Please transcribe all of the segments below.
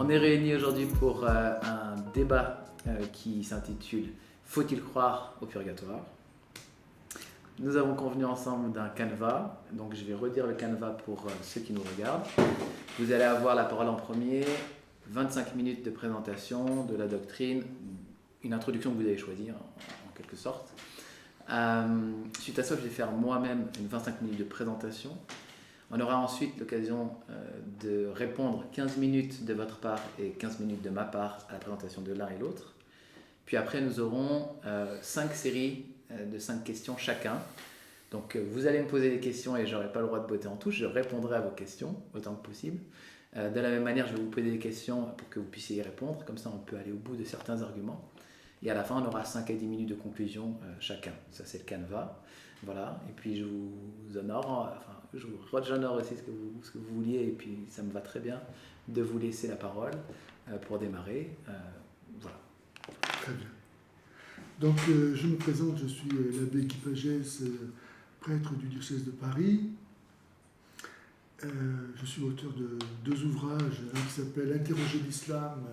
On est réunis aujourd'hui pour un débat qui s'intitule « Faut-il croire au purgatoire ?» Nous avons convenu ensemble d'un canevas, donc je vais redire le canevas pour ceux qui nous regardent. Vous allez avoir la parole en premier, 25 minutes de présentation de la doctrine, une introduction que vous allez choisir en quelque sorte. Suite à ça, je vais faire moi-même une 25 minutes de présentation. On aura ensuite l'occasion de répondre 15 minutes de votre part et 15 minutes de ma part à la présentation de l'un et l'autre. Puis après, nous aurons 5 séries de 5 questions chacun. Donc vous allez me poser des questions et je n'aurai pas le droit de botter en touche. Je répondrai à vos questions autant que possible. De la même manière, je vais vous poser des questions pour que vous puissiez y répondre. Comme ça, on peut aller au bout de certains arguments. Et à la fin, on aura 5 à 10 minutes de conclusion chacun. Ça, c'est le canevas. Voilà. Et puis, je vous honore, j'honore aussi ce que vous vouliez. Et puis, ça me va très bien de vous laisser la parole pour démarrer. Voilà. Très bien. Donc, je me présente, je suis l'abbé Guy Pagès, prêtre du diocèse de Paris. Je suis auteur de 2 ouvrages, un qui s'appelle « Interroger l'islam,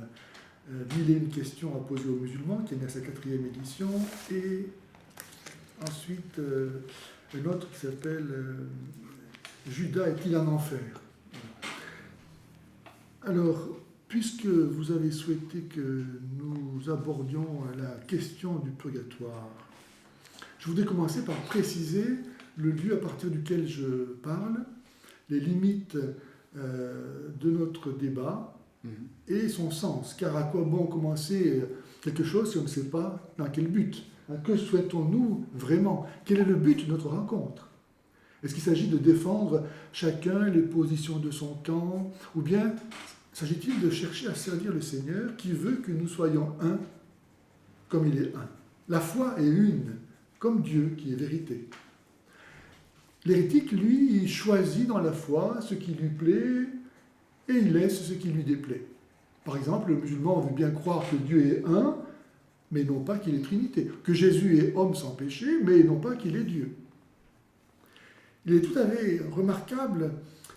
1001 questions à poser aux musulmans », qui est né à sa 4e édition, et ensuite un autre qui s'appelle « Judas est-il en enfer ?» Alors, puisque vous avez souhaité que nous abordions la question du purgatoire, je voudrais commencer par préciser le lieu à partir duquel je parle, les limites de notre débat et son sens. Car à quoi bon commencer quelque chose si on ne sait pas dans quel but? Que souhaitons-nous vraiment? Quel est le but de notre rencontre? Est-ce qu'il s'agit de défendre chacun les positions de son camp? Ou bien s'agit-il de chercher à servir le Seigneur qui veut que nous soyons un comme il est un? La foi est une, comme Dieu qui est vérité. L'hérétique, lui, il choisit dans la foi ce qui lui plaît et il laisse ce qui lui déplaît. Par exemple, le musulman veut bien croire que Dieu est un, mais non pas qu'il est Trinité. Que Jésus est homme sans péché, mais non pas qu'il est Dieu. Il est tout à fait remarquable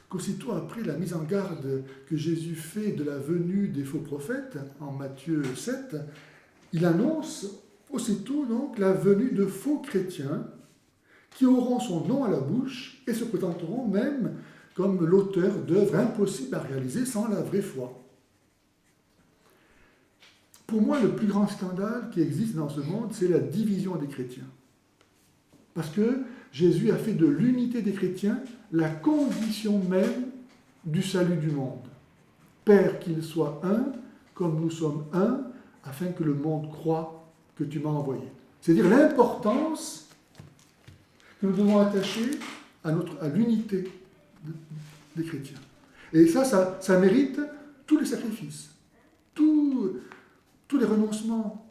qu'aussitôt après la mise en garde que Jésus fait de la venue des faux prophètes, en Matthieu 7, il annonce aussitôt donc la venue de faux chrétiens qui auront son nom à la bouche et se présenteront même comme l'auteur d'œuvres impossibles à réaliser sans la vraie foi. Pour moi, le plus grand scandale qui existe dans ce monde, c'est la division des chrétiens. Parce que Jésus a fait de l'unité des chrétiens la condition même du salut du monde. Père, qu'il soit un, comme nous sommes un, afin que le monde croie que tu m'as envoyé. C'est-à-dire l'importance que nous devons attacher à l'unité des chrétiens. Et ça mérite tous les sacrifices, tous les renoncements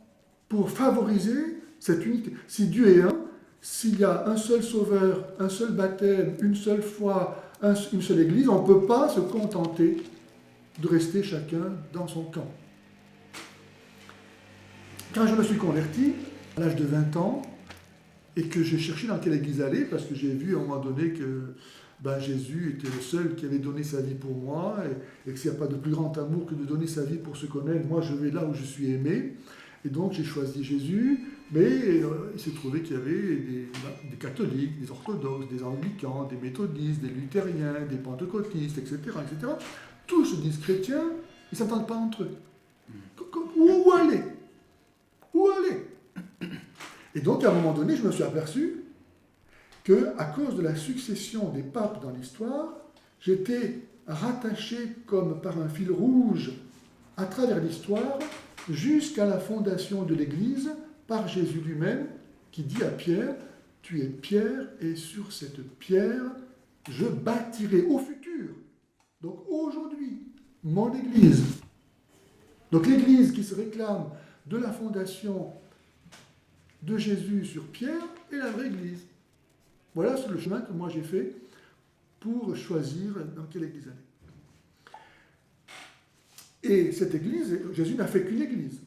pour favoriser cette unité. Si Dieu est un, s'il y a un seul sauveur, un seul baptême, une seule foi, une seule église, on ne peut pas se contenter de rester chacun dans son camp. Quand je me suis converti, à l'âge de 20 ans, et que j'ai cherché dans quelle église aller, parce que j'ai vu à un moment donné que Jésus était le seul qui avait donné sa vie pour moi, et que s'il n'y a pas de plus grand amour que de donner sa vie pour se connaître, moi je vais là où je suis aimé. Et donc j'ai choisi Jésus, mais il s'est trouvé qu'il y avait des catholiques, des orthodoxes, des anglicans, des méthodistes, des luthériens, des pentecôtistes, etc., etc. Tous se disent chrétiens, ils ne s'entendent pas entre eux. Où aller? Où aller? Et donc, à un moment donné, je me suis aperçu qu'à cause de la succession des papes dans l'histoire, j'étais rattaché comme par un fil rouge à travers l'histoire jusqu'à la fondation de l'Église par Jésus lui-même qui dit à Pierre, « Tu es Pierre et sur cette pierre, je bâtirai au futur. » Donc aujourd'hui, mon Église. Donc l'Église qui se réclame de la fondation de Jésus sur Pierre et la vraie Église. Voilà le chemin que moi j'ai fait pour choisir dans quelle Église aller. Et cette Église, Jésus n'a fait qu'une Église.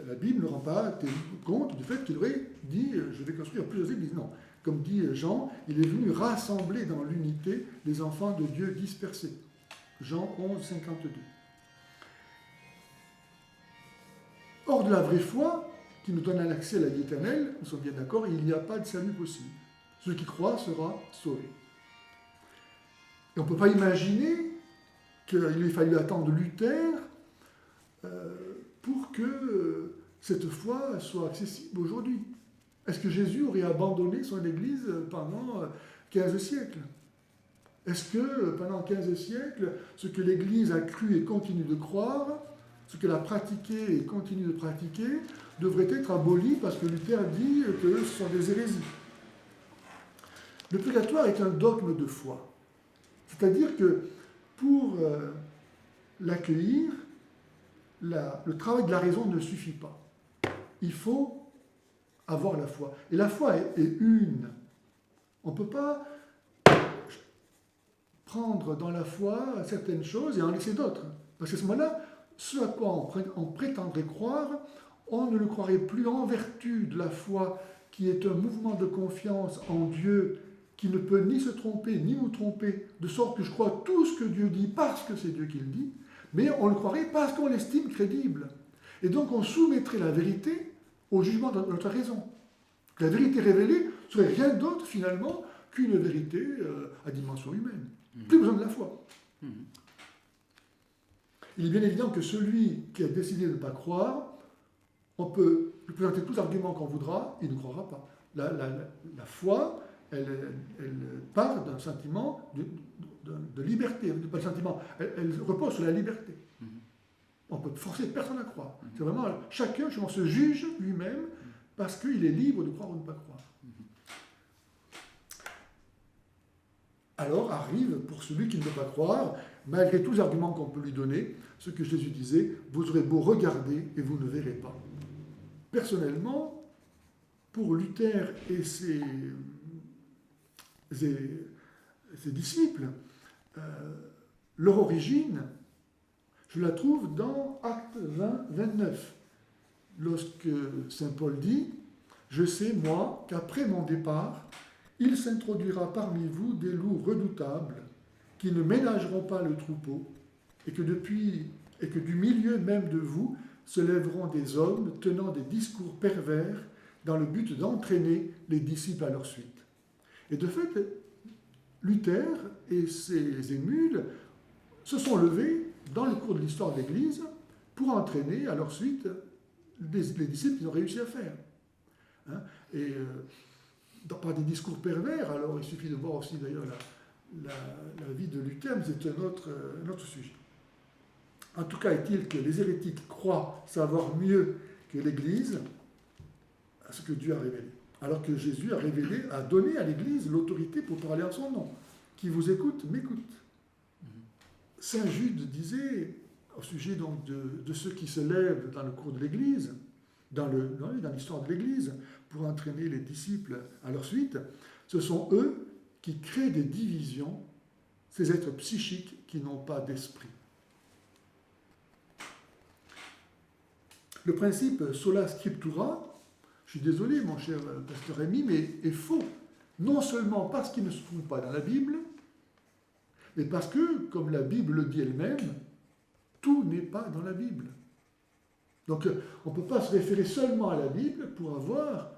La Bible ne rend pas compte du fait qu'il aurait dit « je vais construire plusieurs Églises ». Non. Comme dit Jean, il est venu rassembler dans l'unité les enfants de Dieu dispersés. Jean 11, 52. hors de la vraie foi, qui nous donne un accès à la vie éternelle, nous sommes bien d'accord, il n'y a pas de salut possible. Celui qui croit sera sauvé. Et on ne peut pas imaginer qu'il ait fallu attendre Luther pour que cette foi soit accessible aujourd'hui. Est-ce que Jésus aurait abandonné son Église pendant 15 siècles? Est-ce que pendant 15 siècles, ce que l'Église a cru et continue de croire, ce qu'elle a pratiqué et continue de pratiquer, devrait être aboli parce que Luther dit que ce sont des hérésies? Le purgatoire est un dogme de foi. C'est-à-dire que pour l'accueillir, le travail de la raison ne suffit pas. Il faut avoir la foi. Et la foi est une. On ne peut pas prendre dans la foi certaines choses et en laisser d'autres. Parce qu'à ce moment-là, ce à quoi on prétendrait croire, on ne le croirait plus en vertu de la foi qui est un mouvement de confiance en Dieu qui ne peut ni se tromper ni nous tromper, de sorte que je crois tout ce que Dieu dit parce que c'est Dieu qui le dit, mais on le croirait parce qu'on l'estime crédible. Et donc on soumettrait la vérité au jugement de notre raison. La vérité révélée serait rien d'autre finalement qu'une vérité à dimension humaine. Plus besoin de la foi. Il est bien évident que celui qui a décidé de ne pas croire, on peut lui présenter tous les arguments qu'on voudra, il ne croira pas. La foi, elle part d'un sentiment de liberté, pas de sentiment, elle repose sur la liberté. On peut forcer personne à croire. C'est vraiment chacun se juge lui-même parce qu'il est libre de croire ou de ne pas croire. Alors arrive, pour celui qui ne peut pas croire, malgré tous les arguments qu'on peut lui donner, ce que Jésus disait, vous aurez beau regarder et vous ne verrez pas. Personnellement, pour Luther et ses disciples, leur origine, je la trouve dans Actes 20, 29, lorsque saint Paul dit « Je sais, moi, qu'après mon départ, il s'introduira parmi vous des loups redoutables qui ne ménageront pas le troupeau, et que du milieu même de vous se lèveront des hommes tenant des discours pervers dans le but d'entraîner les disciples à leur suite. » Et de fait, Luther et ses émules se sont levés dans le cours de l'histoire de l'Église pour entraîner à leur suite les disciples qu'ils ont réussi à faire. Par des discours pervers, alors il suffit de voir aussi d'ailleurs la vie de Luther, mais c'est un autre sujet. En tout cas, est-il que les hérétiques croient savoir mieux que l'Église à ce que Dieu a révélé. Alors que Jésus a donné à l'Église l'autorité pour parler en son nom. Qui vous écoute, m'écoute. Saint Jude disait, au sujet donc de ceux qui se lèvent dans le cours de l'Église, dans l'histoire de l'Église, pour entraîner les disciples à leur suite, ce sont eux qui créent des divisions, ces êtres psychiques qui n'ont pas d'esprit. Le principe sola scriptura, je suis désolé mon cher pasteur Rémy, mais est faux. Non seulement parce qu'il ne se trouve pas dans la Bible, mais parce que, comme la Bible le dit elle-même, tout n'est pas dans la Bible. Donc on ne peut pas se référer seulement à la Bible pour avoir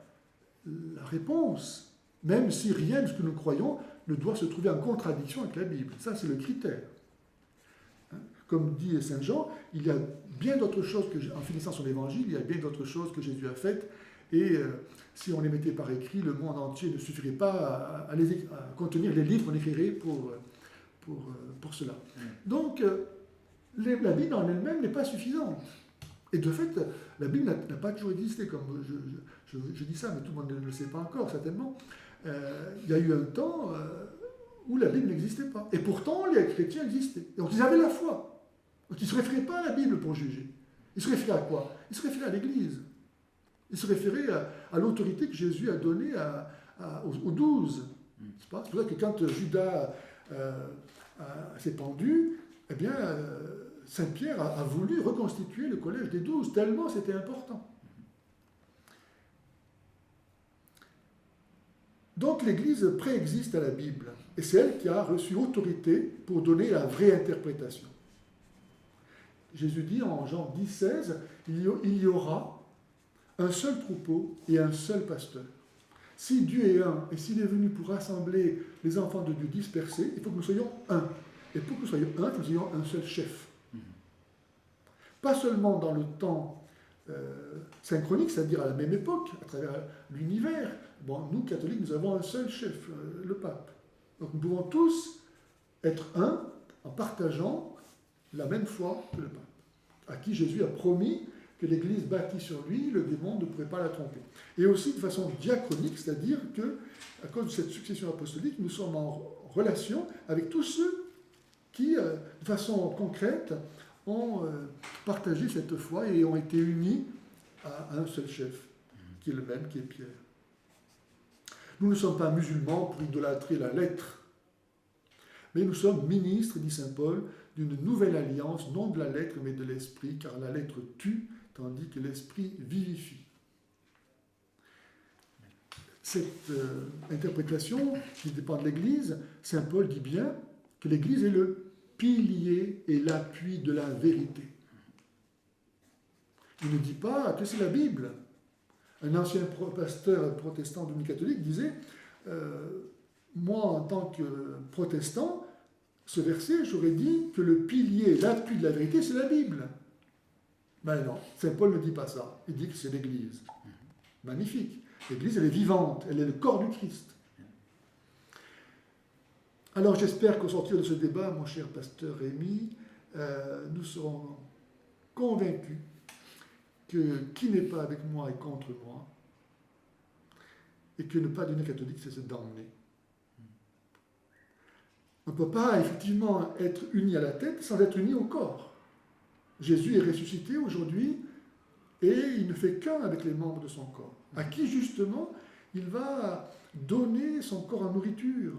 la réponse, même si rien de ce que nous croyons ne doit se trouver en contradiction avec la Bible. Ça, c'est le critère. Comme dit Saint Jean, il y a bien d'autres choses, en finissant son évangile, il y a bien d'autres choses que Jésus a faites, et si on les mettait par écrit, le monde entier ne suffirait pas à contenir les livres qu'on écrirait pour cela. Donc, la Bible en elle-même n'est pas suffisante. Et de fait, la Bible n'a pas toujours existé, comme je dis ça, mais tout le monde ne le sait pas encore, certainement. Il y a eu un temps où la Bible n'existait pas. Et pourtant, les chrétiens existaient. Donc, ils avaient la foi. Donc, ils ne se référaient pas à la Bible pour juger. Ils se référaient à quoi? Ils se référaient à l'Église. Ils se référaient à l'autorité que Jésus a donnée aux 12. C'est pour ça que quand Judas s'est pendu, eh bien, Saint Pierre a voulu reconstituer le collège des 12, tellement c'était important. Donc l'Église préexiste à la Bible, et c'est elle qui a reçu autorité pour donner la vraie interprétation. Jésus dit en Jean 10, 16, il y aura un seul troupeau et un seul pasteur. Si Dieu est un, et s'il est venu pour rassembler les enfants de Dieu dispersés, il faut que nous soyons un. Et pour que nous soyons un, il faut que nous ayons un seul chef. Pas seulement dans le temps synchronique, c'est-à-dire à la même époque, à travers l'univers. Bon, nous, catholiques, nous avons un seul chef, le pape. Donc nous pouvons tous être un en partageant la même foi que le pape, à qui Jésus a promis que l'Église bâtie sur lui, le démon ne pourrait pas la tromper. Et aussi de façon diachronique, c'est-à-dire que, à cause de cette succession apostolique, nous sommes en relation avec tous ceux qui, de façon concrète, ont partagé cette foi et ont été unis à un seul chef, qui est le même, qui est Pierre. Nous ne sommes pas musulmans pour idolâtrer la lettre, mais nous sommes ministres, dit saint Paul, d'une nouvelle alliance, non de la lettre, mais de l'esprit, car la lettre tue, tandis que l'esprit vivifie. Cette interprétation, qui dépend de l'Église, saint Paul dit bien que l'Église est le pilier et l'appui de la vérité. Il ne dit pas que c'est la Bible. Un ancien pasteur protestant catholique disait moi, en tant que protestant, ce verset, j'aurais dit que le pilier, l'appui de la vérité, c'est la Bible. Mais non, saint Paul ne dit pas ça. Il dit que c'est l'Église. Magnifique. L'Église, elle est vivante, elle est le corps du Christ. Alors j'espère qu'au sortir de ce débat, mon cher pasteur Rémi, nous serons convaincus que qui n'est pas avec moi est contre moi, et que ne pas devenir catholique, c'est se damner. On ne peut pas effectivement être uni à la tête sans être uni au corps. Jésus est ressuscité aujourd'hui et il ne fait qu'un avec les membres de son corps, à qui justement il va donner son corps en nourriture.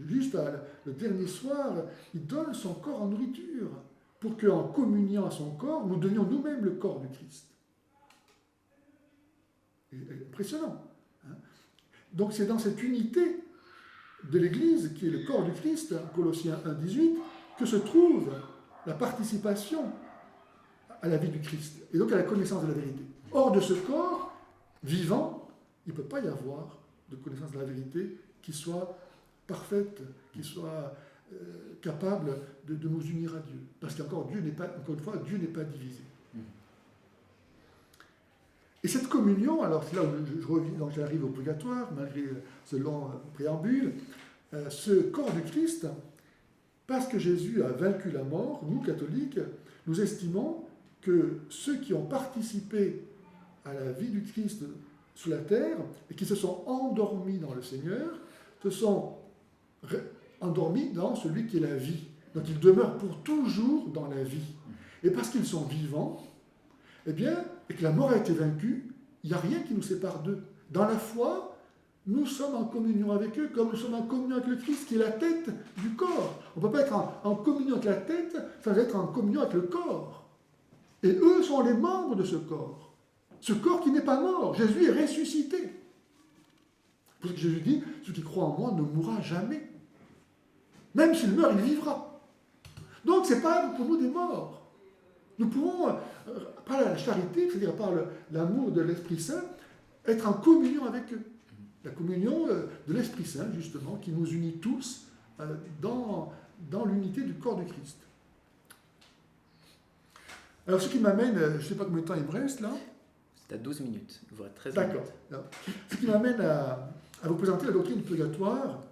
Juste le dernier soir, il donne son corps en nourriture pour qu'en communiant à son corps, nous donnions nous-mêmes le corps du Christ. Impressionnant. Hein? Donc c'est dans cette unité de l'Église, qui est le corps du Christ, Colossiens 1,18, que se trouve la participation à la vie du Christ, et donc à la connaissance de la vérité. Hors de ce corps vivant, il ne peut pas y avoir de connaissance de la vérité qui soit parfaite, qui soit capable de nous unir à Dieu. Parce qu'encore Dieu n'est pas, encore une fois, Dieu n'est pas divisé. Et cette communion, alors c'est là où je reviens, donc j'arrive au purgatoire, malgré ce long préambule, ce corps du Christ, parce que Jésus a vaincu la mort, nous catholiques, nous estimons que ceux qui ont participé à la vie du Christ sur la terre et qui se sont endormis dans le Seigneur, se sont endormis dans celui qui est la vie. Donc ils demeurent pour toujours dans la vie. Et parce qu'ils sont vivants, eh bien, et que la mort a été vaincue, il n'y a rien qui nous sépare d'eux. Dans la foi, nous sommes en communion avec eux, comme nous sommes en communion avec le Christ, qui est la tête du corps. On ne peut pas être en communion avec la tête sans être en communion avec le corps. Et eux sont les membres de ce corps. Ce corps qui n'est pas mort. Jésus est ressuscité. C'est pour ça que Jésus dit, celui qui croit en moi ne mourra jamais. Même s'il meurt, il vivra. Donc ce n'est pas pour nous des morts. Nous pouvons, par la charité, c'est-à-dire par l'amour de l'Esprit Saint, être en communion avec eux. La communion de l'Esprit Saint, justement, qui nous unit tous dans l'unité du corps du Christ. Alors, ce qui m'amène, je ne sais pas combien de temps il me reste, là. C'est à 12 minutes, il vous reste 13 D'accord. minutes. Ce qui m'amène à vous présenter la doctrine du purgatoire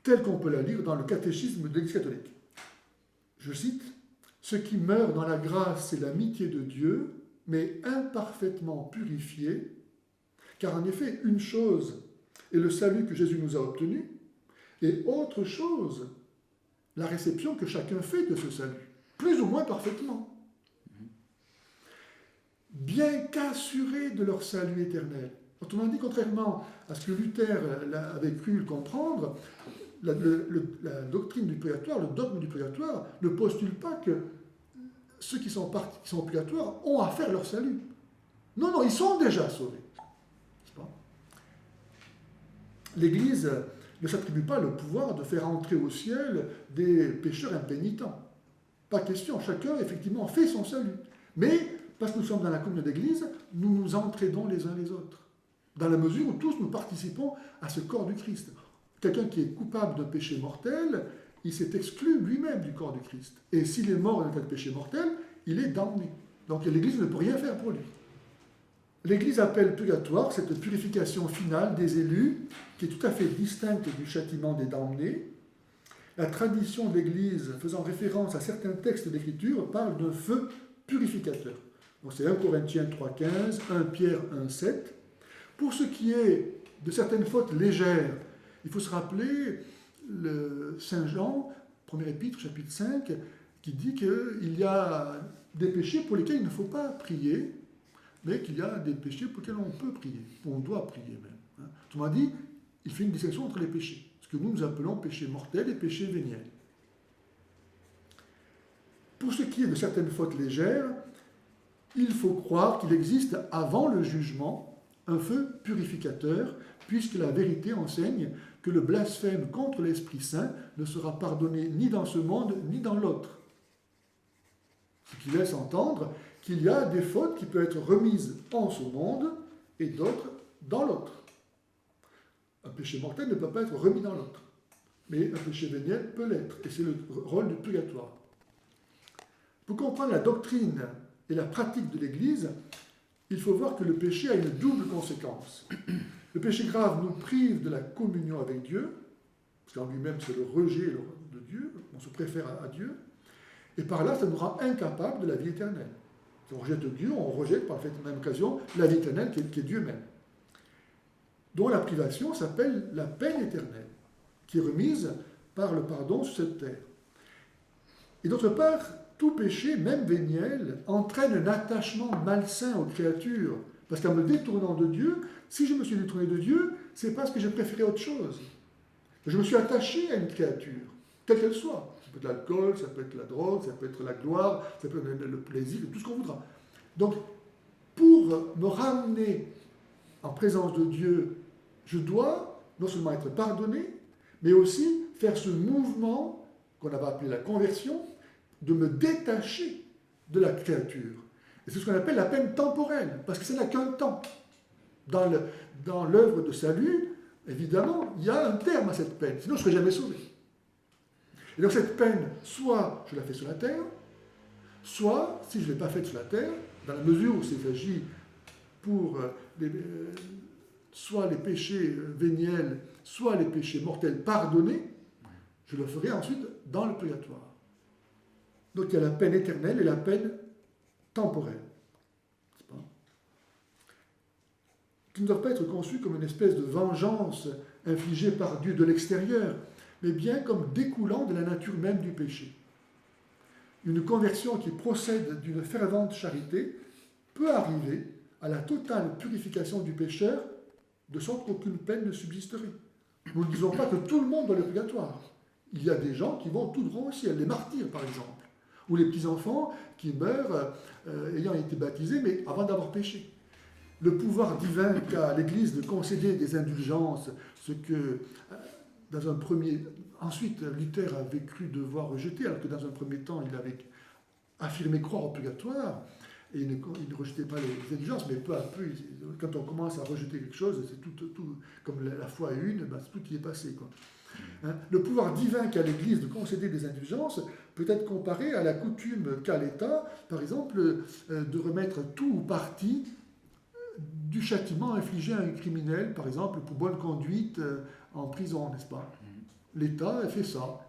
telle qu'on peut la lire dans le catéchisme de l'Église catholique. Je cite, « Ceux qui meurent dans la grâce et l'amitié de Dieu, mais imparfaitement purifiés, car en effet, une chose est le salut que Jésus nous a obtenu, et autre chose, la réception que chacun fait de ce salut, plus ou moins parfaitement. Bien qu'assurés de leur salut éternel. » Autrement dit, contrairement à ce que Luther avait cru le comprendre, la doctrine du purgatoire, le dogme du purgatoire, ne postule pas que ceux qui sont au purgatoire ont à faire leur salut. Non, non, ils sont déjà sauvés. L'Église ne s'attribue pas le pouvoir de faire entrer au ciel des pécheurs impénitents. Pas question, chacun effectivement fait son salut. Mais parce que nous sommes dans la communion d'Église, nous nous entraidons les uns les autres, dans la mesure où tous nous participons à ce corps du Christ. Quelqu'un qui est coupable d'un péché mortel, il s'est exclu lui-même du corps du Christ. Et s'il est mort dans un péché mortel, il est damné. Donc l'Église ne peut rien faire pour lui. L'Église appelle purgatoire cette purification finale des élus, qui est tout à fait distincte du châtiment des damnés. La tradition de l'Église, faisant référence à certains textes d'Écriture, parle d'un feu purificateur. Donc c'est 1 Corinthiens 3,15, 1 Pierre 1,7. Pour ce qui est de certaines fautes légères, il faut se rappeler le Saint Jean, premier épître, chapitre 5, qui dit qu'il y a des péchés pour lesquels il ne faut pas prier, mais qu'il y a des péchés pour lesquels on peut prier, on doit prier même. Autrement dit, il fait une distinction entre les péchés, ce que nous appelons péché mortel et péché véniel. Pour ce qui est de certaines fautes légères, il faut croire qu'il existe avant le jugement un feu purificateur, puisque la vérité enseigne que le blasphème contre l'Esprit Saint ne sera pardonné ni dans ce monde ni dans l'autre. Ce qui laisse entendre qu'il y a des fautes qui peuvent être remises en ce monde et d'autres dans l'autre. Un péché mortel ne peut pas être remis dans l'autre, mais un péché véniel peut l'être, et c'est le rôle du purgatoire. Pour comprendre la doctrine et la pratique de l'Église, il faut voir que le péché a une double conséquence. Le péché grave nous prive de la communion avec Dieu, parce qu'en lui-même c'est le rejet de Dieu, on se préfère à Dieu, et par là ça nous rend incapables de la vie éternelle. Si on rejette Dieu, on rejette par la même occasion la vie éternelle qui est Dieu même, dont la privation s'appelle la peine éternelle, qui est remise par le pardon sur cette terre. Et d'autre part, tout péché, même véniel, entraîne un attachement malsain aux créatures. Parce qu'en me détournant de Dieu, si je me suis détourné de Dieu, c'est parce que j'ai préféré autre chose. Je me suis attaché à une créature, quelle qu'elle soit. Ça peut être l'alcool, ça peut être la drogue, ça peut être la gloire, ça peut être le plaisir, tout ce qu'on voudra. Donc, pour me ramener en présence de Dieu, je dois non seulement être pardonné, mais aussi faire ce mouvement qu'on avait appelé la conversion, de me détacher de la créature. Et c'est ce qu'on appelle la peine temporelle, parce que ça n'a qu'un temps. Dans l'œuvre de salut, évidemment, il y a un terme à cette peine, sinon je ne serais jamais sauvé. Et donc cette peine, soit je la fais sur la terre, soit, si je ne l'ai pas faite sur la terre, dans la mesure où il s'agit pour soit les péchés véniels, soit les péchés mortels pardonnés, je le ferai ensuite dans le purgatoire. Donc il y a la peine éternelle et la peine temporelle. Qui ne doivent pas être conçues comme une espèce de vengeance infligée par Dieu de l'extérieur, mais bien comme découlant de la nature même du péché. Une conversion qui procède d'une fervente charité peut arriver à la totale purification du pécheur, de sorte qu'aucune peine ne subsisterait. Nous ne disons pas que tout le monde doit le purgatoire. Il y a des gens qui vont tout droit au ciel, les martyrs par exemple, ou les petits-enfants qui meurent ayant été baptisés, mais avant d'avoir péché. Le pouvoir divin qu'a l'Église de concéder des indulgences, ce que ensuite Luther avait cru devoir rejeter, alors que dans un premier temps il avait affirmé croire au purgatoire, et il ne rejetait pas les indulgences, mais peu à peu, quand on commence à rejeter quelque chose, c'est tout comme la foi est une, tout y est passé, quoi. Le pouvoir divin qu'a l'Église de concéder des indulgences peut être comparé à la coutume qu'a l'État, par exemple, de remettre tout ou partie du châtiment infligé à un criminel, par exemple, pour bonne conduite en prison, n'est-ce pas? L'État a fait ça.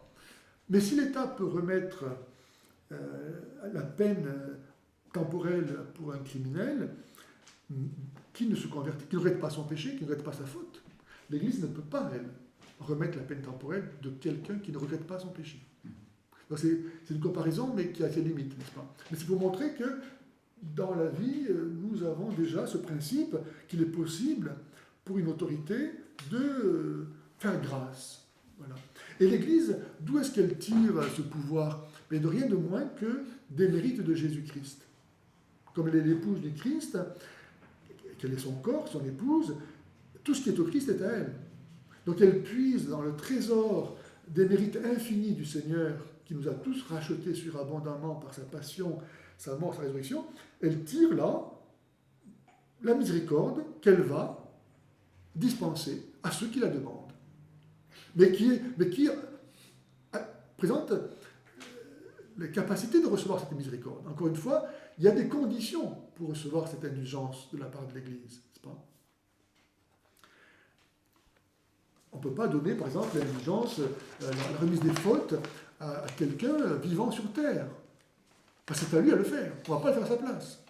Mais si l'État peut remettre la peine temporelle pour un criminel qui ne se convertit, qui ne regrette pas son péché, qui ne regrette pas sa faute, l'Église ne peut pas, elle, remettre la peine temporelle de quelqu'un qui ne regrette pas son péché. Donc c'est une comparaison, mais qui a ses limites, n'est-ce pas? Mais c'est pour montrer que dans la vie, nous avons déjà ce principe qu'il est possible pour une autorité de faire grâce. Voilà. Et l'Église, d'où est-ce qu'elle tire ce pouvoir? Mais de rien de moins que des mérites de Jésus-Christ. Comme elle est l'épouse du Christ, qu'elle est son corps, son épouse, tout ce qui est au Christ est à elle. Donc elle puise dans le trésor des mérites infinis du Seigneur, qui nous a tous rachetés surabondamment par sa passion, sa mort, sa résurrection, elle tire là la miséricorde qu'elle va dispenser à ceux qui la demandent, mais qui présente la capacité de recevoir cette miséricorde. Encore une fois, il y a des conditions pour recevoir cette indulgence de la part de l'Église, n'est-ce pas? On ne peut pas donner, par exemple, l'indulgence, la remise des fautes à quelqu'un vivant sur terre. Parce que c'est à lui à le faire. On ne va pas le faire à sa place.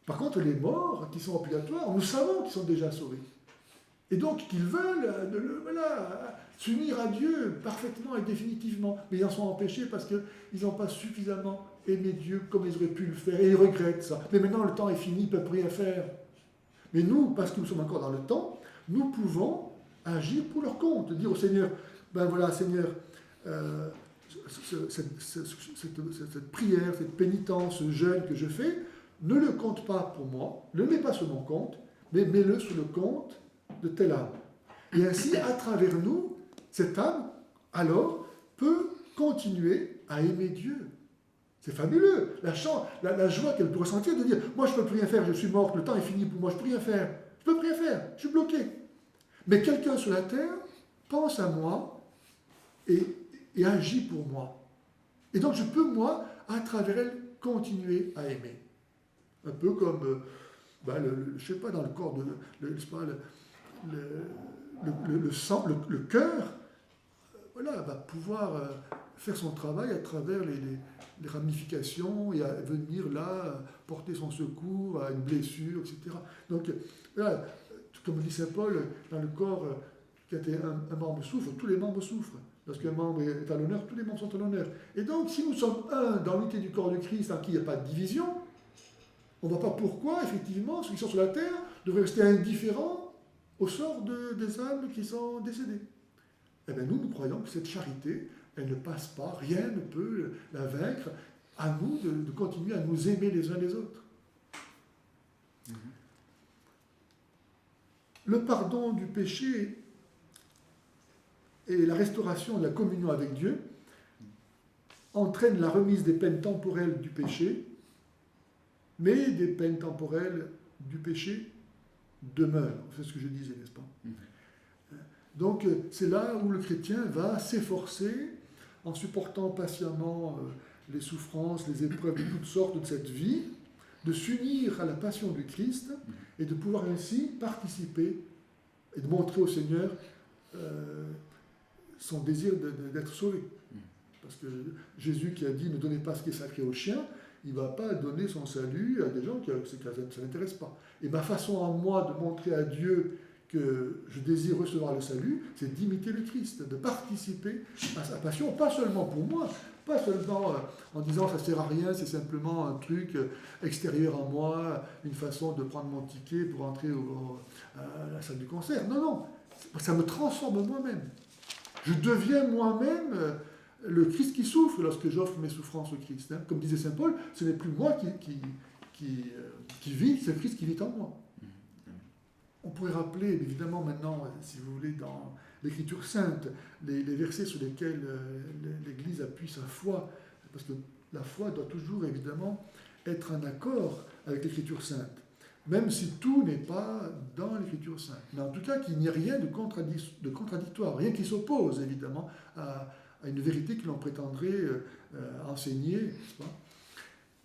Par contre, les morts qui sont en purgatoire, nous savons qu'ils sont déjà sauvés. Et donc, qu'ils veulent s'unir à Dieu parfaitement et définitivement. Mais ils en sont empêchés parce qu'ils n'ont pas suffisamment aimé Dieu comme ils auraient pu le faire. Et ils regrettent ça. Mais maintenant, le temps est fini, ils ne peuvent plus rien faire. Mais nous, parce que nous sommes encore dans le temps, nous pouvons agir pour leur compte. Dire au Seigneur, ben voilà, Seigneur, cette prière, cette pénitence, ce jeûne que je fais, ne le compte pas pour moi, ne le mets pas sur mon compte, mais mets-le sur le compte de telle âme. Et ainsi, à travers nous, cette âme, alors, peut continuer à aimer Dieu. C'est fabuleux, la joie qu'elle peut ressentir de dire, moi je ne peux plus rien faire, je suis morte, le temps est fini pour moi, je ne peux rien faire. Je ne peux plus rien faire, je suis bloqué. Mais quelqu'un sur la terre pense à moi et agit pour moi. Et donc je peux, moi, à travers elle, continuer à aimer. Un peu comme, je ne sais pas, dans le corps de le sang, le cœur, voilà, va pouvoir faire son travail à travers les ramifications et à venir là porter son secours à une blessure, etc. Donc, voilà, comme dit saint Paul, dans le corps, quand un membre souffre, tous les membres souffrent. Lorsqu'un membre est à l'honneur, tous les membres sont à l'honneur. Et donc, si nous sommes un dans l'unité du corps de Christ, en qui il n'y a pas de division, on ne voit pas pourquoi, effectivement, ceux qui sont sur la terre devraient rester indifférents au sort des âmes qui sont décédées. Eh bien, nous croyons que cette charité, elle ne passe pas, rien ne peut la vaincre, à nous de continuer à nous aimer les uns les autres. Le pardon du péché et la restauration de la communion avec Dieu entraînent la remise des peines temporelles du péché, mais des peines temporelles du péché demeurent. C'est ce que je disais, n'est-ce pas? Donc, c'est là où le chrétien va s'efforcer, en supportant patiemment les souffrances, les épreuves de toutes sortes de cette vie, de s'unir à la passion du Christ et de pouvoir ainsi participer et de montrer au Seigneur son désir d'être sauvé. Parce que Jésus qui a dit « ne donnez pas ce qui est sacré aux chiens », il ne va pas donner son salut à des gens que ça n'intéresse pas. Et ma façon en moi de montrer à Dieu que je désire recevoir le salut, c'est d'imiter le Christ, de participer à sa passion, pas seulement pour moi, pas seulement en disant ça ne sert à rien, c'est simplement un truc extérieur à moi, une façon de prendre mon ticket pour entrer à la salle du concert. Non, non, ça me transforme moi-même. Je deviens moi-même le Christ qui souffre lorsque j'offre mes souffrances au Christ. Hein. Comme disait saint Paul, ce n'est plus moi qui vis, c'est le Christ qui vit en moi. On pourrait rappeler, évidemment, maintenant, si vous voulez, dans l'Écriture sainte, les versets sur lesquels l'Église appuie sa foi, parce que la foi doit toujours, évidemment, être en accord avec l'Écriture sainte, même si tout n'est pas dans l'Écriture sainte. Mais en tout cas, qu'il n'y ait rien de contradictoire, rien qui s'oppose, évidemment, à une vérité que l'on prétendrait enseigner, n'est-ce pas?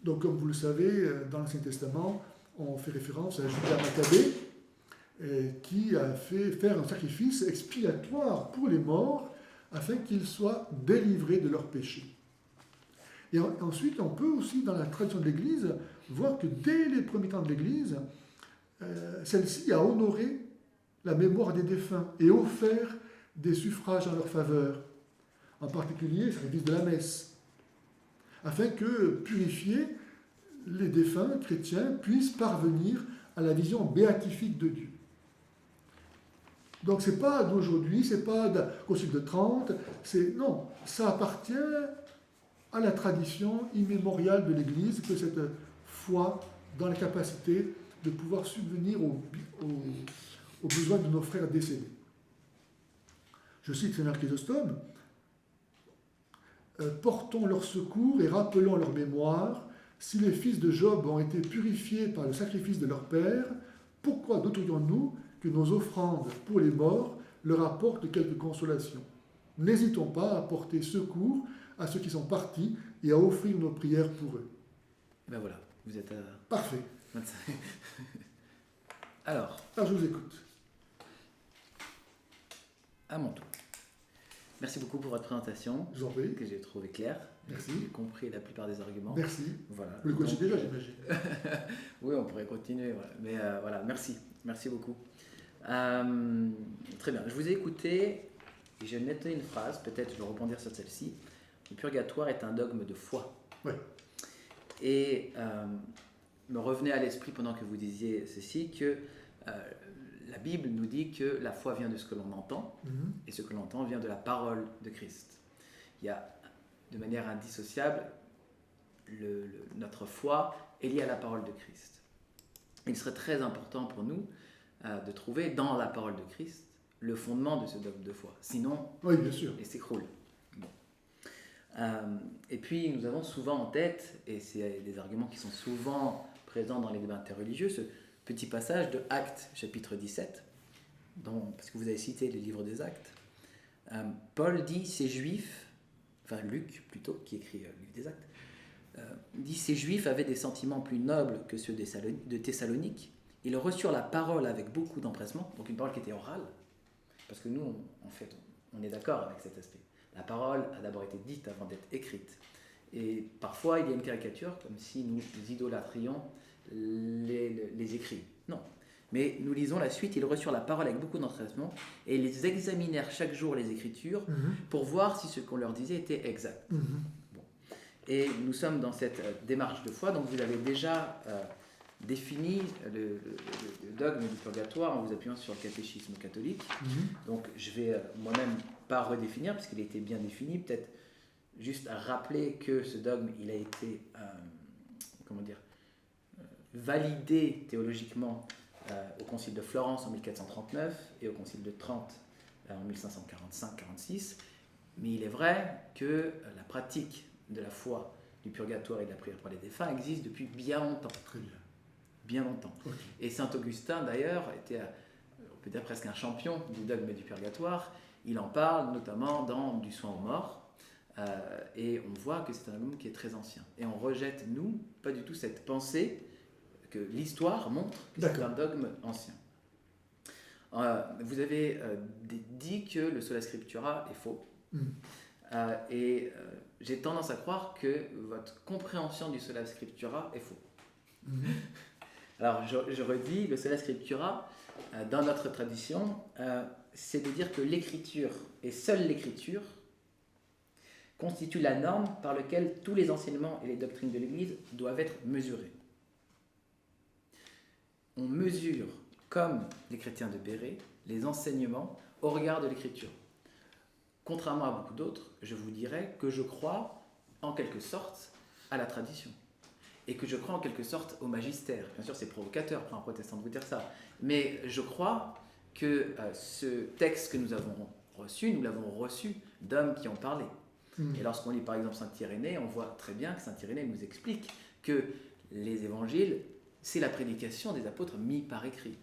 Donc, comme vous le savez, dans l'Ancien Testament, on fait référence à Judas Maccabée, qui a fait faire un sacrifice expiatoire pour les morts, afin qu'ils soient délivrés de leurs péchés. Et ensuite, on peut aussi, dans la tradition de l'Église, voir que dès les premiers temps de l'Église, celle-ci a honoré la mémoire des défunts et offert des suffrages en leur faveur, en particulier le sacrifice de la messe, afin que, purifiés, les défunts chrétiens puissent parvenir à la vision béatifique de Dieu. Donc, ce n'est pas d'aujourd'hui, ce n'est pas du Concile de Trente, non, ça appartient à la tradition immémoriale de l'Église, que cette foi dans la capacité de pouvoir subvenir aux besoins de nos frères décédés. Je cite Saint Chrysostome, portons leur secours et rappelons leur mémoire. Si les fils de Job ont été purifiés par le sacrifice de leur père, pourquoi douterions-nous que nos offrandes pour les morts leur apportent quelque consolation? N'hésitons pas à porter secours à ceux qui sont partis et à offrir nos prières pour eux. Et ben voilà, vous êtes à Parfait. 25. Alors, Je vous écoute. à mon tour. Merci beaucoup pour votre présentation, Je vous en prie. que j'ai trouvé claire. Merci. J'ai compris la plupart des arguments. Merci. Voilà. Vous le connaissez Donc, déjà, j'imagine. oui, on pourrait continuer, voilà. Mais voilà, merci. Merci beaucoup. Très bien. Je vous ai écouté et j'ai noté une phrase, peut-être je vais rebondir sur celle-ci. Le purgatoire est un dogme de foi. Oui. Et me revenait à l'esprit pendant que vous disiez ceci que la Bible nous dit que la foi vient de ce que l'on entend et ce que l'on entend vient de la parole de Christ. Il y a de manière indissociable notre foi est liée à la parole de Christ. Il serait très important pour nous de trouver dans la parole de Christ le fondement de ce dogme de foi. Sinon, Oui, bien sûr. il s'écroule. Bon. Et puis, nous avons souvent en tête, et c'est des arguments qui sont souvent présents dans les débats interreligieux, ce petit passage de Actes, chapitre 17, parce que vous avez cité le livre des Actes. Paul dit, ces Juifs, enfin Luc plutôt, qui écrit le livre des Actes, dit, ces Juifs avaient des sentiments plus nobles que ceux de Thessalonique. Ils reçurent la parole avec beaucoup d'empressement, donc une parole qui était orale, parce que nous, en fait, on est d'accord avec cet aspect. La parole a d'abord été dite avant d'être écrite. Et parfois, il y a une caricature, comme si nous idolâtrions les écrits. Non. Mais nous lisons la suite, ils reçurent la parole avec beaucoup d'empressement, et ils examinèrent chaque jour les Écritures pour voir si ce qu'on leur disait était exact. Bon. Et nous sommes dans cette démarche de foi, donc vous avez déjà défini le dogme du purgatoire en vous appuyant sur le catéchisme catholique. Donc je vais moi-même pas redéfinir, parce qu'il a été bien défini, peut-être juste à rappeler que ce dogme, il a été validé théologiquement au Concile de Florence en 1439 et au Concile de Trente en 1545-46. Mais il est vrai que la pratique de la foi, du purgatoire et de la prière pour les défunts existe depuis bien longtemps. Très bien. Bien longtemps. Okay. Et saint Augustin, d'ailleurs, était peut-être presque un champion du dogme du purgatoire. Il en parle notamment dans Du soin aux morts. Et on voit que c'est un dogme qui est très ancien. Et on rejette, nous, pas du tout cette pensée que l'histoire montre que c'est un dogme ancien. Vous avez dit que le sola scriptura est faux. Et j'ai tendance à croire que votre compréhension du sola scriptura est faux. Alors, je redis, le sola scriptura, dans notre tradition, c'est de dire que l'écriture, et seule l'écriture, constitue la norme par laquelle tous les enseignements et les doctrines de l'Église doivent être mesurés. On mesure, comme les chrétiens de Béret, les enseignements au regard de l'écriture. Contrairement à beaucoup d'autres, je vous dirais que je crois, en quelque sorte, à la tradition. Et que je crois en quelque sorte au magistère. Bien sûr, c'est provocateur pour un protestant de vous dire ça. Mais je crois que ce texte que nous avons reçu, nous l'avons reçu d'hommes qui ont parlé. Et lorsqu'on lit par exemple Saint Irénée, on voit très bien que Saint Irénée nous explique que les évangiles, c'est la prédication des apôtres mis par écrit.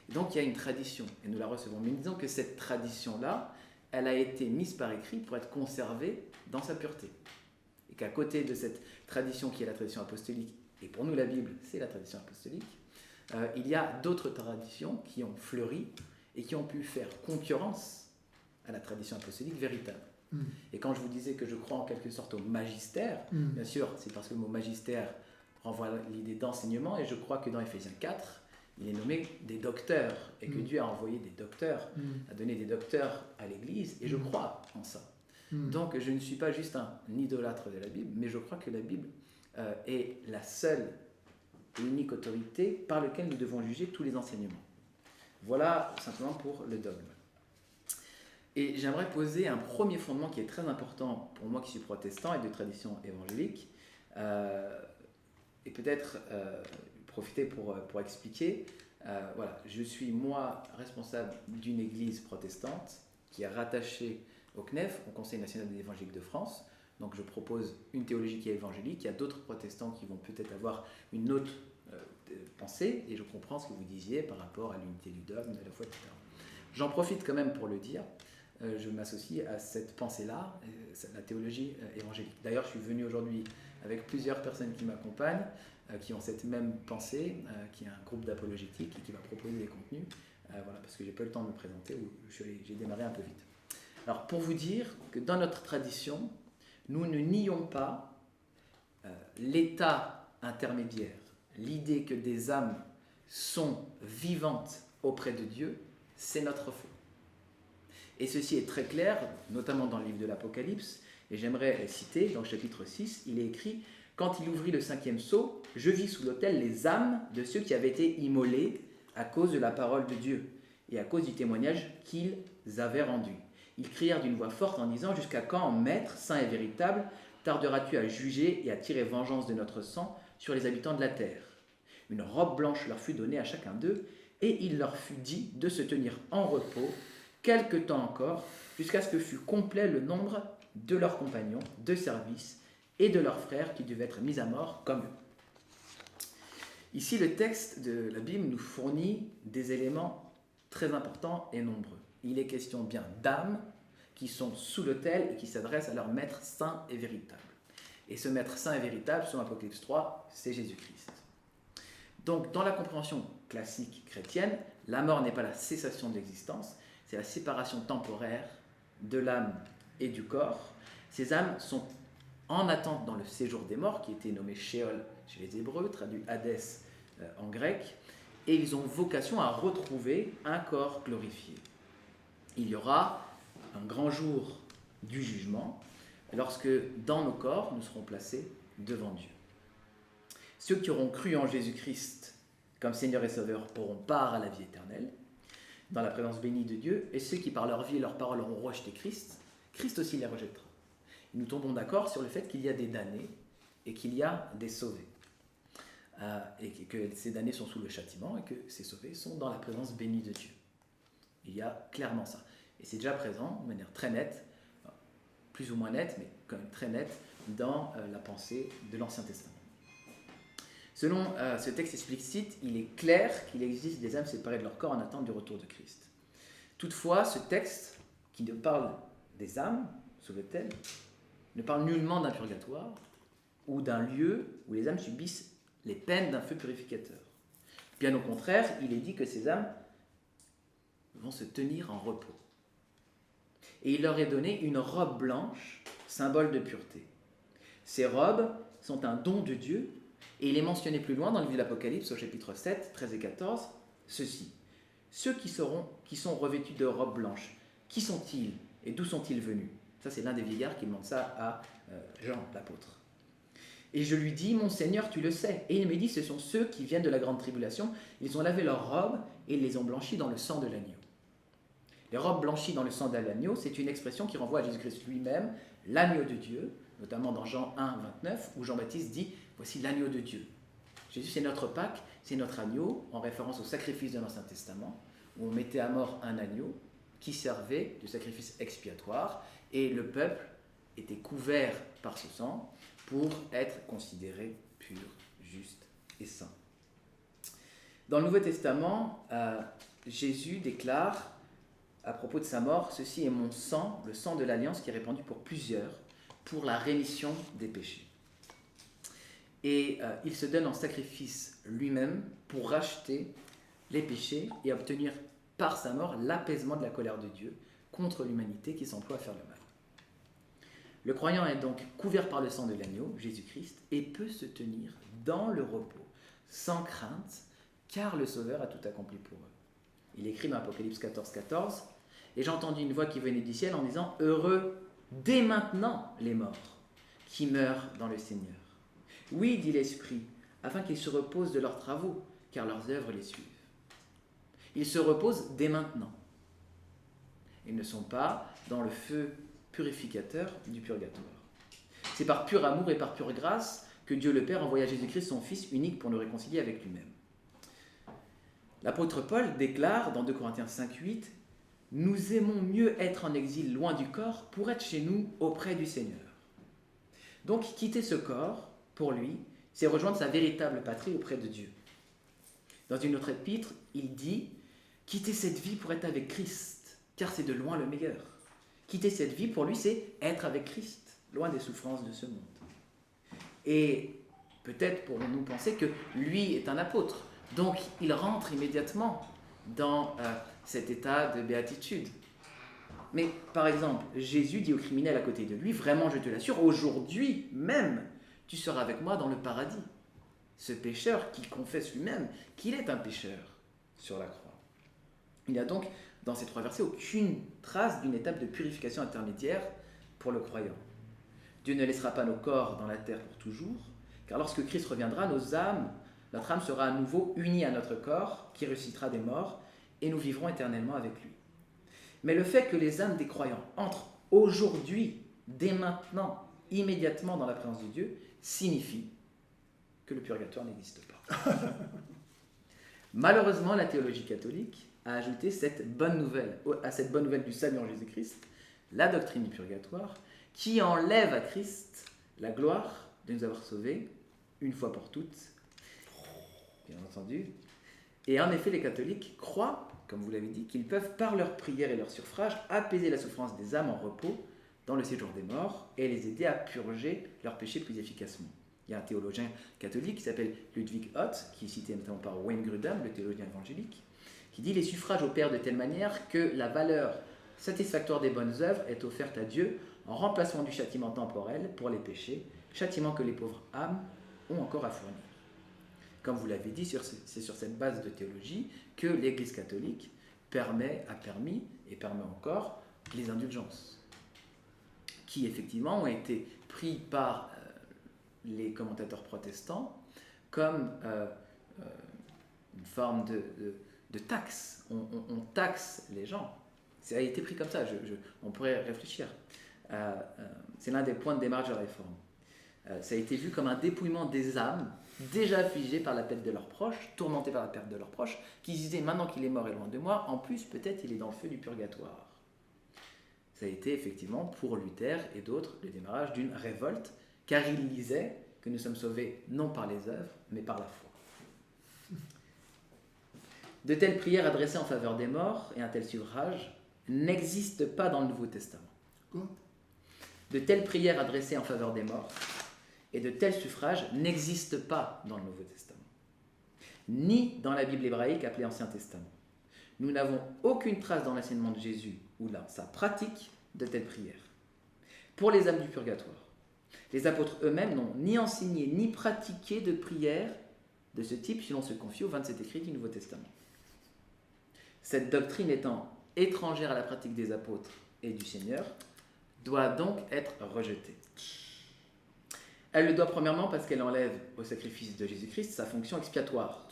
Et donc il y a une tradition, et nous la recevons. Mais disons que cette tradition-là, elle a été mise par écrit pour être conservée dans sa pureté. Et qu'à côté de cette tradition qui est la tradition apostolique, et pour nous la Bible, c'est la tradition apostolique, il y a d'autres traditions qui ont fleuri et qui ont pu faire concurrence à la tradition apostolique véritable. Et quand je vous disais que je crois en quelque sorte au magistère, bien sûr, c'est parce que le mot magistère renvoie à l'idée d'enseignement, et je crois que dans Éphésiens 4, il est nommé des docteurs, et que Dieu a envoyé des docteurs, a donné des docteurs à l'Église, et je crois en ça. Donc je ne suis pas juste un idolâtre de la Bible, mais je crois que la Bible est la seule et unique autorité par laquelle nous devons juger tous les enseignements. Voilà simplement pour le dogme. Et j'aimerais poser un premier fondement qui est très important pour moi qui suis protestant et de tradition évangélique, et peut-être profiter pour expliquer. Voilà, je suis moi responsable d'une église protestante qui est rattachée au CNEF, au Conseil national des évangéliques de France. Donc je propose une théologie qui est évangélique, il y a d'autres protestants qui vont peut-être avoir une autre pensée, et je comprends ce que vous disiez par rapport à l'unité du dogme, de la foi, etc. J'en profite quand même pour le dire, je m'associe à cette pensée-là, la théologie évangélique. D'ailleurs, je suis venu aujourd'hui avec plusieurs personnes qui m'accompagnent, qui ont cette même pensée, qui est un groupe d'apologétique et qui va proposer des contenus, voilà, parce que j'ai pas eu le temps de me présenter, ou j'ai démarré un peu vite. Alors, pour vous dire que dans notre tradition, nous ne nions pas l'état intermédiaire, l'idée que des âmes sont vivantes auprès de Dieu, c'est notre foi. Et ceci est très clair, notamment dans le livre de l'Apocalypse, et j'aimerais citer, dans le chapitre 6, il est écrit « Quand il ouvrit le 5e sceau, je vis sous l'autel les âmes de ceux qui avaient été immolés à cause de la parole de Dieu et à cause du témoignage qu'ils avaient rendu. Ils crièrent d'une voix forte en disant « Jusqu'à quand, Maître, saint et véritable, tarderas-tu à juger et à tirer vengeance de notre sang sur les habitants de la terre ?» Une robe blanche leur fut donnée à chacun d'eux, et il leur fut dit de se tenir en repos quelque temps encore, jusqu'à ce que fût complet le nombre de leurs compagnons de service et de leurs frères qui devaient être mis à mort comme eux. Ici, le texte de la Bible nous fournit des éléments très importants et nombreux. Il est question bien d'âmes qui sont sous l'autel et qui s'adressent à leur maître saint et véritable. Et ce maître saint et véritable, selon Apocalypse 3, c'est Jésus-Christ. Donc, dans la compréhension classique chrétienne, la mort n'est pas la cessation de l'existence, c'est la séparation temporaire de l'âme et du corps. Ces âmes sont en attente dans le séjour des morts, qui était nommé Sheol chez les Hébreux, traduit Hadès en grec, et ils ont vocation à retrouver un corps glorifié. Il y aura un grand jour du jugement, lorsque dans nos corps, nous serons placés devant Dieu. Ceux qui auront cru en Jésus-Christ comme Seigneur et Sauveur auront part à la vie éternelle, dans la présence bénie de Dieu, et ceux qui par leur vie et leur parole auront rejeté Christ, Christ aussi les rejettera. Nous tombons d'accord sur le fait qu'il y a des damnés et qu'il y a des sauvés. Et que ces damnés sont sous le châtiment et que ces sauvés sont dans la présence bénie de Dieu. Il y a clairement ça. Et c'est déjà présent de manière très nette, plus ou moins nette, mais quand même très nette, dans la pensée de l'Ancien Testament. Selon ce texte explicite, il est clair qu'il existe des âmes séparées de leur corps en attente du retour de Christ. Toutefois, ce texte, qui ne parle des âmes sous l'autel, ne parle nullement d'un purgatoire ou d'un lieu où les âmes subissent les peines d'un feu purificateur. Bien au contraire, il est dit que ces âmes vont se tenir en repos. Et il leur est donné une robe blanche, symbole de pureté. Ces robes sont un don de Dieu, et il est mentionné plus loin dans le livre de l'Apocalypse, au chapitre 7, 13 et 14, ceci. Ceux qui sont revêtus de robes blanches, qui sont-ils et d'où sont-ils venus? Ça, c'est l'un des vieillards qui demande ça à Jean, l'apôtre. Et je lui dis, mon Seigneur, tu le sais. Et il me dit, ce sont ceux qui viennent de la grande tribulation. Ils ont lavé leurs robes et les ont blanchis dans le sang de l'agneau. Les robes blanchies dans le sang de l'agneau, c'est une expression qui renvoie à Jésus-Christ lui-même, l'agneau de Dieu, notamment dans Jean 1, 29, où Jean-Baptiste dit, voici l'agneau de Dieu. Jésus, c'est notre Pâque, c'est notre agneau, en référence au sacrifice de l'Ancien Testament, où on mettait à mort un agneau qui servait de sacrifice expiatoire, et le peuple était couvert par ce sang pour être considéré pur, juste et saint. Dans le Nouveau Testament, Jésus déclare à propos de sa mort, « Ceci est mon sang, le sang de l'alliance qui est répandu pour plusieurs, pour la rémission des péchés. » Et il se donne en sacrifice lui-même pour racheter les péchés et obtenir par sa mort l'apaisement de la colère de Dieu contre l'humanité qui s'emploie à faire le mal. Le croyant est donc couvert par le sang de l'agneau, Jésus-Christ, et peut se tenir dans le repos, sans crainte, car le Sauveur a tout accompli pour eux. Il écrit dans Apocalypse 14, 14, « Et j'ai entendu une voix qui venait du ciel en disant « Heureux dès maintenant les morts qui meurent dans le Seigneur. Oui, dit l'Esprit, afin qu'ils se reposent de leurs travaux, car leurs œuvres les suivent. » Ils se reposent dès maintenant. Ils ne sont pas dans le feu purificateur du purgatoire. C'est par pur amour et par pure grâce que Dieu le Père envoya Jésus-Christ, son Fils unique, pour nous réconcilier avec lui-même. L'apôtre Paul déclare dans 2 Corinthiens 5, 8, « Nous aimons mieux être en exil loin du corps pour être chez nous auprès du Seigneur. » Donc quitter ce corps, pour lui, c'est rejoindre sa véritable patrie auprès de Dieu. Dans une autre épître, il dit « Quitter cette vie pour être avec Christ, car c'est de loin le meilleur. » Quitter cette vie, pour lui, c'est être avec Christ, loin des souffrances de ce monde. Et peut-être pourrons-nous penser que lui est un apôtre, donc il rentre immédiatement dans cet état de béatitude. Mais par exemple, Jésus dit au criminel à côté de lui, vraiment je te l'assure, aujourd'hui même, tu seras avec moi dans le paradis. Ce pécheur qui confesse lui-même qu'il est un pécheur sur la croix. Il n'y a donc dans ces 3 versets aucune trace d'une étape de purification intermédiaire pour le croyant. Dieu ne laissera pas nos corps dans la terre pour toujours, car lorsque Christ reviendra, notre âme sera à nouveau unie à notre corps qui ressuscitera des morts et nous vivrons éternellement avec lui. Mais le fait que les âmes des croyants entrent aujourd'hui, dès maintenant, immédiatement dans la présence de Dieu, signifie que le purgatoire n'existe pas. Malheureusement, la théologie catholique a ajouté à cette bonne nouvelle du salut en Jésus-Christ, la doctrine du purgatoire, qui enlève à Christ la gloire de nous avoir sauvés, une fois pour toutes, bien entendu. Et en effet, les catholiques croient, comme vous l'avez dit, qu'ils peuvent, par leur prière et leur suffrage, apaiser la souffrance des âmes en repos dans le séjour des morts et les aider à purger leurs péchés plus efficacement. Il y a un théologien catholique qui s'appelle Ludwig Ott, qui est cité notamment par Wayne Grudem, le théologien évangélique, qui dit « Les suffrages opèrent de telle manière que la valeur satisfactoire des bonnes œuvres est offerte à Dieu en remplacement du châtiment temporel pour les péchés, châtiment que les pauvres âmes ont encore à fournir. » Comme vous l'avez dit, c'est sur cette base de théologie que l'Église catholique a permis et permet encore les indulgences, qui effectivement ont été pris par les commentateurs protestants comme une forme de taxe. On taxe les gens. Ça a été pris comme ça, on pourrait réfléchir. C'est l'un des points de démarche de la réforme. Ça a été vu comme un dépouillement des âmes déjà affligées par la perte de leurs proches, tourmentées par la perte de leurs proches, qui disaient maintenant qu'il est mort et loin de moi, en plus peut-être il est dans le feu du purgatoire. Ça a été effectivement pour Luther et d'autres le démarrage d'une révolte, car ils disaient que nous sommes sauvés non par les œuvres, mais par la foi. De telles prières adressées en faveur des morts et un tel suffrage n'existent pas dans le Nouveau Testament. Quoi ? De telles prières adressées en faveur des morts et de tels suffrages n'existent pas dans le Nouveau Testament, ni dans la Bible hébraïque appelée Ancien Testament. Nous n'avons aucune trace dans l'enseignement de Jésus ou dans sa pratique de telles prières. Pour les âmes du purgatoire, les apôtres eux-mêmes n'ont ni enseigné ni pratiqué de prières de ce type si l'on se confie aux 27 écrits du Nouveau Testament. Cette doctrine étant étrangère à la pratique des apôtres et du Seigneur, doit donc être rejetée. Elle le doit premièrement parce qu'elle enlève au sacrifice de Jésus-Christ sa fonction expiatoire.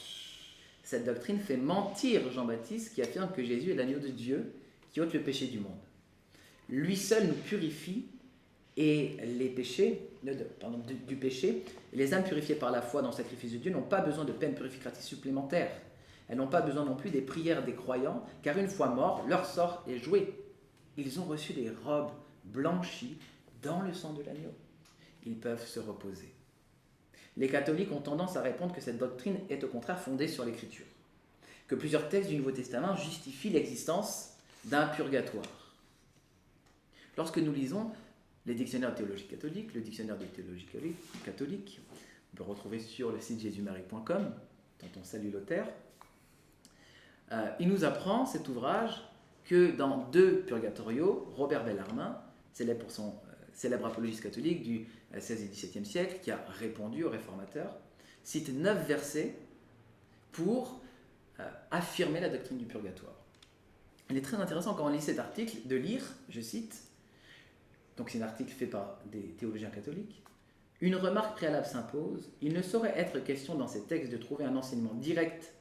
Cette doctrine fait mentir Jean-Baptiste qui affirme que Jésus est l'agneau de Dieu qui ôte le péché du monde. Lui seul nous purifie et les péchés, du péché, les âmes purifiées par la foi dans le sacrifice de Dieu n'ont pas besoin de peine purificatrice supplémentaire. Elles n'ont pas besoin non plus des prières des croyants, car une fois morts, leur sort est joué. Ils ont reçu des robes blanchies dans le sang de l'agneau. Ils peuvent se reposer. Les catholiques ont tendance à répondre que cette doctrine est au contraire fondée sur l'Écriture, que plusieurs textes du Nouveau Testament justifient l'existence d'un purgatoire. Lorsque nous lisons les dictionnaires de théologie catholique, le dictionnaire de théologie catholique, on peut retrouver sur le site jésusmarie.com, dont on salue l'auteur, il nous apprend, cet ouvrage, que dans 2 Purgatoriaux, Robert Bellarmin, célèbre pour son célèbre apologiste catholique du XVIe et XVIIe siècle, qui a répondu aux réformateurs, cite 9 versets pour affirmer la doctrine du purgatoire. Il est très intéressant quand on lit cet article de lire, je cite, donc c'est un article fait par des théologiens catholiques, « Une remarque préalable s'impose, il ne saurait être question dans ces textes de trouver un enseignement direct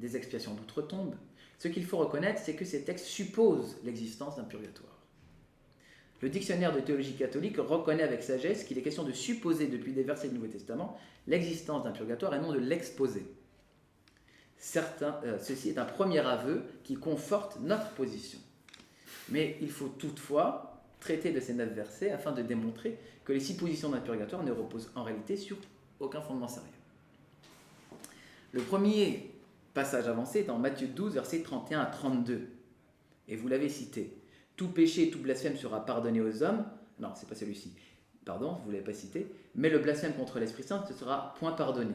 des expiations d'outre-tombe. Ce qu'il faut reconnaître, c'est que ces textes supposent l'existence d'un purgatoire. Le dictionnaire de théologie catholique reconnaît avec sagesse qu'il est question de supposer depuis des versets du Nouveau Testament l'existence d'un purgatoire et non de l'exposer. Ceci est un premier aveu qui conforte notre position. Mais il faut toutefois traiter de ces 9 versets afin de démontrer que les 6 positions d'un purgatoire ne reposent en réalité sur aucun fondement sérieux. Le premier passage avancé est en Matthieu 12, versets 31 à 32. Et vous l'avez cité. Tout péché et tout blasphème sera pardonné aux hommes. Non, c'est pas celui-ci. Pardon, vous ne l'avez pas cité. Mais le blasphème contre l'Esprit Saint ne sera point pardonné.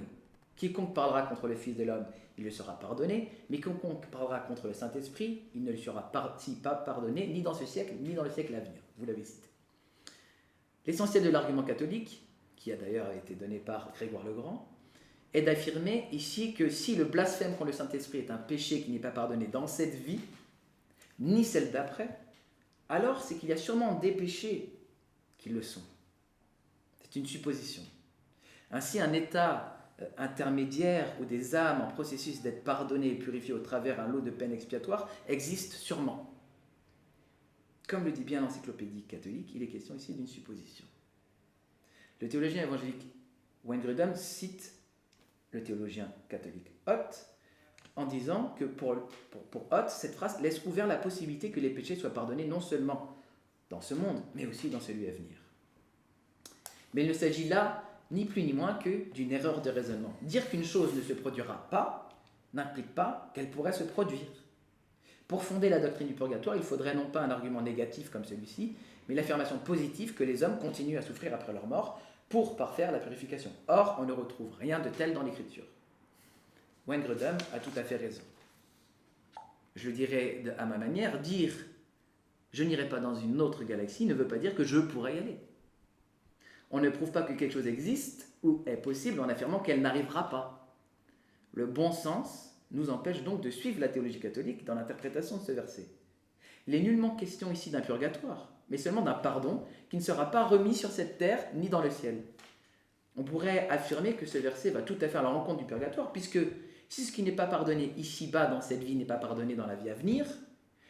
Quiconque parlera contre le Fils de l'homme, il lui sera pardonné. Mais quiconque parlera contre le Saint-Esprit, il ne lui sera pas pardonné, ni dans ce siècle, ni dans le siècle à venir. Vous l'avez cité. L'essentiel de l'argument catholique, qui a d'ailleurs été donné par Grégoire le Grand, est d'affirmer ici que si le blasphème contre le Saint-Esprit est un péché qui n'est pas pardonné dans cette vie, ni celle d'après, alors c'est qu'il y a sûrement des péchés qui le sont. C'est une supposition. Ainsi, un état intermédiaire où des âmes en processus d'être pardonnées et purifiées au travers un lot de peines expiatoires existe sûrement. Comme le dit bien l'encyclopédie catholique, il est question ici d'une supposition. Le théologien évangélique Wayne Grudem cite le théologien catholique Ott en disant que pour Ott, cette phrase laisse ouvert la possibilité que les péchés soient pardonnés non seulement dans ce monde, mais aussi dans celui à venir. Mais il ne s'agit là ni plus ni moins que d'une erreur de raisonnement. Dire qu'une chose ne se produira pas n'implique pas qu'elle pourrait se produire. Pour fonder la doctrine du purgatoire, il faudrait non pas un argument négatif comme celui-ci, mais l'affirmation positive que les hommes continuent à souffrir après leur mort pour parfaire la purification. Or, on ne retrouve rien de tel dans l'Écriture. Wayne Grudem a tout à fait raison. Je le dirais à ma manière, dire « je n'irai pas dans une autre galaxie » ne veut pas dire que je pourrais y aller. On ne prouve pas que quelque chose existe ou est possible en affirmant qu'elle n'arrivera pas. Le bon sens nous empêche donc de suivre la théologie catholique dans l'interprétation de ce verset. Il n'est nullement question ici d'un purgatoire, mais seulement d'un pardon qui ne sera pas remis sur cette terre ni dans le ciel. On pourrait affirmer que ce verset va tout à fait à la rencontre du purgatoire, puisque si ce qui n'est pas pardonné ici-bas dans cette vie n'est pas pardonné dans la vie à venir,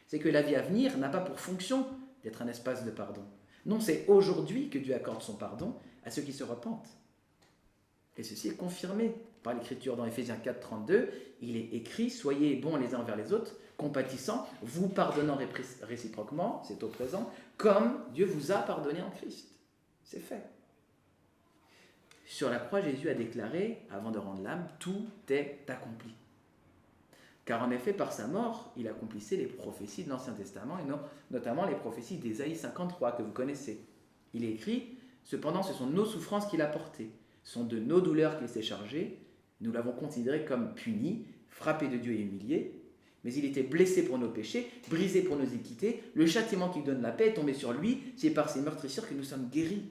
c'est que la vie à venir n'a pas pour fonction d'être un espace de pardon. Non, c'est aujourd'hui que Dieu accorde son pardon à ceux qui se repentent. Et ceci est confirmé par l'Écriture dans Éphésiens 4, 32. Il est écrit « Soyez bons les uns envers les autres, compatissants, vous pardonnant réciproquement, c'est au présent, comme Dieu vous a pardonné en Christ. » C'est fait. Sur la croix, Jésus a déclaré, avant de rendre l'âme, « Tout est accompli ». Car en effet, par sa mort, il accomplissait les prophéties de l'Ancien Testament, et notamment les prophéties d'Ésaïe 53, que vous connaissez. Il est écrit « Cependant, ce sont nos souffrances qu'il a portées, ce sont de nos douleurs qu'il s'est chargé, nous l'avons considéré comme puni, frappé de Dieu et humilié, mais il était blessé pour nos péchés, brisé pour nos iniquités, le châtiment qui donne la paix est tombé sur lui, c'est par ses meurtrissures que nous sommes guéris. »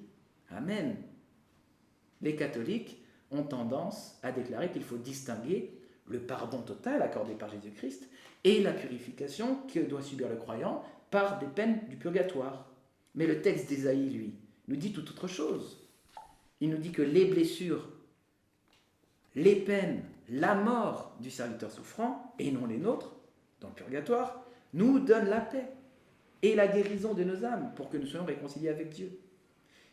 Amen. Les catholiques ont tendance à déclarer qu'il faut distinguer le pardon total accordé par Jésus-Christ et la purification que doit subir le croyant par des peines du purgatoire. Mais le texte d'Ésaïe, lui, nous dit tout autre chose. Il nous dit que les blessures, les peines, la mort du serviteur souffrant, et non les nôtres, dans le purgatoire, nous donnent la paix et la guérison de nos âmes pour que nous soyons réconciliés avec Dieu.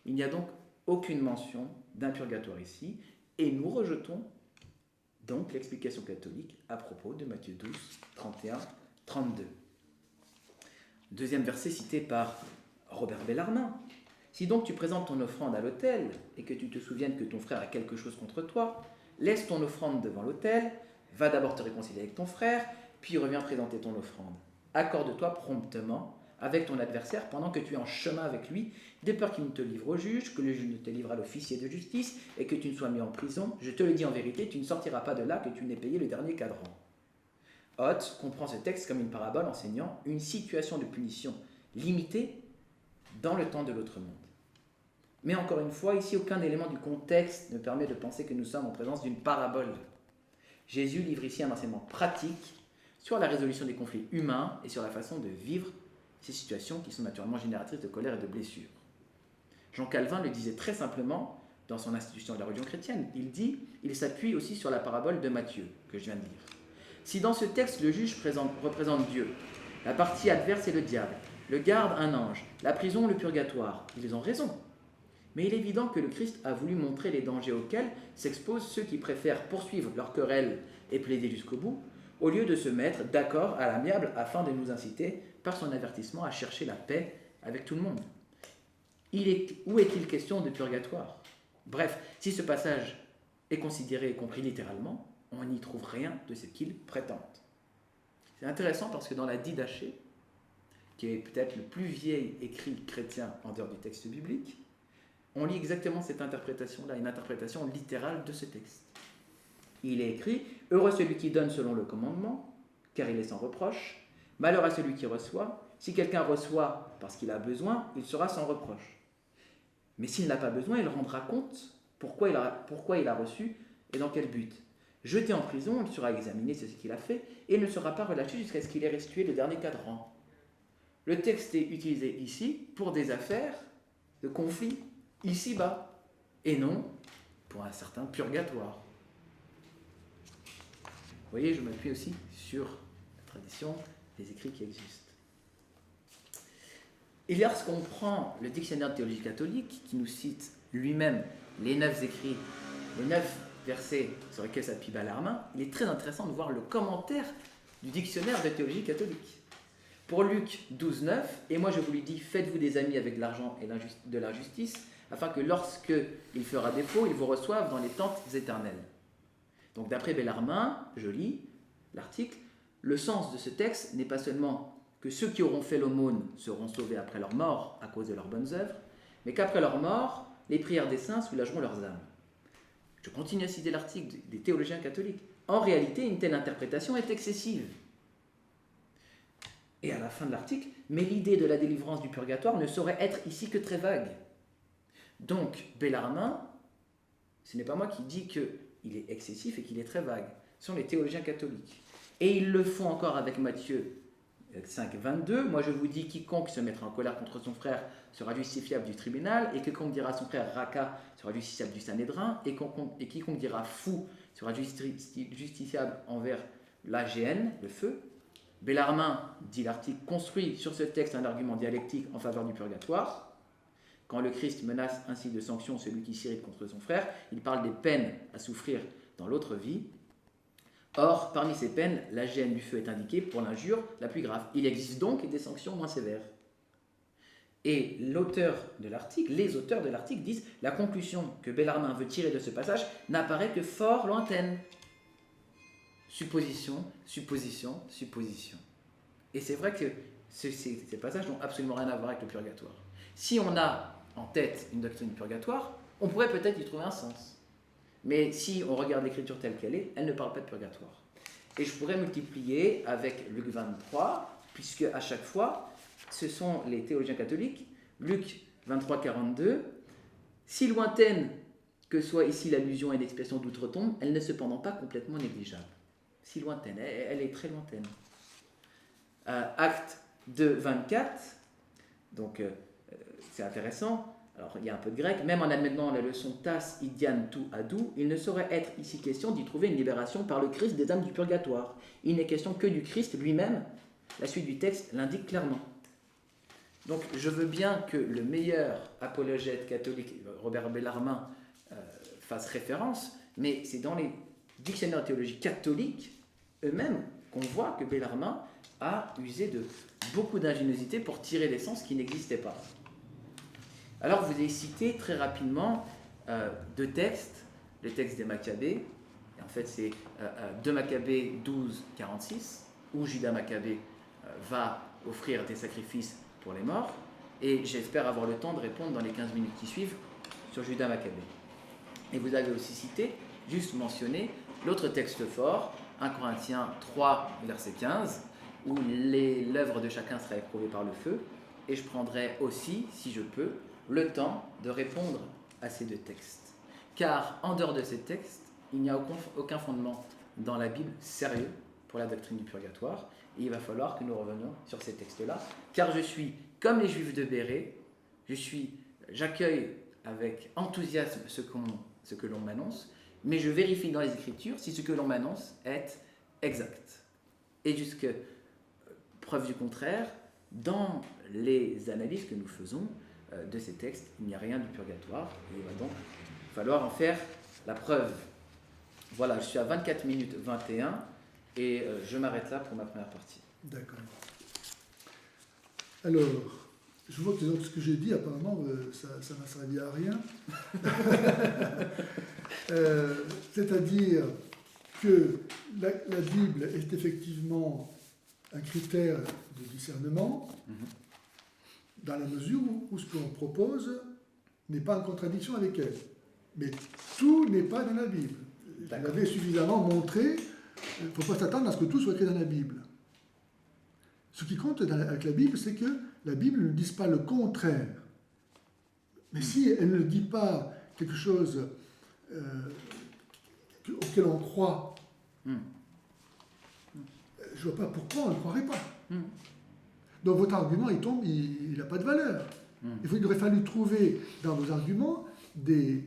Il n'y a donc aucune mention d'un purgatoire ici, et nous rejetons donc l'explication catholique à propos de Matthieu 12, 31, 32. Deuxième verset cité par Robert Bellarmine. Si donc tu présentes ton offrande à l'autel et que tu te souviennes que ton frère a quelque chose contre toi, laisse ton offrande devant l'autel, va d'abord te réconcilier avec ton frère, puis reviens présenter ton offrande. Accorde-toi promptement avec ton adversaire pendant que tu es en chemin avec lui, de peur qu'il ne te livre au juge, que le juge ne te livre à l'officier de justice et que tu ne sois mis en prison. Je te le dis en vérité, tu ne sortiras pas de là que tu n'aies payé le dernier cadran. Ott comprend ce texte comme une parabole enseignant une situation de punition limitée dans le temps de l'autre monde. Mais encore une fois, ici, aucun élément du contexte ne permet de penser que nous sommes en présence d'une parabole. Jésus livre ici un enseignement pratique sur la résolution des conflits humains et sur la façon de vivre ces situations qui sont naturellement génératrices de colère et de blessures. Jean Calvin le disait très simplement dans son institution de la religion chrétienne. Il s'appuie aussi sur la parabole de Matthieu, que je viens de lire. Si dans ce texte le juge représente Dieu, la partie adverse est le diable, le garde un ange, la prison le purgatoire, ils ont raison. Mais il est évident que le Christ a voulu montrer les dangers auxquels s'exposent ceux qui préfèrent poursuivre leur querelle et plaider jusqu'au bout, au lieu de se mettre d'accord à l'amiable afin de nous inciter, par son avertissement, à chercher la paix avec tout le monde. où est-il question de purgatoire? Bref, si ce passage est considéré et compris littéralement, on n'y trouve rien de ce qu'il prétend. C'est intéressant parce que dans la Didaché, qui est peut-être le plus vieil écrit chrétien en dehors du texte biblique, on lit exactement cette interprétation-là, une interprétation littérale de ce texte. Il est écrit « Heureux celui qui donne selon le commandement, car il est sans reproche. Malheur à celui qui reçoit. Si quelqu'un reçoit parce qu'il a besoin, il sera sans reproche. Mais s'il n'a pas besoin, il rendra compte pourquoi il a reçu et dans quel but. Jeté en prison, il sera examiné sur ce qu'il a fait et ne sera pas relâché jusqu'à ce qu'il ait restitué le dernier cadran. » Le texte est utilisé ici pour des affaires de conflit ici-bas et non pour un certain purgatoire. Vous voyez, je m'appuie aussi sur la tradition des écrits qui existent. Et lorsqu'on prend le dictionnaire de théologie catholique, qui nous cite lui-même les 9 écrits, les 9 versets sur lesquels s'appuie Bellarmin, il est très intéressant de voir le commentaire du dictionnaire de théologie catholique. Pour Luc 12, 9, et moi je vous lui dis, faites-vous des amis avec l'argent et de l'injustice, afin que lorsque il fera défaut, ils vous reçoivent dans les tentes éternelles. Donc d'après Bellarmin, je lis l'article, le sens de ce texte n'est pas seulement que ceux qui auront fait l'aumône seront sauvés après leur mort à cause de leurs bonnes œuvres, mais qu'après leur mort, les prières des saints soulageront leurs âmes. Je continue à citer l'article des théologiens catholiques. En réalité, une telle interprétation est excessive. Et à la fin de l'article, mais l'idée de la délivrance du purgatoire ne saurait être ici que très vague. Donc, Bellarmin, ce n'est pas moi qui dis qu'il est excessif et qu'il est très vague. Ce sont les théologiens catholiques. Et ils le font encore avec Matthieu 5, 22. Moi je vous dis, quiconque se mettra en colère contre son frère sera justifiable du tribunal, et quiconque dira à son frère Raka sera justiciable du Sanhédrin, et quiconque dira fou sera justiciable envers l'AGN, le feu. Bellarmin, dit l'article, construit sur ce texte un argument dialectique en faveur du purgatoire. Quand le Christ menace ainsi de sanctions celui qui s'irrite contre son frère, il parle des peines à souffrir dans l'autre vie. Or, parmi ces peines, la gêne du feu est indiquée pour l'injure la plus grave. Il existe donc des sanctions moins sévères. Et les auteurs de l'article disent « La conclusion que Bellarmin veut tirer de ce passage n'apparaît que fort lointaine. » Supposition, supposition, supposition. Et c'est vrai que ces passages n'ont absolument rien à voir avec le purgatoire. Si on a en tête une doctrine du purgatoire, on pourrait peut-être y trouver un sens. Mais si on regarde l'écriture telle qu'elle est, elle ne parle pas de purgatoire. Et je pourrais multiplier avec Luc 23, puisque à chaque fois, ce sont les théologiens catholiques, Luc 23, 42, si lointaine que soit ici l'allusion à une expression d'outre-tombe, elle n'est cependant pas complètement négligeable. Si lointaine, elle est très lointaine. Acte 2, 24, donc c'est intéressant. Alors, il y a un peu de grec. Même en admettant la leçon tas idian tou adou, il ne saurait être ici question d'y trouver une libération par le Christ des âmes du purgatoire. Il n'est question que du Christ lui-même. La suite du texte l'indique clairement. Donc, je veux bien que le meilleur apologète catholique, Robert Bellarmin, fasse référence, mais c'est dans les dictionnaires de théologie catholiques eux-mêmes qu'on voit que Bellarmin a usé de beaucoup d'ingéniosité pour tirer des sens qui n'existaient pas. Alors, je vous ai cité très rapidement 2 textes, le texte des Maccabées, et en fait c'est 2 Maccabées 12, 46, où Judas Maccabée va offrir des sacrifices pour les morts, et j'espère avoir le temps de répondre dans les 15 minutes qui suivent sur Judas Maccabée. Et vous avez aussi cité, juste mentionné, l'autre texte fort, 1 Corinthiens 3, verset 15, où l'œuvre de chacun sera éprouvée par le feu, et je prendrai aussi, si je peux, le temps de répondre à ces 2 textes. Car en dehors de ces textes, il n'y a aucun fondement dans la Bible sérieux pour la doctrine du purgatoire. Et il va falloir que nous revenions sur ces textes-là. Car je suis, comme les Juifs de Bérée, j'accueille avec enthousiasme ce que l'on m'annonce, mais je vérifie dans les Écritures si ce que l'on m'annonce est exact. Et jusque preuve du contraire, dans les analyses que nous faisons de ces textes, il n'y a rien du purgatoire, et il va donc falloir en faire la preuve. Voilà, je suis à 24 minutes 21, et je m'arrête là pour ma première partie. D'accord. Alors, Je vois que ce que j'ai dit, apparemment, ça n'a servi à rien. C'est-à-dire que la Bible est effectivement un critère de discernement, dans la mesure où ce qu'on propose n'est pas en contradiction avec elle. Mais tout n'est pas dans la Bible. Je l'avais suffisamment montré, il ne faut pas s'attendre à ce que tout soit écrit dans la Bible. Ce qui compte avec la Bible, c'est que la Bible ne dise pas le contraire. Mais si elle ne dit pas quelque chose auquel on croit, je ne vois pas pourquoi on ne croirait pas. Donc votre argument, il tombe, il n'a pas de valeur. Il aurait fallu trouver dans vos arguments des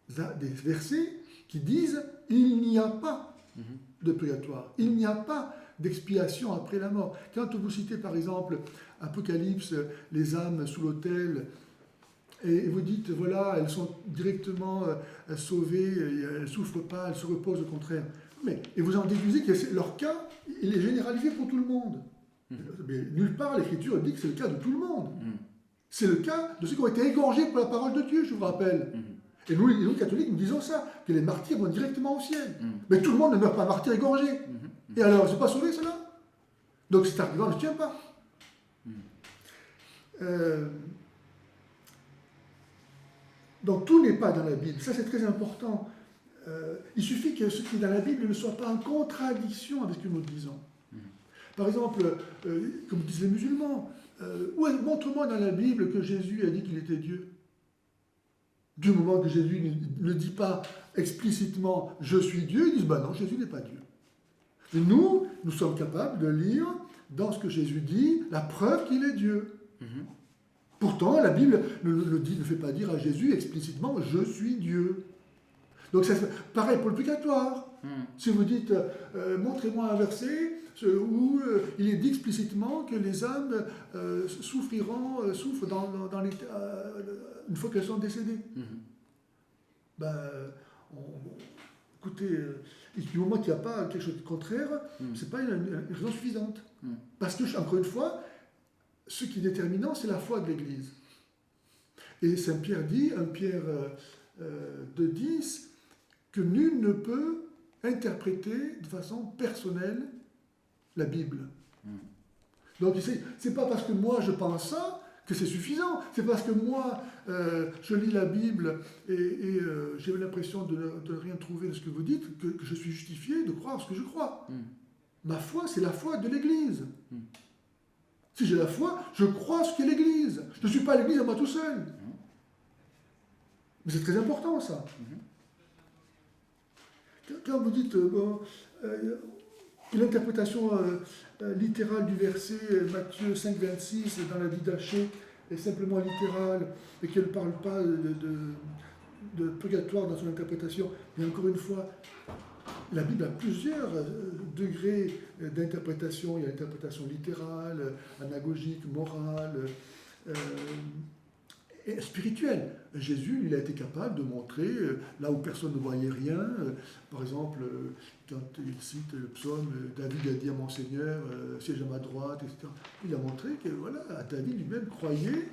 versets qui disent « il n'y a pas de purgatoire, il n'y a pas d'expiation après la mort ». Quand vous citez par exemple Apocalypse, les âmes sous l'autel, et vous dites, voilà, elles sont directement sauvées, elles ne souffrent pas, elles se reposent au contraire. Et vous en déduisez que leur cas, il est généralisé pour tout le monde. Mais nulle part l'Écriture dit que c'est le cas de tout le monde. C'est le cas de ceux qui ont été égorgés pour la parole de Dieu, je vous rappelle. Et nous, catholiques, nous disons ça, que les martyrs vont directement au ciel. Mais tout le monde ne meurt pas martyr égorgé. Et alors, ils ne sont pas sauvés, cela? Donc cet argument ne tient pas. Donc tout n'est pas dans la Bible. Ça, c'est très important. Il suffit que ce qui est dans la Bible ne soit pas en contradiction avec ce que nous disons. Par exemple, comme disent les musulmans, montre-moi dans la Bible que Jésus a dit qu'il était Dieu. Du moment que Jésus ne dit pas explicitement « je suis Dieu », ils disent « ben non, Jésus n'est pas Dieu ». Et nous sommes capables de lire dans ce que Jésus dit la preuve qu'il est Dieu. Pourtant, la Bible ne fait pas dire à Jésus explicitement « je suis Dieu ». Donc c'est pareil pour le purgatoire. Si vous dites montrez-moi un verset où il est dit explicitement que les âmes souffrent dans une fois qu'elles sont décédées. Écoutez, du moment qu'il n'y a pas quelque chose de contraire, ce n'est pas une raison suffisante. Parce que, encore une fois, ce qui est déterminant, c'est la foi de l'Église. Et Saint Pierre dit, 1 Pierre 2,10, que nul ne peut interpréter de façon personnelle la Bible. Donc, c'est pas parce que moi je pense ça que c'est suffisant. C'est parce que moi, je lis la Bible et j'ai l'impression de ne rien trouver de ce que vous dites, que je suis justifié de croire ce que je crois. Ma foi, c'est la foi de l'Église. Si j'ai la foi, je crois ce qu'est l'Église. Je ne suis pas l'Église à moi tout seul. Mais c'est très important, ça. Quand vous dites l'interprétation littérale du verset Matthieu 5, 26 dans la Didaché est simplement littérale et qu'elle ne parle pas de purgatoire dans son interprétation, mais encore une fois, la Bible a plusieurs degrés d'interprétation. Il y a l'interprétation littérale, anagogique, morale, et spirituelle. Jésus, il a été capable de montrer, là où personne ne voyait rien, par exemple, quand il cite le psaume, David a dit à mon Seigneur, siège à ma droite, etc. Il a montré que voilà, David lui-même croyait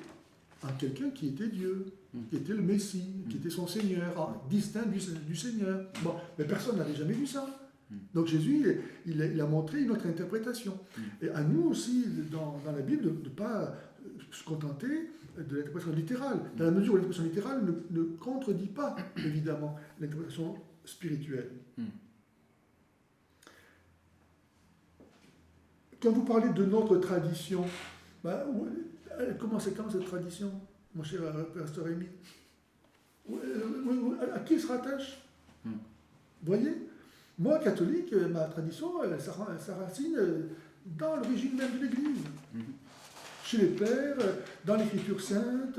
en quelqu'un qui était Dieu, qui était le Messie, qui était son Seigneur, distinct du Seigneur. Bon, mais personne n'avait jamais vu ça. Donc Jésus, il a montré une autre interprétation. Et à nous aussi, dans la Bible, de ne pas se contenter de l'interprétation littérale, dans la mesure où l'interprétation littérale ne contredit pas, évidemment, l'interprétation spirituelle. Quand vous parlez de notre tradition, comment c'est quand cette tradition, mon cher pasteur Rémy? À qui elle se rattache? Vous voyez? Moi, catholique, ma tradition, ça racine dans l'origine même de l'Église. Chez les pères, dans l'Écriture sainte,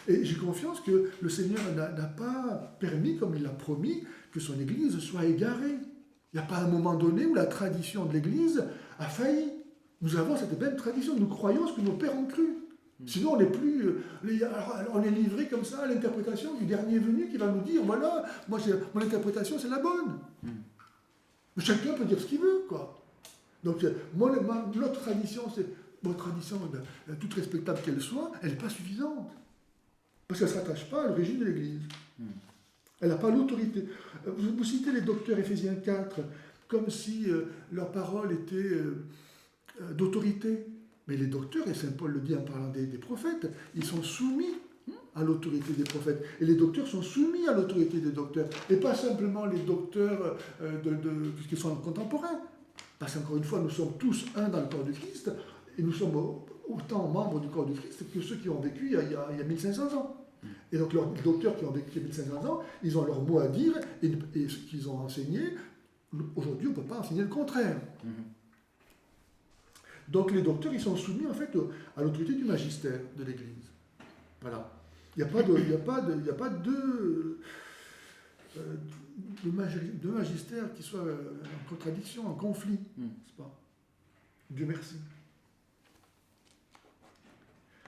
et j'ai confiance que le Seigneur n'a pas permis, comme il l'a promis, que son Église soit égarée. Il n'y a pas un moment donné où la tradition de l'Église a failli. Nous avons cette même tradition, nous croyons ce que nos pères ont cru. Sinon, on n'est plus, on est livré comme ça à l'interprétation du dernier venu qui va nous dire, voilà, moi, mon interprétation, c'est la bonne. Chacun peut dire ce qu'il veut, quoi. Donc, notre tradition, votre tradition, toute respectable qu'elle soit, elle n'est pas suffisante. Parce qu'elle ne s'attache pas à l'origine de l'Église. Elle n'a pas l'autorité. Vous citez les docteurs Éphésiens 4, comme si leur parole était d'autorité. Mais les docteurs, et Saint Paul le dit en parlant des prophètes, ils sont soumis à l'autorité des prophètes. Et les docteurs sont soumis à l'autorité des docteurs. Et pas simplement les docteurs qui sont contemporains. Parce qu'encore une fois, nous sommes tous un dans le corps du Christ, et nous sommes autant membres du corps du Christ que ceux qui ont vécu il y a 1500 ans. Et donc les docteurs qui ont vécu il y a 1500 ans, ils ont leur mot à dire, et ce qu'ils ont enseigné, aujourd'hui on ne peut pas enseigner le contraire. Donc les docteurs, ils sont soumis en fait à l'autorité du magistère de l'Église. Voilà. Il n'y a pas de magistère qui soit en contradiction, en conflit, n'est-ce pas? Dieu merci.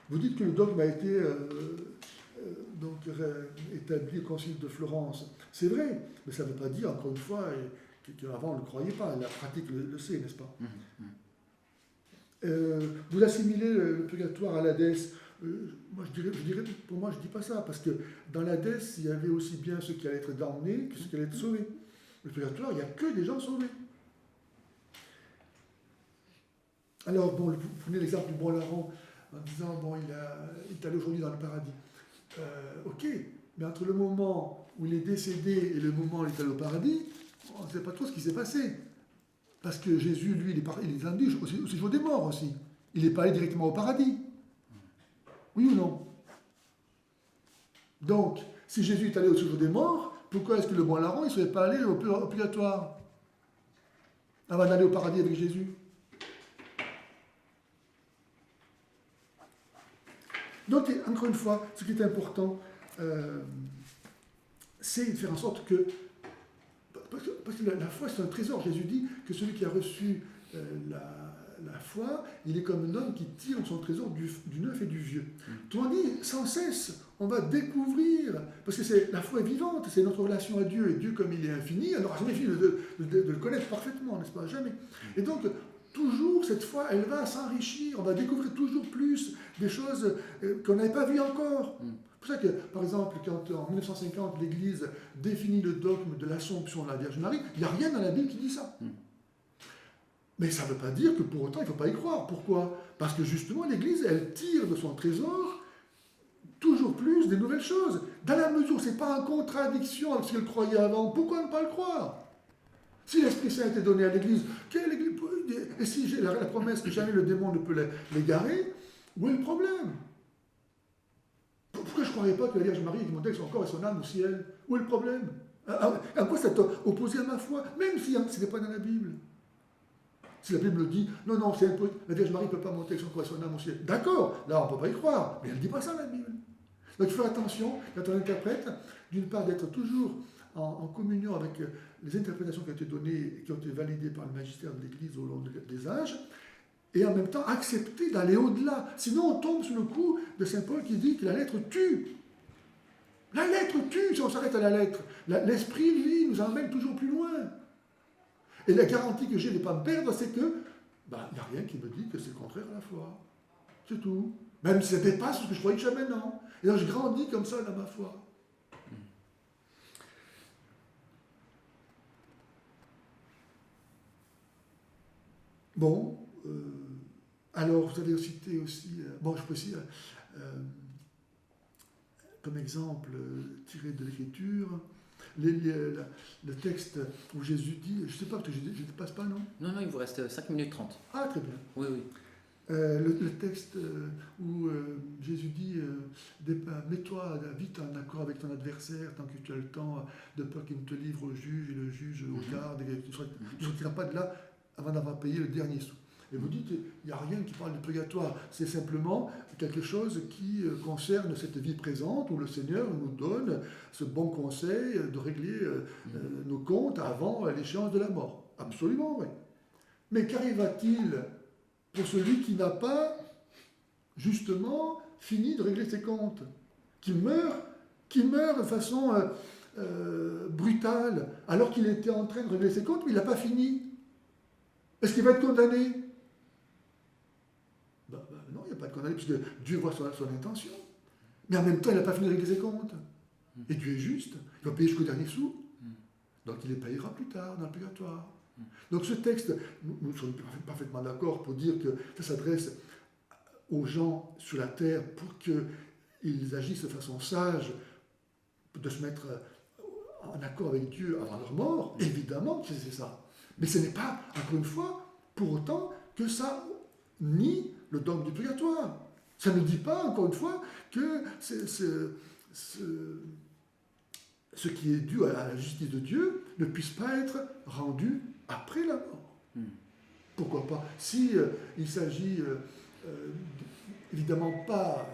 Vous dites que le dogme a été établi au Concile de Florence. C'est vrai, mais ça ne veut pas dire, encore une fois, qu'avant on ne le croyait pas. La pratique le sait, n'est-ce pas? Vous assimilez le purgatoire à l'Hadès. Moi, je dirais, pour moi, je ne dis pas ça, parce que dans l'Hadès, il y avait aussi bien ceux qui allaient être damnés que ceux qui allaient être sauvés. Le purgatoire, il n'y a que des gens sauvés. Alors, bon, vous prenez l'exemple du bon larron, en disant, bon, il est allé aujourd'hui dans le paradis. Ok, mais entre le moment où il est décédé et le moment où il est allé au paradis, on ne sait pas trop ce qui s'est passé. Parce que Jésus, lui, il est descendu au séjour des morts aussi. Il n'est pas allé directement au paradis. Oui ou non? Donc, si Jésus est allé au séjour des morts, pourquoi est-ce que le bon larron ne serait pas allé au purgatoire avant d'aller au paradis avec Jésus? Donc, encore une fois, ce qui est important, c'est de faire en sorte que... Parce que la foi, c'est un trésor. Jésus dit que celui qui a reçu la foi, il est comme un homme qui tire son trésor du neuf et du vieux. Autrement dit, sans cesse, on va découvrir, parce que la foi est vivante, c'est notre relation à Dieu, et Dieu, comme il est infini, on n'aura jamais fini de le connaître parfaitement, n'est-ce pas? Jamais. Et donc, toujours, cette foi, elle va s'enrichir, on va découvrir toujours plus des choses qu'on n'avait pas vues encore. C'est pour ça que, par exemple, quand en 1950, l'Église définit le dogme de l'Assomption de la Vierge Marie, il n'y a rien dans la Bible qui dit ça. Mais ça ne veut pas dire que pour autant, il ne faut pas y croire. Pourquoi? Parce que justement, l'Église, elle tire de son trésor toujours plus des nouvelles choses. Dans la mesure où ce n'est pas en contradiction avec ce qu'elle croyait avant, pourquoi ne pas le croire? Si l'Esprit Saint était donné à l'Église, et si j'ai la promesse que jamais le démon ne peut l'égarer, où est le problème? Pourquoi je ne croirais pas que la Vierge Marie est montée avec son corps et son âme au ciel? Où est le problème? À quoi ça t'a opposé à ma foi? Même si ce n'était pas dans la Bible. Si la Bible dit, non, la Vierge Marie ne peut pas monter avec son corps et son âme au ciel. D'accord, là on ne peut pas y croire, mais elle ne dit pas ça la Bible. Donc il faut faire attention, quand on interprète, d'une part d'être toujours en communion avec les interprétations qui ont été données et qui ont été validées par le magistère de l'Église au long des âges, et en même temps accepter d'aller au-delà. Sinon on tombe sous le coup de Saint Paul qui dit que la lettre tue. La lettre tue si on s'arrête à la lettre. L'esprit, lui, nous emmène toujours plus loin. Et la garantie que j'ai de ne pas me perdre, c'est que il n'y a rien qui me dit que c'est le contraire à la foi. C'est tout. Même si ça dépasse ce que je croyais jusqu'à maintenant. Et donc je grandis comme ça dans ma foi. Bon, alors vous avez cité aussi, je peux aussi, comme exemple tiré de l'Écriture, le texte où Jésus dit, je ne sais pas, parce que je ne passe pas, non? Non, il vous reste 5 minutes 30. Ah, très bien. Oui. Le texte où Jésus dit mets-toi vite en accord avec ton adversaire tant que tu as le temps, de peur qu'il ne te livre au juge et le juge au garde, et tu ne sortiras pas de là avant d'avoir payé le dernier sou. Et vous dites, il n'y a rien qui parle de purgatoire, c'est simplement quelque chose qui concerne cette vie présente où le Seigneur nous donne ce bon conseil de régler nos comptes avant l'échéance de la mort. Absolument, oui. Mais qu'arriva-t-il pour celui qui n'a pas, justement, fini de régler ses comptes? Qui meurt de façon brutale, alors qu'il était en train de régler ses comptes, mais il n'a pas fini. Est-ce qu'il va être condamné? parce que Dieu voit son intention. Mais en même temps, il n'a pas fini de régler ses comptes. Et Dieu est juste, il va payer jusqu'au dernier sou. Donc il les payera plus tard dans le purgatoire. Donc ce texte, nous sommes parfaitement d'accord pour dire que ça s'adresse aux gens sur la terre pour qu'ils agissent de façon sage, de se mettre en accord avec Dieu avant leur mort. Évidemment que c'est ça. Mais ce n'est pas, encore une fois, pour autant que ça nie le dogme du purgatoire. Ça ne dit pas, encore une fois, que ce qui est dû à la justice de Dieu ne puisse pas être rendu après la mort. Pourquoi pas? Si il s'agit évidemment pas,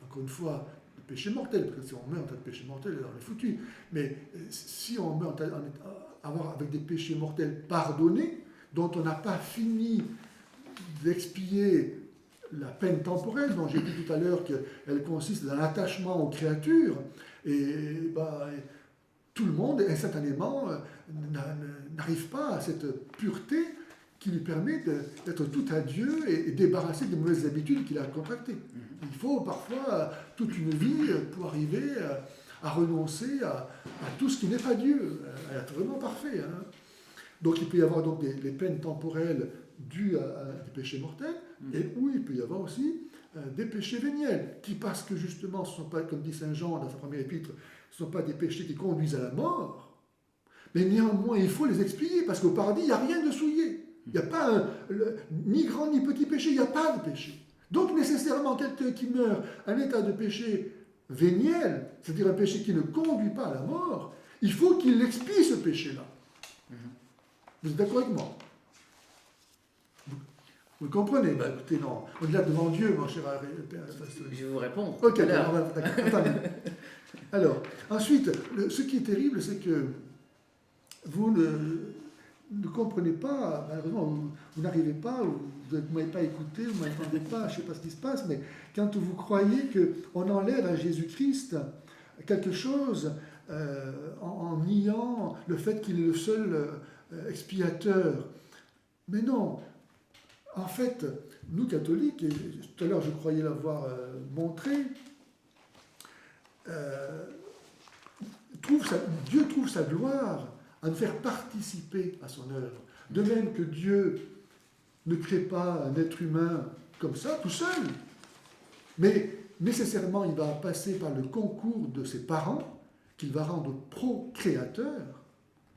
encore une fois, de péché mortel, parce que si on meurt en tas de péché mortel, on est foutu. Mais si on meurt avec des péchés mortels pardonnés, dont on n'a pas fini d'expier la peine temporelle, dont j'ai dit tout à l'heure qu'elle consiste dans l'attachement aux créatures, et tout le monde, instantanément, n'arrive pas à cette pureté qui lui permet d'être tout à Dieu et débarrasser des mauvaises habitudes qu'il a contractées. Il faut parfois toute une vie pour arriver à renoncer à tout ce qui n'est pas Dieu, à être vraiment parfait. Hein. Donc il peut y avoir donc les peines temporelles dues à des péchés mortels, et où il peut y avoir aussi des péchés véniels, qui parce que justement ce ne sont pas, comme dit Saint Jean dans sa première épître, ce ne sont pas des péchés qui conduisent à la mort, mais néanmoins il faut les expier, parce qu'au paradis il n'y a rien de souillé. Il n'y a pas ni grand ni petit péché, il n'y a pas de péché. Donc nécessairement quelqu'un qui meurt en état de péché véniel, c'est-à-dire un péché qui ne conduit pas à la mort, il faut qu'il expie ce péché-là. Vous êtes d'accord avec moi? Vous le comprenez? Écoutez, non. On est là devant Dieu, mon cher. Je vais vous répondre. Ok, d'accord. Attendez. Alors, ensuite, ce qui est terrible, c'est que vous ne comprenez pas, malheureusement, vous n'arrivez pas, vous ne m'avez pas écouté, vous ne m'entendez pas, je ne sais pas ce qui se passe, mais quand vous croyez qu'on enlève à Jésus-Christ quelque chose en niant le fait qu'il est le seul expiateur, mais non. En fait, nous catholiques, et tout à l'heure je croyais l'avoir montré, Dieu trouve sa gloire à nous faire participer à son œuvre. De même que Dieu ne crée pas un être humain comme ça, tout seul, mais nécessairement il va passer par le concours de ses parents, qu'il va rendre procréateur.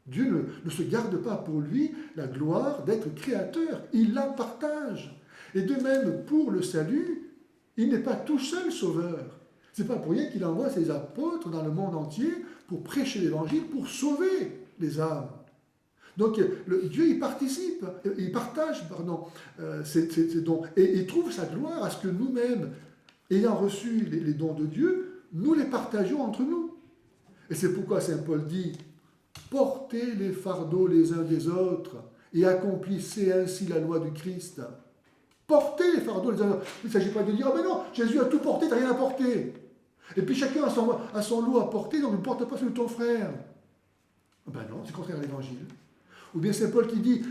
Dieu ne se garde pas pour lui la gloire d'être créateur, il la partage. Et de même, pour le salut, il n'est pas tout seul sauveur. Ce n'est pas pour rien qu'il envoie ses apôtres dans le monde entier pour prêcher l'évangile, pour sauver les âmes. Donc Dieu y participe, il partage ces dons. Et il trouve sa gloire à ce que nous-mêmes, ayant reçu les dons de Dieu, nous les partagions entre nous. Et c'est pourquoi Saint Paul dit: portez les fardeaux les uns des autres et accomplissez ainsi la loi du Christ. Portez les fardeaux les uns des autres. Il ne s'agit pas de dire: ah ben non, Jésus a tout porté, tu n'as rien à porter. Et puis chacun a son lot à porter, donc ne porte pas celui de ton frère. Ben non, c'est contraire à l'évangile. Ou bien Saint Paul qui dit,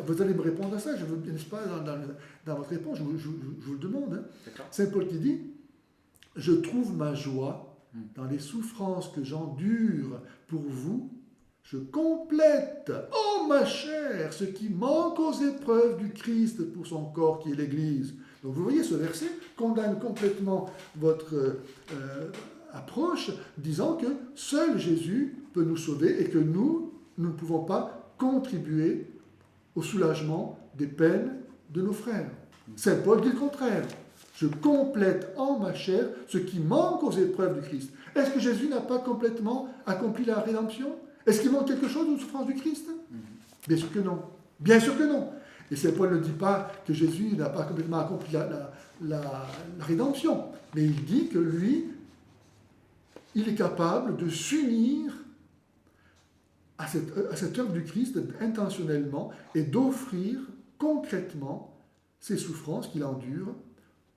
vous allez me répondre à ça, je veux, n'est-ce pas, dans votre réponse, je vous le demande. Hein. Saint Paul qui dit: je trouve ma joie dans les souffrances que j'endure pour vous. Je complète, oh ma chère, ce qui manque aux épreuves du Christ pour son corps qui est l'Église. Donc vous voyez, ce verset condamne complètement votre approche, disant que seul Jésus peut nous sauver et que nous ne pouvons pas contribuer au soulagement des peines de nos frères. Saint Paul dit le contraire. Je complète en ma chair ce qui manque aux épreuves du Christ. Est-ce que Jésus n'a pas complètement accompli la rédemption? Est-ce qu'il manque quelque chose aux souffrances du Christ? Bien sûr que non. Bien sûr que non. Et Saint Paul ne dit pas que Jésus n'a pas complètement accompli la rédemption, mais il dit que lui, il est capable de s'unir à cette œuvre du Christ intentionnellement et d'offrir concrètement ces souffrances qu'il endure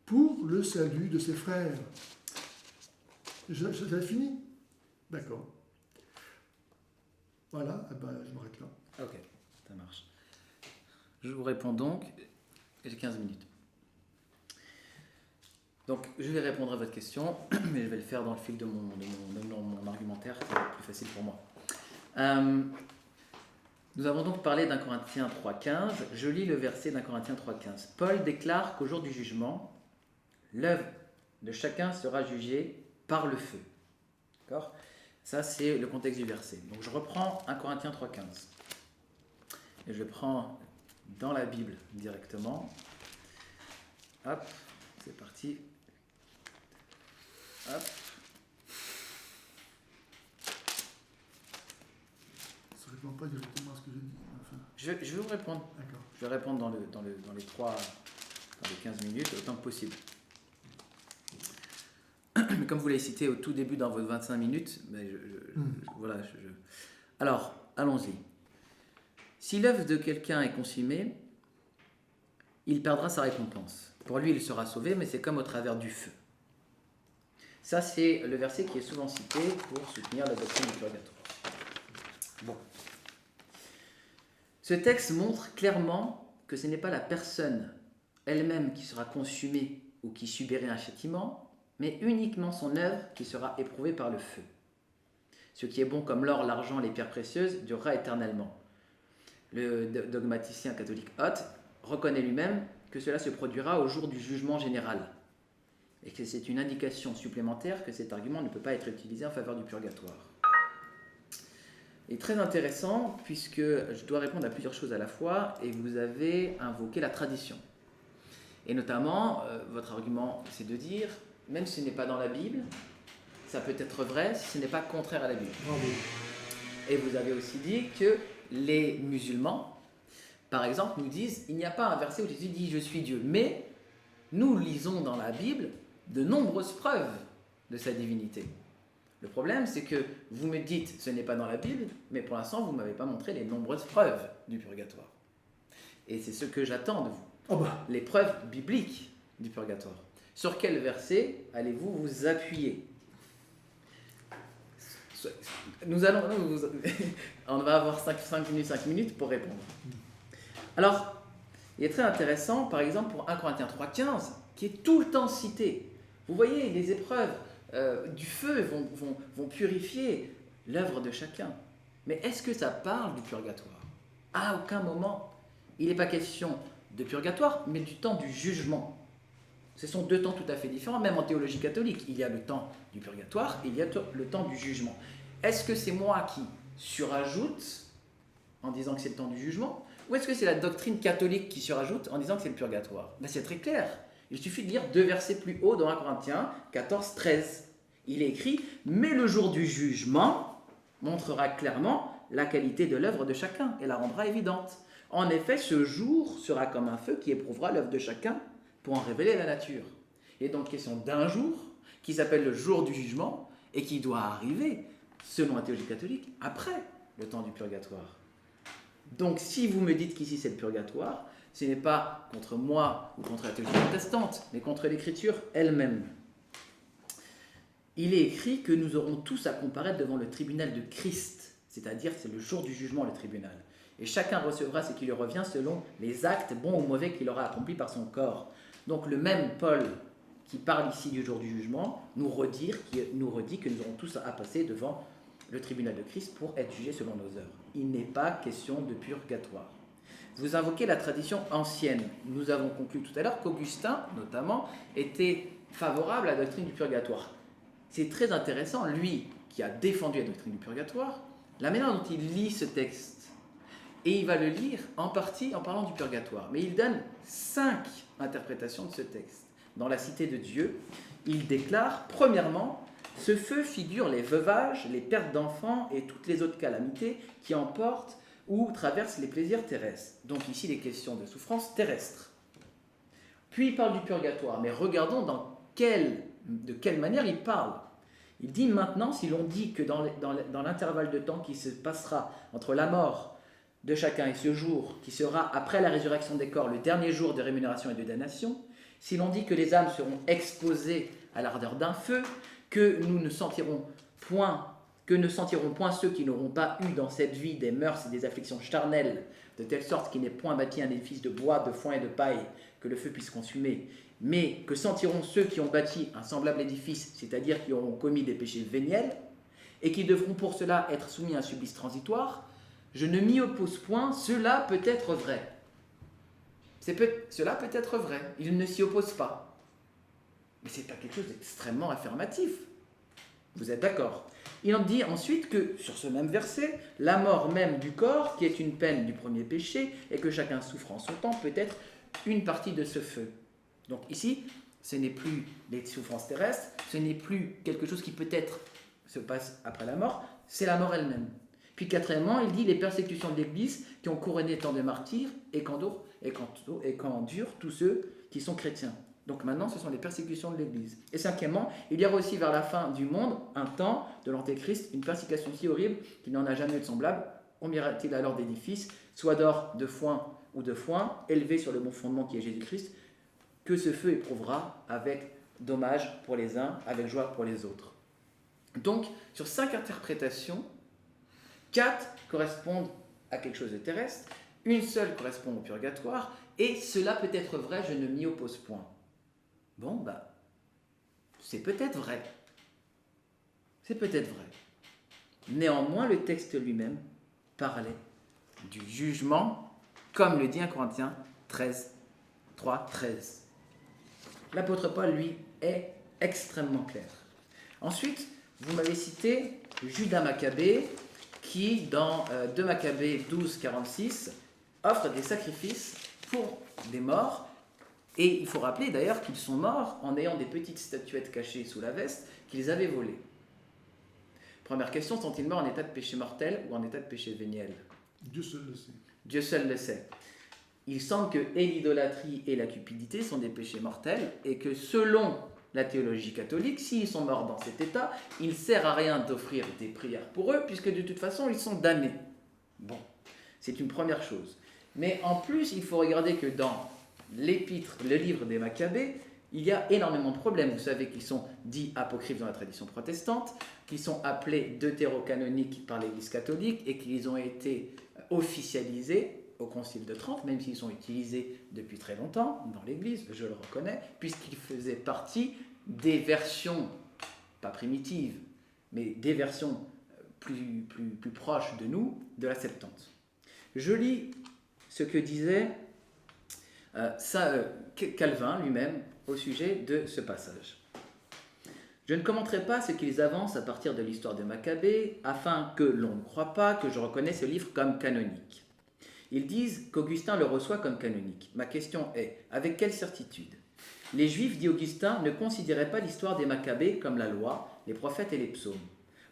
pour le salut de ses frères. J'ai fini? D'accord. Voilà, je m'arrête là. Ok, ça marche. Je vous réponds donc, j'ai 15 minutes. Donc, je vais répondre à votre question, mais je vais le faire dans le fil de mon argumentaire, c'est plus facile pour moi. Nous avons donc parlé d'un Corinthiens 3,15. Je lis le verset d'un Corinthiens 3,15. Paul déclare qu'au jour du jugement, l'œuvre de chacun sera jugée par le feu. D'accord ? Ça, c'est le contexte du verset. Donc, je reprends 1 Corinthiens 3,15. Et je le prends dans la Bible directement. Hop, c'est parti. Hop. Ça ne répond pas directement à ce que j'ai dit. Enfin, Je vais vous répondre. d'accord. Je vais répondre dans les 15 minutes, autant que possible. Mais comme vous l'avez cité au tout début dans vos 25 minutes, mais alors, allons-y. Si l'œuvre de quelqu'un est consumée, il perdra sa récompense. Pour lui, il sera sauvé, mais c'est comme au travers du feu. Ça, c'est le verset qui est souvent cité pour soutenir la doctrine du purgatoire. Bon. Ce texte montre clairement que ce n'est pas la personne elle-même qui sera consumée ou qui subirait un châtiment, mais uniquement son œuvre qui sera éprouvée par le feu. Ce qui est bon comme l'or, l'argent, les pierres précieuses durera éternellement. Le dogmaticien catholique Hutt reconnaît lui-même que cela se produira au jour du jugement général et que c'est une indication supplémentaire que cet argument ne peut pas être utilisé en faveur du purgatoire. Et très intéressant puisque je dois répondre à plusieurs choses à la fois et vous avez invoqué la tradition. Et notamment, votre argument, c'est de dire, même si ce n'est pas dans la Bible, ça peut être vrai si ce n'est pas contraire à la Bible. Bravo. Et vous avez aussi dit que les musulmans, par exemple, nous disent, il n'y a pas un verset où Jésus dit « je suis Dieu », mais nous lisons dans la Bible de nombreuses preuves de sa divinité. Le problème, c'est que vous me dites, ce n'est pas dans la Bible, mais pour l'instant, vous ne m'avez pas montré les nombreuses preuves du purgatoire. Et c'est ce que j'attends de vous. Oh bah. Les preuves bibliques du purgatoire. Sur quel verset allez-vous vous appuyer ? Nous allons, on va avoir 5 minutes pour répondre. Alors, il est très intéressant, par exemple, pour 1 Corinthiens 3,15, qui est tout le temps cité. Vous voyez, les épreuves du feu vont purifier l'œuvre de chacun. Mais est-ce que ça parle du purgatoire ? À aucun moment. Il n'est pas question de purgatoire, mais du temps du jugement. Ce sont deux temps tout à fait différents, même en théologie catholique. Il y a le temps du purgatoire et il y a le temps du jugement. Est-ce que c'est moi qui surajoute en disant que c'est le temps du jugement, ou est-ce que c'est la doctrine catholique qui surajoute en disant que c'est le purgatoire ? Ben, c'est très clair. Il suffit de lire 2 versets plus haut dans 1 Corinthiens 14, 13. Il est écrit « Mais le jour du jugement montrera clairement la qualité de l'œuvre de chacun et la rendra évidente. En effet, ce jour sera comme un feu qui éprouvera l'œuvre de chacun pour en révéler la nature. » Il est donc question d'un jour qui s'appelle le jour du jugement et qui doit arriver, selon la théologie catholique, après le temps du purgatoire. Donc si vous me dites qu'ici c'est le purgatoire, ce n'est pas contre moi ou contre la théologie protestante, mais contre l'écriture elle-même. Il est écrit que nous aurons tous à comparaître devant le tribunal de Christ, c'est-à-dire c'est le jour du jugement, le tribunal. Et chacun recevra ce qui lui revient selon les actes bons ou mauvais qu'il aura accomplis par son corps. Donc le même Paul qui parle ici du jour du jugement nous redit que nous aurons tous à passer devant le tribunal de Christ pour être jugés selon nos œuvres. Il n'est pas question de purgatoire. Vous invoquez la tradition ancienne. Nous avons conclu tout à l'heure qu'Augustin, notamment, était favorable à la doctrine du purgatoire. C'est très intéressant, lui qui a défendu la doctrine du purgatoire, la manière dont il lit ce texte. Et il va le lire en partie en parlant du purgatoire. Mais il donne 5 interprétations de ce texte. Dans la Cité de Dieu, il déclare, premièrement, ce feu figure les veuvages, les pertes d'enfants et toutes les autres calamités qui emportent ou traversent les plaisirs terrestres. Donc ici, il est question de souffrance terrestre. Puis il parle du purgatoire, mais regardons de quelle manière il parle. Il dit maintenant, si l'on dit que dans l'intervalle de temps qui se passera entre la mort de chacun et ce jour, qui sera après la résurrection des corps, le dernier jour de rémunération et de damnation, si l'on dit que les âmes seront exposées à l'ardeur d'un feu, que nous ne sentirons point que ne sentiront point ceux qui n'auront pas eu dans cette vie des mœurs et des afflictions charnelles, de telle sorte qu'il n'ait point bâti un édifice de bois, de foin et de paille, que le feu puisse consumer, mais que sentiront ceux qui ont bâti un semblable édifice, c'est-à-dire qui auront commis des péchés véniels, et qui devront pour cela être soumis à un supplice transitoire, je ne m'y oppose point, cela peut être vrai. Cela peut être vrai, il ne s'y oppose pas. Mais ce n'est pas quelque chose d'extrêmement affirmatif. Vous êtes d'accord? Il en dit ensuite que, sur ce même verset, la mort même du corps, qui est une peine du premier péché, et que chacun souffre en son temps, peut être une partie de ce feu. Donc ici, ce n'est plus les souffrances terrestres, ce n'est plus quelque chose qui peut-être se passe après la mort, c'est la mort elle-même. Puis quatrièmement, il dit les persécutions de l'Église qui ont couronné tant de martyrs et qu'endurent tous ceux qui sont chrétiens. Donc maintenant, ce sont les persécutions de l'Église. Et cinquièmement, il y aura aussi vers la fin du monde, un temps de l'Antéchrist, une persécution si horrible qu'il n'en a jamais eu de semblable. Combien-t-il alors d'édifices, soit d'or, de foin ou de foin, élevés sur le bon fondement qui est Jésus-Christ, que ce feu éprouvera avec dommage pour les uns, avec joie pour les autres. Donc, sur 5 interprétations, 4 correspondent à quelque chose de terrestre, une seule correspond au purgatoire, et cela peut être vrai, je ne m'y oppose point. Bon, c'est peut-être vrai. C'est peut-être vrai. Néanmoins, le texte lui-même parlait du jugement, comme le dit 1 Corinthiens 13, 3, 13. L'apôtre Paul, lui, est extrêmement clair. Ensuite, vous m'avez cité Judas Maccabée, qui, dans 2 Maccabées 12, 46, offre des sacrifices pour des morts. Et il faut rappeler d'ailleurs qu'ils sont morts en ayant des petites statuettes cachées sous la veste qu'ils avaient volées. Première question, sont-ils morts en état de péché mortel ou en état de péché véniel? Dieu seul le sait. Dieu seul le sait. Il semble que et l'idolâtrie et la cupidité sont des péchés mortels et que selon la théologie catholique, s'ils sont morts dans cet état, il ne sert à rien d'offrir des prières pour eux puisque de toute façon, ils sont damnés. Bon, c'est une première chose. Mais en plus, il faut regarder que dans l'épître, le livre des Maccabées, il y a énormément de problèmes. Vous savez qu'ils sont dits apocryphes dans la tradition protestante, qu'ils sont appelés deutérocanoniques par l'Église catholique et qu'ils ont été officialisés au Concile de Trente, même s'ils sont utilisés depuis très longtemps dans l'Église, je le reconnais, puisqu'ils faisaient partie des versions, pas primitives, mais des versions plus proches de nous, de la Septante. Je lis ce que disait Calvin lui-même au sujet de ce passage. Je ne commenterai pas ce qu'ils avancent à partir de l'histoire de Maccabée, afin que l'on ne croie pas que je reconnais ce livre comme canonique. Ils disent qu'Augustin le reçoit comme canonique. Ma question est, avec quelle certitude? Les Juifs, dit Augustin, ne considéraient pas l'histoire des Maccabées comme la loi, les prophètes et les psaumes,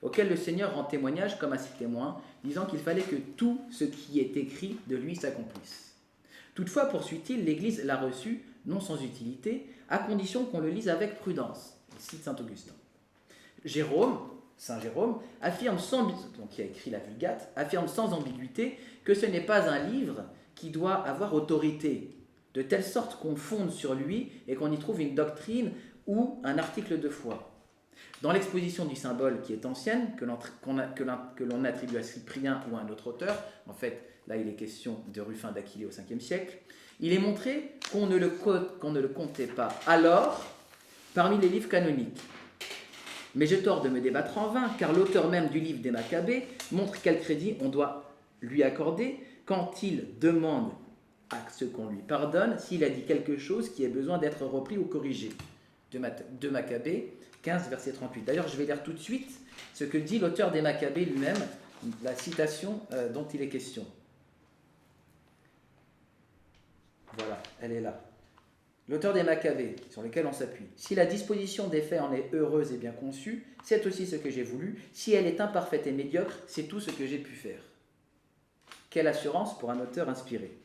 auxquels le Seigneur rend témoignage comme à ses témoins, disant qu'il fallait que tout ce qui est écrit de lui s'accomplisse. Toutefois, poursuit-il, l'Église l'a reçu, non sans utilité, à condition qu'on le lise avec prudence. Il cite saint Augustin. Saint Jérôme, affirme qui a écrit la Vulgate, affirme sans ambiguïté que ce n'est pas un livre qui doit avoir autorité, de telle sorte qu'on fonde sur lui et qu'on y trouve une doctrine ou un article de foi. Dans l'exposition du symbole qui est ancienne, que l'on attribue à Cyprien ou à un autre auteur, en fait, là il est question de Rufin d'Aquilée au 5e siècle, il est montré qu'on ne le comptait pas alors parmi les livres canoniques. Mais j'ai tort de me débattre en vain, car l'auteur même du livre des Maccabées montre quel crédit on doit lui accorder quand il demande à ce qu'on lui pardonne s'il a dit quelque chose qui ait besoin d'être repris ou corrigé. De Maccabées 15, verset 38. D'ailleurs, je vais lire tout de suite ce que dit l'auteur des Maccabées lui-même, la citation dont il est question. Voilà, elle est là. L'auteur des Maccabées, sur lequel on s'appuie. Si la disposition des faits en est heureuse et bien conçue, c'est aussi ce que j'ai voulu. Si elle est imparfaite et médiocre, c'est tout ce que j'ai pu faire. Quelle assurance pour un auteur inspiré.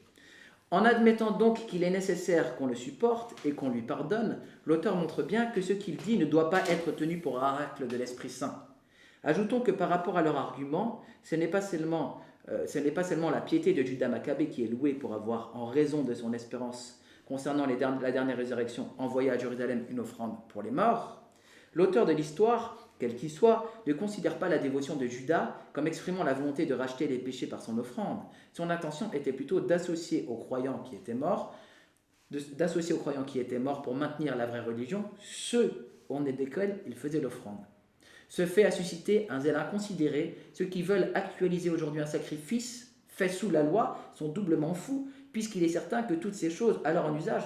En admettant donc qu'il est nécessaire qu'on le supporte et qu'on lui pardonne, l'auteur montre bien que ce qu'il dit ne doit pas être tenu pour oracle de l'Esprit Saint. Ajoutons que par rapport à leur argument, ce n'est pas seulement la piété de Judas Maccabée qui est louée pour avoir, en raison de son espérance concernant la dernière résurrection, envoyé à Jérusalem une offrande pour les morts. L'auteur de l'histoire quel qu'il soit, ne considère pas la dévotion de Judas comme exprimant la volonté de racheter les péchés par son offrande. Son intention était plutôt d'associer aux croyants qui étaient morts, pour maintenir la vraie religion, ceux au nez desquels il faisait l'offrande. Ce fait a suscité un zèle inconsidéré. Ceux qui veulent actualiser aujourd'hui un sacrifice fait sous la loi sont doublement fous, puisqu'il est certain que toutes ces choses, alors en usage,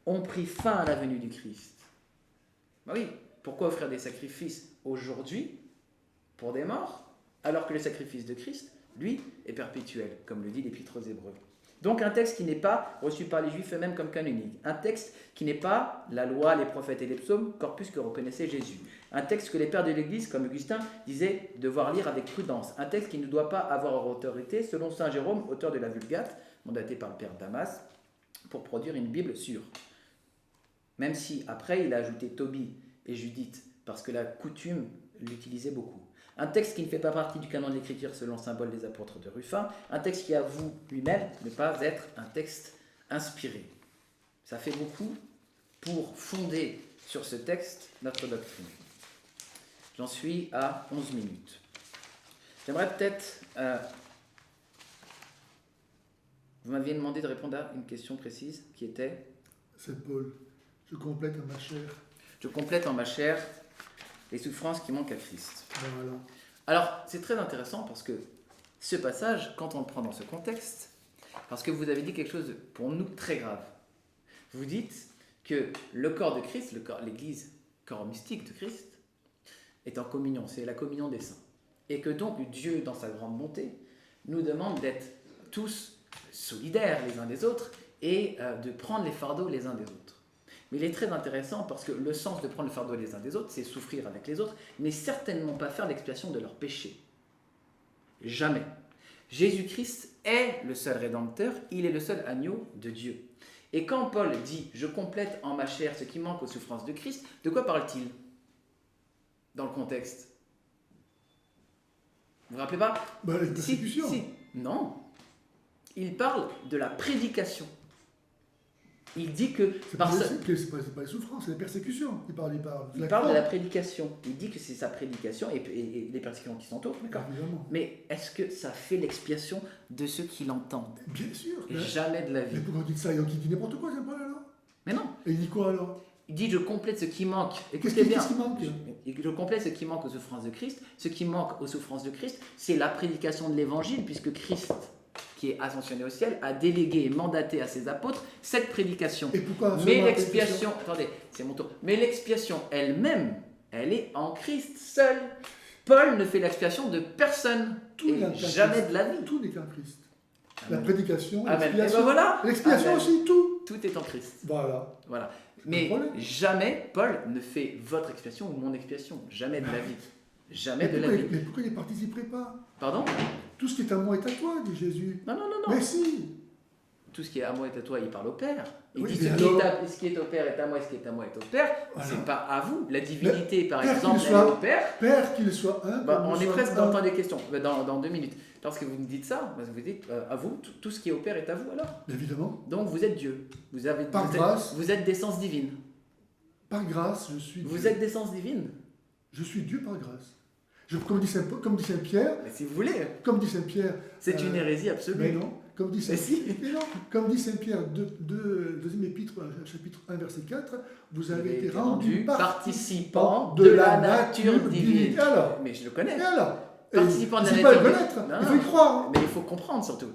ont pris fin à la venue du Christ. Ben oui, pourquoi offrir des sacrifices aujourd'hui pour des morts, alors que le sacrifice de Christ, lui, est perpétuel, comme le dit l'Épître aux Hébreux. Donc un texte qui n'est pas reçu par les Juifs eux-mêmes comme canonique. Un texte qui n'est pas la loi, les prophètes et les psaumes, corpus que reconnaissait Jésus. Un texte que les pères de l'Église, comme Augustin, disaient devoir lire avec prudence. Un texte qui ne doit pas avoir autorité, selon saint Jérôme, auteur de la Vulgate, mandaté par le père Damas, pour produire une Bible sûre. Même si, après, il a ajouté Tobie et Judith, parce que la coutume l'utilisait beaucoup. Un texte qui ne fait pas partie du canon de l'écriture selon le symbole des apôtres de Ruffin, un texte qui avoue lui-même ne pas être un texte inspiré. Ça fait beaucoup pour fonder sur ce texte notre doctrine. J'en suis à 11 minutes. J'aimerais peut-être... vous m'aviez demandé de répondre à une question précise qui était... C'est Paul. Je complète en ma chair. Je complète en ma chair les souffrances qui manquent à Christ. Voilà. Alors, c'est très intéressant parce que ce passage, quand on le prend dans ce contexte, parce que vous avez dit quelque chose pour nous très grave. Vous dites que le corps de Christ, l'Église, corps mystique de Christ, est en communion, c'est la communion des saints. Et que donc Dieu, dans sa grande bonté, nous demande d'être tous solidaires les uns des autres et de prendre les fardeaux les uns des autres. Mais il est très intéressant parce que le sens de prendre le fardeau les uns des autres, c'est souffrir avec les autres, mais certainement pas faire l'expiation de leurs péchés. Jamais. Jésus-Christ est le seul rédempteur, il est le seul agneau de Dieu. Et quand Paul dit « je complète en ma chair ce qui manque aux souffrances de Christ », de quoi parle-t-il dans le contexte? Vous vous rappelez pas? Les persécutions. Si. Non. Il parle de la prédication. Il dit que... C'est pas les souffrances, c'est les persécutions. Il parle de la prédication. Il dit que c'est sa prédication et les persécutions qui s'entourent, d'accord? Évidemment. Mais est-ce que ça fait l'expiation de ceux qui l'entendent? Bien sûr. Jamais de la vie. Mais pourquoi on dit ça? Il dit n'importe quoi, c'est pas là. Mais non. Et il dit quoi alors? Il dit je complète ce qui manque. Écoutez bien. Qu'est-ce qui manque? Je complète ce qui manque aux souffrances de Christ. Ce qui manque aux souffrances de Christ, c'est la prédication de l'évangile, puisque Christ, qui est ascensionné au ciel, a délégué et mandaté à ses apôtres cette prédication. Et pourquoi? Mais l'expiation, attendez, c'est mon tour. Mais l'expiation elle-même, elle est en Christ seul. Paul ne fait l'expiation de personne. Jamais de la vie. Tout n'est qu'en Christ. Amen. La prédication, Amen. l'expiation, Ben voilà. l'expiation Amen. aussi, tout. Tout est en Christ. Voilà. Mais jamais Paul ne fait votre expiation ou mon expiation. Jamais de la vie. Jamais de la vie. Mais pourquoi il ne participerait pas? Pardon? Tout ce qui est à moi est à toi, dit Jésus. Non. Mais si. Tout ce qui est à moi est à toi, il parle au Père. Il Oui, dit ce qui est au Père est à moi, ce qui est à moi est au Père. Voilà. C'est pas à vous. La divinité, par Père exemple, qu'il elle est soit- au Père. Père qu'il soit un. On est presque dans le temps des questions. Dans 2 minutes. Lorsque vous me dites ça, vous dites à vous, tout ce qui est au Père est à vous alors. Évidemment. Donc vous êtes Dieu. Grâce. Vous êtes d'essence divine. Par grâce, je suis Dieu. Vous êtes d'essence divine. Je suis Dieu par grâce. Comme dit Saint-Pierre. Mais si vous voulez. Comme dit Saint-Pierre. C'est une hérésie absolue. Mais non. Comme dit Saint-Pierre. si. Mais non. Comme dit Saint-Pierre, deuxième épître, chapitre 1, verset 4, vous avez été rendus participants de la nature divine. Et alors? Mais je le connais. Et alors? Participant de la C'est nature pas le divine. connaître, Non, il faut y croire. Mais il faut comprendre surtout.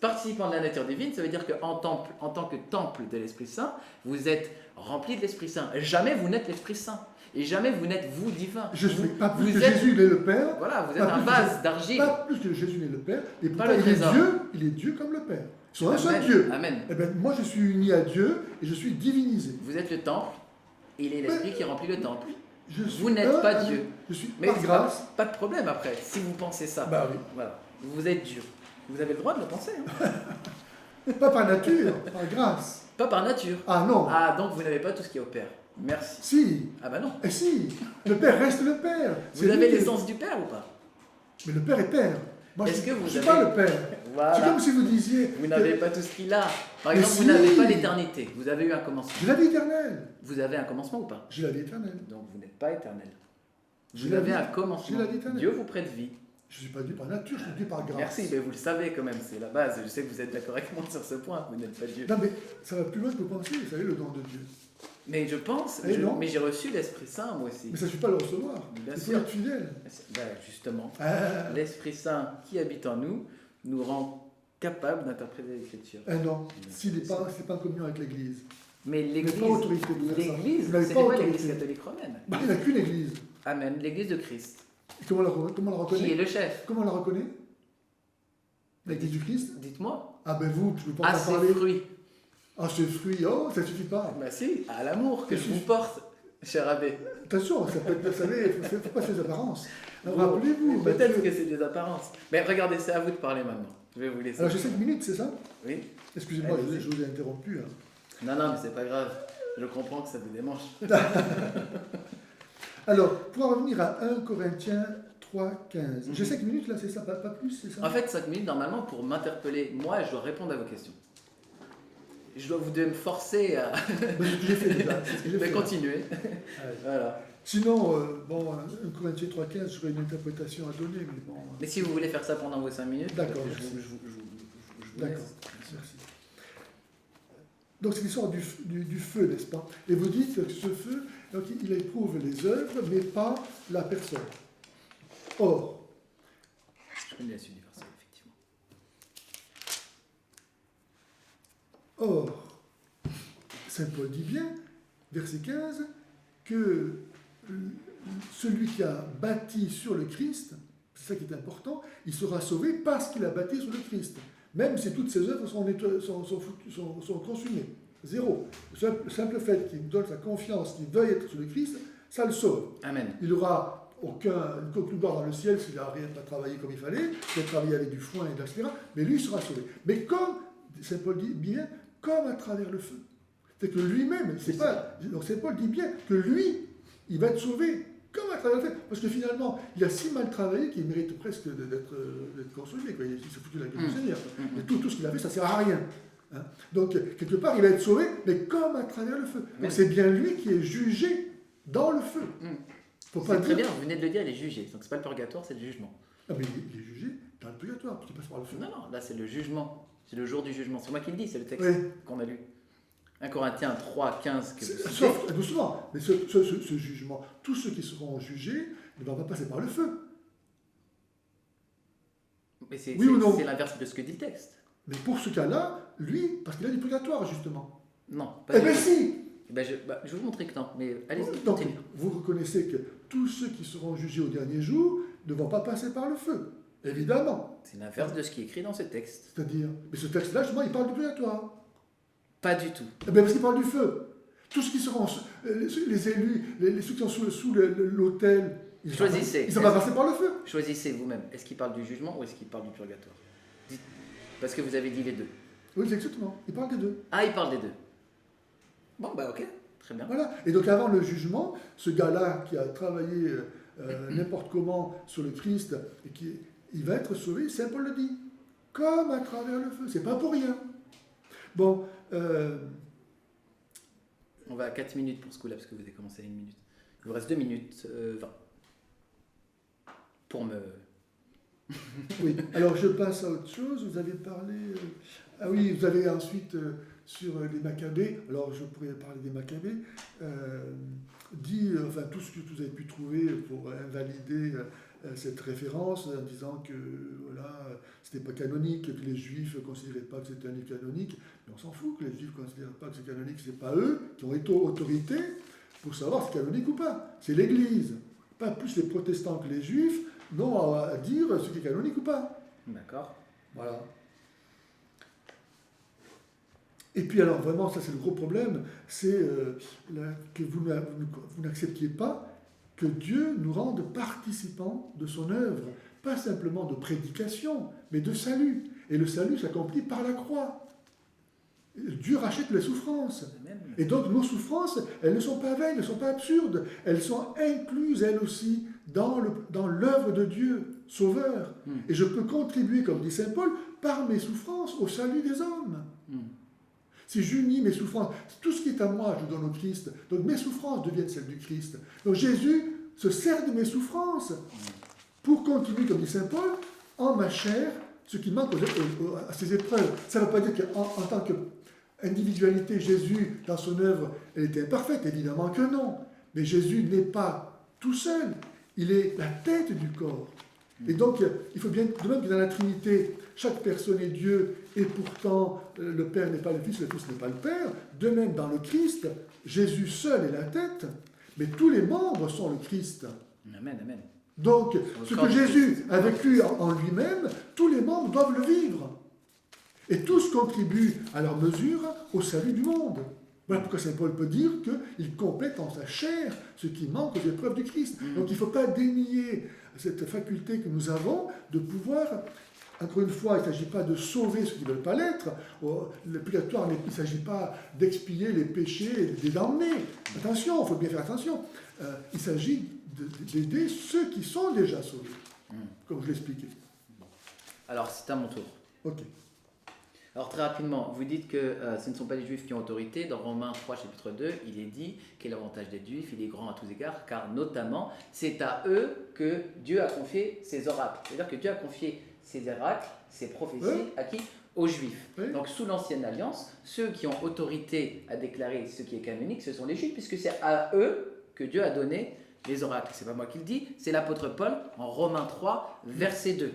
Participant de la nature divine, ça veut dire qu'en tant que temple de l'Esprit Saint, vous êtes rempli de l'Esprit Saint. Jamais vous n'êtes l'Esprit Saint. Et jamais vous n'êtes vous divin. Je suis pas plus vous que êtes- Jésus, il est le Père. Voilà, vous êtes Pas un plus que vase d'argile. Pas plus que Jésus n'est le Père. Et Pas pourtant, le trésor. il est Dieu comme le Père. Ils sont un seul Amen. Dieu. Amen. Eh bien, moi, je suis uni à Dieu et je suis divinisé. Vous êtes le temple. Il est l'Esprit qui remplit le temple. Je suis Vous n'êtes pas un- Dieu. Je suis Mais par c'est grâce. pas de problème après, si vous pensez ça. Bah oui. Voilà. Vous êtes Dieu. Vous avez le droit de le penser. Pas par nature, par grâce. Pas par nature. Ah non. Ah, donc vous n'avez pas tout ce qui est au Père. Merci. Si. Ah bah non. Et si. Le Père reste le Père. Vous avez l'essence du Père ou pas? Mais le Père est Père. Moi, Est-ce que vous je suis avez- pas le Père. Voilà. C'est comme si vous disiez. Vous n'avez pas tout ce qu'il a. Par Mais exemple, vous si. n'avez pas l'éternité. Vous avez eu un commencement. J'ai la vie éternelle. Vous avez un commencement ou pas? J'ai la vie éternelle. Donc vous n'êtes pas éternel. Vous avez un commencement. J'ai la vie éternelle. Dieu vous prête vie. Je ne suis pas Dieu par nature, je suis Dieu par grâce. Merci, mais vous le savez quand même, c'est la base. Je sais que vous êtes d'accord avec moi sur ce point, vous n'êtes pas Dieu. Non, mais ça va plus loin que vous pensez, vous savez, le don de Dieu. Mais je pense, non. mais j'ai reçu l'Esprit Saint moi aussi. Mais ça ne suffit pas à le recevoir. Bien Il faut sûr. être fidèle. Ben, justement, Ah, l'Esprit Saint qui habite en nous rend capable d'interpréter l'Écriture. non, s'il n'est pas en communion avec l'Église. Mais l'Église, pas autorité de faire ça. l'Église, Vous n'avez c'est pas pas autorité. l'Église catholique romaine. Bah, il n'y a qu'une Église. Amen, l'Église de Christ. Et comment on la reconnaît? Qui est le chef? Comment on la reconnaît? L'Église du Christ? Dites-moi. Ah ben vous, je ne peux pas À en ses parler. fruits. Ah, ses fruits, oh, ça ne suffit pas. Bah si, à l'amour que je vous porte, cher abbé. Attention, ça peut être, vous savez, il ne faut pas faire des apparences. Alors, Bon, rappelez-vous. peut-être Matthieu- que c'est des apparences. Mais regardez, c'est à vous de parler maintenant. Je vais vous laisser. Alors j'ai 5 minutes, c'est ça? Oui. Excusez-moi, Allez-y. je vous ai interrompu. Hein. Non, non, mais c'est pas grave. Je comprends que ça vous démange. Alors, pour en revenir à 1 Corinthiens 3, 15. J'ai 5 minutes là, c'est ça? Pas plus, c'est ça? En fait, 5 minutes, normalement, pour m'interpeller, moi, je dois répondre à vos questions. Vous devez me forcer à... Ben, c'est ce que j'ai fait déjà. C'est ce que j'ai Mais fait. continuer. Allez. Voilà. Sinon, 1 Corinthiens 3, 15, j'aurais une interprétation à donner, mais bon. Mais si vous voulez faire ça pendant vos 5 minutes, D'accord, je merci. vous D'accord, laisse. merci. Donc c'est l'histoire du feu, n'est-ce pas? Et vous dites que ce feu, donc, il éprouve les œuvres, mais pas la personne. Or, Je connais la suite du verset, effectivement. Or, Saint Paul dit bien, verset 15, que celui qui a bâti sur le Christ, c'est ça qui est important, il sera sauvé parce qu'il a bâti sur le Christ. Même si toutes ses œuvres sont consumées. Zéro. Le simple fait qu'il donne sa confiance, qu'il veuille être sur le Christ, ça le sauve. Amen. Il n'aura aucune gloire dans le ciel s'il n'a rien pas travaillé comme il fallait, s'il a travaillé avec du foin, etc. Mais lui, il sera sauvé. Mais comme, Saint Paul dit bien, comme à travers le feu. C'est que lui-même, c'est pas. Donc Saint Paul dit bien que lui, il va être sauvé comme à travers le feu. Parce que finalement, il a si mal travaillé qu'il mérite presque d'être consommé. Quoi. Il s'est foutu de la gueule du Seigneur. Et tout ce qu'il a fait, ça ne sert à rien. Hein. Donc, quelque part, il va être sauvé, mais comme à travers le feu. Donc c'est bien lui qui est jugé dans le feu. Faut pas C'est très dire... bien, vous venez de le dire, il est jugé. Donc c'est pas le purgatoire, c'est le jugement. Ah, mais il est jugé dans le purgatoire, parce qu'il passe par le feu. Non, non, là c'est le jugement. C'est le jour du jugement. C'est moi qui le dis, c'est le texte Oui. qu'on a lu. 1 Corinthiens 3, 15 que vous citez. Sauf, doucement, mais ce jugement, tous ceux qui seront jugés ne vont pas passer par le feu. Mais c'est Oui ou non? l'inverse de ce que dit le texte. Mais pour ce cas-là, lui, parce qu'il a du purgatoire, justement. Non, pas Eh du bien tout. si Je vais vous montrer que non, mais allez-y, Donc, continue. vous reconnaissez que tous ceux qui seront jugés au dernier jour ne vont pas passer par le feu. Évidemment. C'est l'inverse de ce qui est écrit dans ce texte. C'est-à-dire, mais ce texte-là, justement, il parle du purgatoire. Pas du tout. Eh bien, parce qu'il parle du feu. Tous ceux qui seront, les élus, ceux qui sont sous l'autel, ils Choisissez. ne sont pas passés par le feu. Choisissez vous-même. Est-ce qu'il parle du jugement ou est-ce qu'il parle du purgatoire? Dites. Parce que vous avez dit les deux. Oui, c'est exactement. Il parle des deux. Ah, il parle des deux. Bon, bah ok, très bien. Voilà. Et donc avant le jugement, ce gars-là qui a travaillé n'importe comment sur le Christ, et il va être sauvé, Saint Paul le dit, comme à travers le feu. C'est pas pour rien. Bon, On va à 4 minutes pour ce coup-là, parce que vous avez commencé à 1 minute. Il vous reste 2 minutes 20. Pour me... oui. Alors je passe à autre chose. Vous avez parlé... ah oui, vous avez ensuite, sur les Maccabées, alors je pourrais parler des Maccabées, enfin tout ce que vous avez pu trouver pour invalider cette référence en disant que voilà, c'était pas canonique, que les Juifs ne considéraient pas que c'était un livre canonique, mais on s'en fout que les Juifs ne considèrent pas que c'est canonique, c'est pas eux qui ont autorité pour savoir si c'est canonique ou pas, c'est l'Église, pas plus les protestants que les Juifs n'ont à dire ce qui est canonique ou pas. D'accord. Voilà. Et puis alors vraiment, ça c'est le gros problème, c'est que vous n'acceptiez pas que Dieu nous rende participants de son œuvre, pas simplement de prédication, mais de salut. Et le salut s'accomplit par la croix. Dieu rachète les souffrances. Amen. Et donc nos souffrances, elles ne sont pas vaines, elles ne sont pas absurdes, elles sont incluses elles aussi dans l'œuvre de Dieu, Sauveur. Et je peux contribuer, comme dit Saint Paul, par mes souffrances au salut des hommes. Si j'unis mes souffrances, tout ce qui est à moi, je donne au Christ. Donc mes souffrances deviennent celles du Christ. Donc Jésus se sert de mes souffrances pour continuer, comme dit Saint Paul, en ma chair, ce qui manque à ces épreuves. Ça ne veut pas dire qu'en tant qu'individualité, Jésus, dans son œuvre, elle était imparfaite, évidemment que non. Mais Jésus n'est pas tout seul, il est la tête du corps. Et donc, il faut bien, de même que dans la Trinité, chaque personne est Dieu, et pourtant le Père n'est pas le Fils n'est pas le Père, de même dans le Christ, Jésus seul est la tête, mais tous les membres sont le Christ. Amen, amen. Donc, ce que Jésus a vécu en lui-même, tous les membres doivent le vivre. Et tous contribuent à leur mesure au salut du monde. Voilà pourquoi Saint Paul peut dire qu'il complète en sa chair ce qui manque aux épreuves du Christ. Donc il ne faut pas dénier cette faculté que nous avons de pouvoir, encore une fois, il ne s'agit pas de sauver ceux qui ne veulent pas l'être. Le purgatoire, il ne s'agit pas d'expier les péchés, des damnés. Attention, il faut bien faire attention. Il s'agit d'aider ceux qui sont déjà sauvés, comme je l'expliquais. Alors, c'est à mon tour. Ok. Alors très rapidement, vous dites que ce ne sont pas les Juifs qui ont autorité. Dans Romains 3, chapitre 2, il est dit quel est l'avantage des Juifs, il est grand à tous égards, car notamment, c'est à eux que Dieu a confié ses oracles. C'est-à-dire que Dieu a confié ses oracles, ses prophéties, à qui? Aux Juifs. Donc sous l'Ancienne Alliance, ceux qui ont autorité à déclarer ce qui est canonique, ce sont les Juifs, puisque c'est à eux que Dieu a donné les oracles. C'est pas moi qui le dis, c'est l'apôtre Paul en Romains 3, verset 2.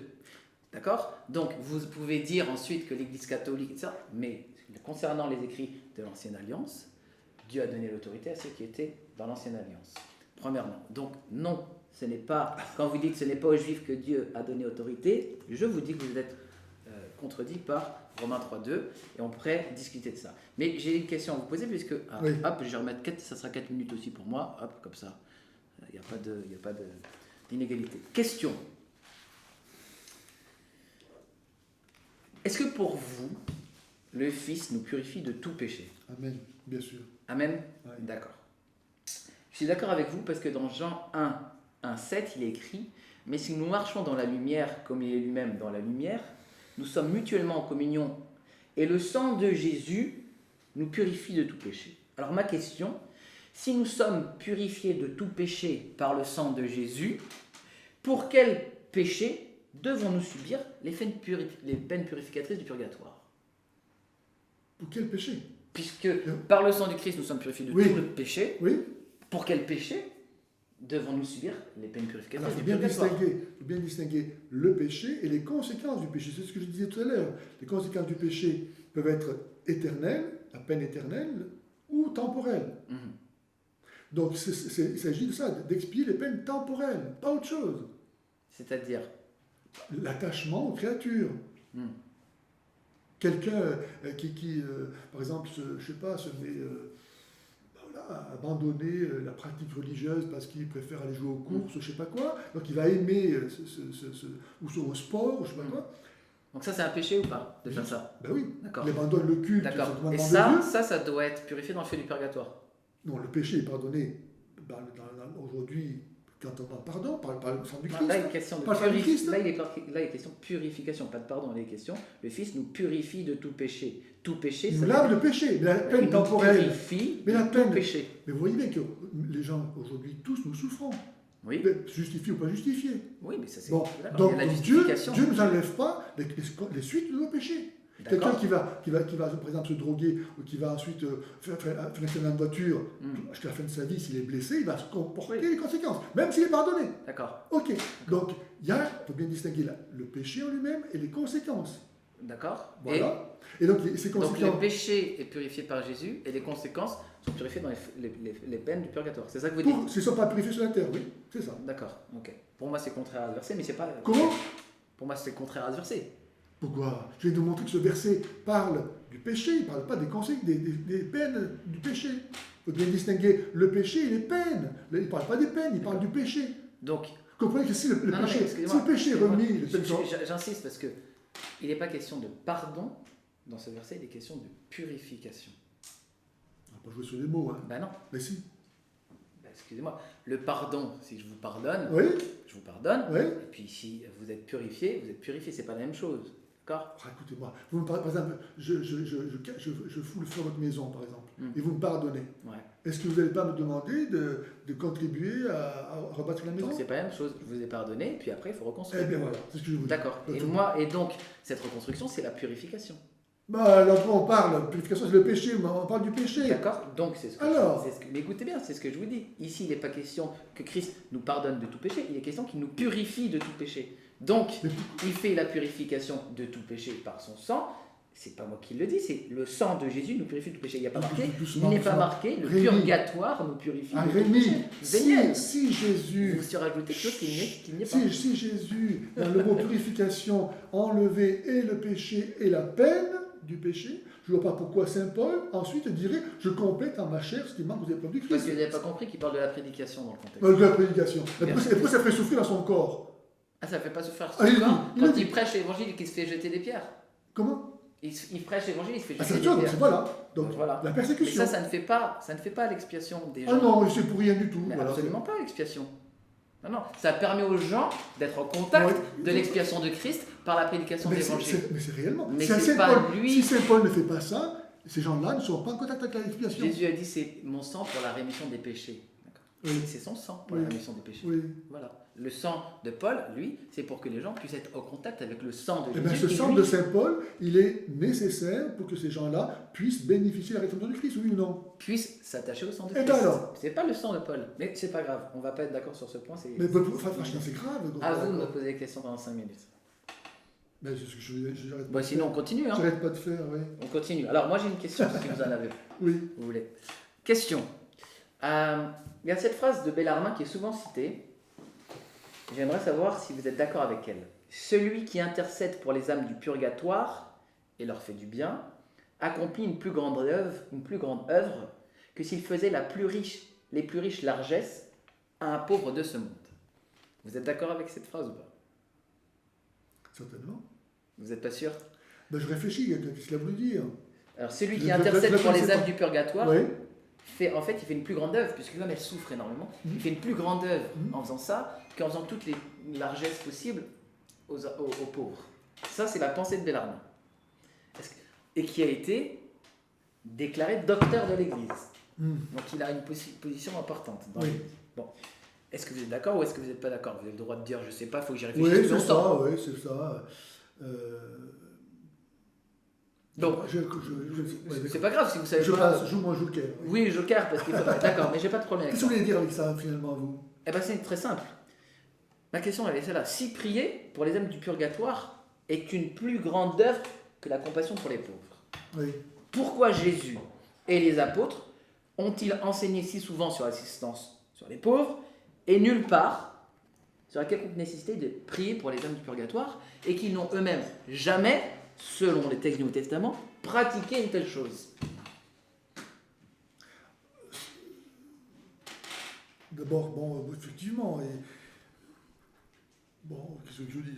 D'accord? Donc, vous pouvez dire ensuite que l'Église catholique, etc. Mais concernant les écrits de l'Ancienne Alliance, Dieu a donné l'autorité à ceux qui étaient dans l'Ancienne Alliance. Premièrement. Donc, non, ce n'est pas, quand vous dites que ce n'est pas aux Juifs que Dieu a donné autorité, je vous dis que vous êtes contredit par Romains 3.2 et on pourrait discuter de ça. Mais j'ai une question à vous poser, puisque, hop, je vais remettre 4, ça sera 4 minutes aussi pour moi, hop, comme ça. Il n'y a pas d'inégalité. Question. Est-ce que pour vous, le Fils nous purifie de tout péché? Amen, bien sûr. Amen. Ouais. D'accord. Je suis d'accord avec vous parce que dans Jean 1, 7, il est écrit « Mais si nous marchons dans la lumière comme il est lui-même dans la lumière, nous sommes mutuellement en communion et le sang de Jésus nous purifie de tout péché. » Alors ma question, si nous sommes purifiés de tout péché par le sang de Jésus, pour quel péché devons-nous subir les peines purificatrices du purgatoire? Pour quel péché? Puisque par le sang du Christ, nous sommes purifiés de tout le péché. Oui. Pour quel péché devons-nous subir les peines purificatrices du purgatoire? purgatoire? Il faut bien distinguer le péché et les conséquences du péché. C'est ce que je disais tout à l'heure. Les conséquences du péché peuvent être éternelles, la peine éternelle, ou temporelle. Donc il s'agit de ça, d'expier les peines temporelles, pas autre chose. C'est-à-dire l'attachement aux créatures. Quelqu'un qui par exemple, se met à abandonner la pratique religieuse parce qu'il préfère aller jouer aux courses, je ne sais pas quoi, donc il va aimer ou au sport, ou je ne sais pas quoi. Donc ça, c'est un péché ou pas, de faire ça? Ben oui, d'accord. Il abandonne le culte. D'accord. Et ça doit être purifié dans le feu du purgatoire? Non, le péché est pardonné aujourd'hui. Quand on parle pardon, par le sang du Christ. Là, il est question de purification, pas de pardon, il est question. Le Fils nous purifie de tout péché. Tout péché, il nous lave le péché, mais la peine temporelle. Purifie de tout péché. Mais vous voyez bien que les gens aujourd'hui, tous nous souffrons. Oui. Justifiés ou pas justifiés. Oui, mais ça c'est. Bon, donc Dieu ne nous enlève pas les suites de nos péchés. Quelqu'un qui va, par exemple, se droguer ou qui va ensuite faire un accident de voiture, jusqu'à la fin de sa vie, s'il est blessé, il va se comporter les conséquences, même s'il est pardonné. D'accord. Ok. Donc, il faut bien distinguer le péché en lui-même et les conséquences. D'accord. Voilà. Et donc, ces conséquences. Donc, le péché est purifié par Jésus et les conséquences sont purifiées dans les peines du purgatoire. C'est ça que vous dites? S'ils ne sont pas purifiés sur la terre, oui, c'est ça. D'accord. Ok. Pour moi, c'est contraire à ce verset, mais c'est pas. Comment? Pour moi, c'est contraire à ce verset. Pourquoi? Je vais vous montrer que ce verset parle du péché, il ne parle pas des conséquences, des peines du péché. Il faut bien distinguer le péché et les peines. Il ne parle pas des peines, il parle du péché. Donc, vous comprenez que si le péché est remis... J'insiste parce qu'il n'est pas question de pardon dans ce verset, il est question de purification. On ne va pas jouer sur les mots, hein. Ben non. Mais si. Excusez-moi, le pardon, si je vous pardonne, oui. Je vous pardonne, oui. Et puis si vous êtes purifié, c'est pas la même chose. D'accord? Écoutez-moi, par exemple, je fous le feu à votre maison, par exemple, et vous me pardonnez. Ouais. est-ce que vous n'allez pas me demander de contribuer à rebâtir la maison? Donc c'est pas la même chose. Je vous ai pardonné, puis après il faut reconstruire. Eh bien voilà, c'est ce que je vous dis. D'accord. Et donc cette reconstruction, c'est la purification. Bah, alors on parle, purification c'est le péché, on parle du péché. D'accord. Donc c'est ce que Alors. mais écoutez bien, c'est ce que je vous dis. Ici, il n'est pas question que Christ nous pardonne de tout péché, il est question qu'il nous purifie de tout péché. Donc, il fait la purification de tout péché par son sang. C'est pas moi qui le dis, c'est le sang de Jésus nous purifie de tout péché. Il n'y a pas marqué, il n'est pas marqué, le purgatoire nous purifie de tout péché. Si Jésus... Vous surajoutez quelque chose qu'il n'y est pas. Si Jésus, dans le mot purification, enlevait et le péché et la peine du péché, je ne vois pas pourquoi Saint Paul ensuite dirait « je complète en ma chair ce qui manque aux épreuves du Christ ». Parce que vous n'avez pas compris qu'il parle de la prédication dans le contexte. De la prédication. Et pourquoi ça fait souffrir dans son corps? Ah, ça ne fait pas souffrir son corps quand il prêche l'évangile et qu'il se fait jeter des pierres. Comment? Il prêche l'évangile, il se fait jeter des pierres. C'est voilà. Donc voilà. La persécution. Mais ça ne fait pas l'expiation des gens. Ah non, c'est pour rien du tout. Mais voilà, absolument pas l'expiation. Non, ça permet aux gens d'être en contact de l'expiation de Christ par la prédication de l'évangile. Mais c'est réellement. Mais si c'est pas lui. Si Saint Paul ne fait pas ça, ces gens-là ne sont pas en contact avec l'expiation. Jésus a dit c'est mon sang pour la rémission des péchés. Oui. C'est son sang pour la rémission des péchés. Oui. Voilà. Le sang de Paul, lui, c'est pour que les gens puissent être en contact avec le sang de Jésus. Et bien, ce sang de Saint Paul, il est nécessaire pour que ces gens-là puissent bénéficier de la rédemption du Christ, oui ou non? Puissent s'attacher au sang de Christ. Et alors c'est pas le sang de Paul, mais c'est pas grave. On va pas être d'accord sur ce point. Mais franchement, c'est grave. À vous de me poser des questions pendant 5 minutes. Ben, c'est ce que j'arrête bon, sinon, on continue. Hein. J'arrête pas de faire, oui. On continue. Alors, moi, j'ai une question, si vous en avez. Oui. Vous voulez. Question. Il y a cette phrase de Bellarmine qui est souvent citée. J'aimerais savoir si vous êtes d'accord avec elle. Celui qui intercède pour les âmes du purgatoire et leur fait du bien accomplit une plus grande œuvre que s'il faisait les plus riches largesses à un pauvre de ce monde. Vous êtes d'accord avec cette phrase ou pas? Certainement. Vous n'êtes pas sûr? Ben, je réfléchis, qu'est-ce qu'il a voulu dire? Alors, celui qui intercède pour les âmes du purgatoire, oui. il fait une plus grande œuvre, puisque l'homme, elle souffre énormément. Il fait une plus grande œuvre en faisant ça qu'en faisant toutes les largesses possibles aux pauvres. Ça, c'est la pensée de Bellarmine. Et qui a été déclaré docteur de l'Église. Donc, il a une position importante dans l'Église. Bon. Est-ce que vous êtes d'accord ou est-ce que vous n'êtes pas d'accord? Vous avez le droit de dire, je ne sais pas, il faut que j'y réfléchisse. Oui, c'est ça, oui, c'est ça. Donc, c'est pas grave si vous savez pas. Joue mon joker. Oui, joker, parce qu'il faut. D'accord, mais j'ai pas de problème. Qu'est-ce que vous voulez dire avec ça, finalement, vous? Eh bien, c'est très simple. Ma question, elle est celle-là. Si prier pour les âmes du purgatoire est une plus grande œuvre que la compassion pour les pauvres, oui. Pourquoi Jésus et les apôtres ont-ils enseigné si souvent sur l'assistance sur les pauvres et nulle part sur la quelconque nécessité de prier pour les âmes du purgatoire et qu'ils n'ont eux-mêmes jamais, selon les textes du Nouveau Testament, pratiqué une telle chose? D'abord, bon, effectivement, bon, qu'est-ce que je dis?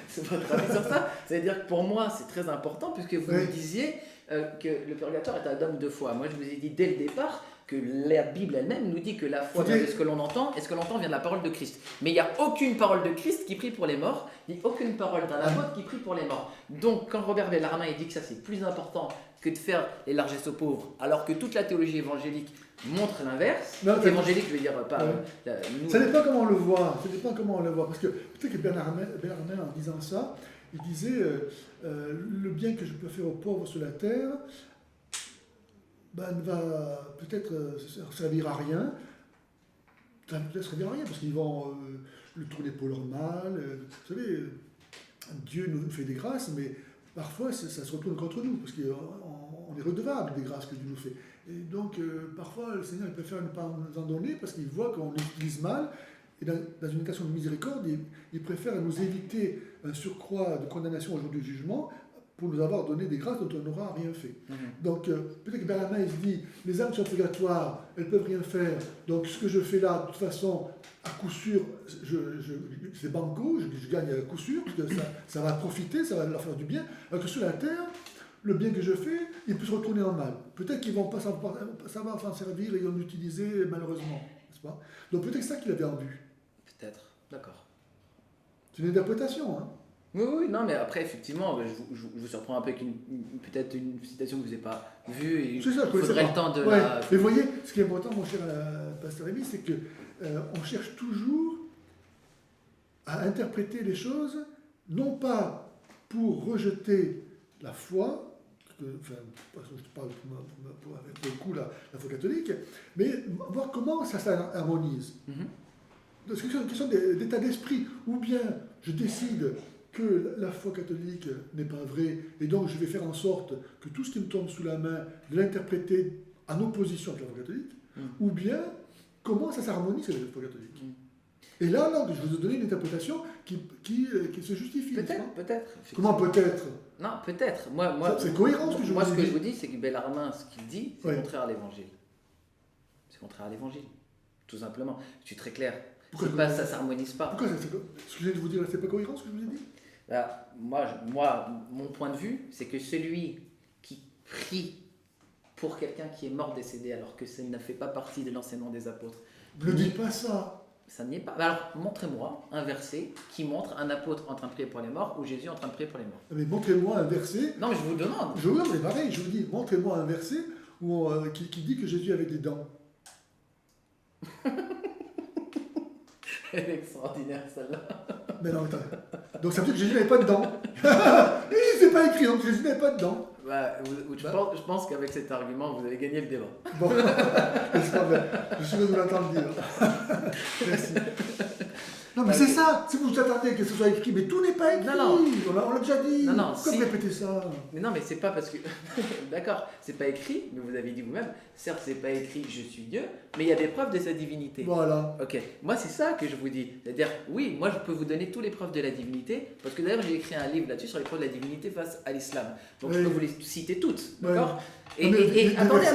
C'est votre avis sur ça? C'est-à-dire que pour moi, c'est très important, puisque vous me disiez que le purgatoire est un dogme de foi. Moi, je vous ai dit dès le départ que la Bible elle-même nous dit que la foi vient de ce que l'on entend, et ce que l'on entend vient de la parole de Christ. Mais il n'y a aucune parole de Christ qui prie pour les morts, ni aucune parole d'un apôtre qui prie pour les morts. Donc, quand Robert Bellarmine dit que ça c'est plus important que de faire les largesses aux pauvres, alors que toute la théologie évangélique montre l'inverse, évangélique, je veux dire, pas... Ça dépend comment on le voit, parce que peut-être que Bellarmine, en disant ça, il disait le bien que je peux faire aux pauvres sur la terre, ne va peut-être servir à rien. Ça va peut-être servir à rien, parce qu'ils vont le tourner pour leur mal. Vous savez, Dieu nous fait des grâces, mais parfois ça se retourne contre nous, parce qu'on est redevable des grâces que Dieu nous fait. Et donc, parfois, le Seigneur il préfère ne pas nous en donner, parce qu'il voit qu'on l'utilise mal. Et dans une intention de miséricorde, il préfère nous éviter un surcroît de condamnation au jour du jugement, pour nous avoir donné des grâces dont on n'aura rien fait. Donc, peut-être que Bellarmine se dit, les âmes sont purgatoires, elles ne peuvent rien faire, donc ce que je fais là, de toute façon, à coup sûr, c'est banco, je gagne à coup sûr, parce que ça va profiter, ça va leur faire du bien, alors que sur la terre, le bien que je fais, il peut se retourner en mal. Peut-être qu'ils ne vont pas savoir s'en servir et en utiliser malheureusement, n'est-ce pas? Donc peut-être que c'est ça qu'il avait en vue. Peut-être, d'accord. C'est une interprétation, hein. Oui, oui, non, mais après, effectivement, je vous surprends un peu avec peut-être une citation que vous n'avez pas vue et C'est ça, il faudrait le temps de ouais. la... Mais vous voyez, ce qui est important, mon cher pasteur Rémy, c'est que on cherche toujours à interpréter les choses, non pas pour rejeter la foi, enfin, je parle avec le coup la foi catholique, mais voir comment ça s'harmonise. C'est une question d'état d'esprit. Ou bien je décide que la foi catholique n'est pas vraie, et donc je vais faire en sorte que tout ce qui me tombe sous la main, de l'interpréter en opposition avec la foi catholique, ou bien comment ça s'harmonise avec la foi catholique. Et là, je vous ai donné une interprétation qui se justifie. Peut-être. Comment peut-être? Non, peut-être. C'est cohérent ce que je vous dis. Moi, ce que je vous dis, c'est que Bellarmine, ce qu'il dit, c'est Ouais. contraire à l'évangile. C'est contraire à l'évangile. Tout simplement. Je suis très clair. Pourquoi Ça s'harmonise pas. Pourquoi ce que je viens de vous dire, c'est pas cohérent ce que je vous ai dit? Là, mon point de vue, c'est que celui qui prie pour quelqu'un qui est mort décédé, alors que ça ne fait pas partie de l'enseignement des apôtres. Ne dis pas ça. Ça n'y est pas. Alors, montrez-moi un verset qui montre un apôtre en train de prier pour les morts ou Jésus en train de prier pour les morts. Mais montrez-moi un verset. Non, mais je vous demande. C'est pareil, je vous dis, montrez-moi un verset qui dit que Jésus avait des dents. Elle est extraordinaire, celle-là. Mais non, attends. Donc ça veut dire que Jésus n'avait pas de dents. C'est pas écrit, donc Jésus n'avait pas de dents. Je pense qu'avec cet argument, vous avez gagné le débat. Bon, c'est pas vrai. Je suis heureux de vous l'entendre dire. Merci. Non, mais c'est ça. Si vous attendez que ce soit écrit, mais tout n'est pas écrit. Non. On l'a déjà dit. Non, Pourquoi vous répétez ça? Mais non, mais c'est pas parce que... D'accord, c'est pas écrit, mais vous avez dit vous-même, certes, c'est pas écrit « je suis Dieu », mais il y a des preuves de sa divinité. Voilà. Ok, moi c'est ça que je vous dis. C'est-à-dire, oui, moi je peux vous donner toutes les preuves de la divinité, parce que d'ailleurs j'ai écrit un livre là-dessus sur les preuves de la divinité face à l'islam. Donc je peux vous les citer toutes, d'accord? Et attendez,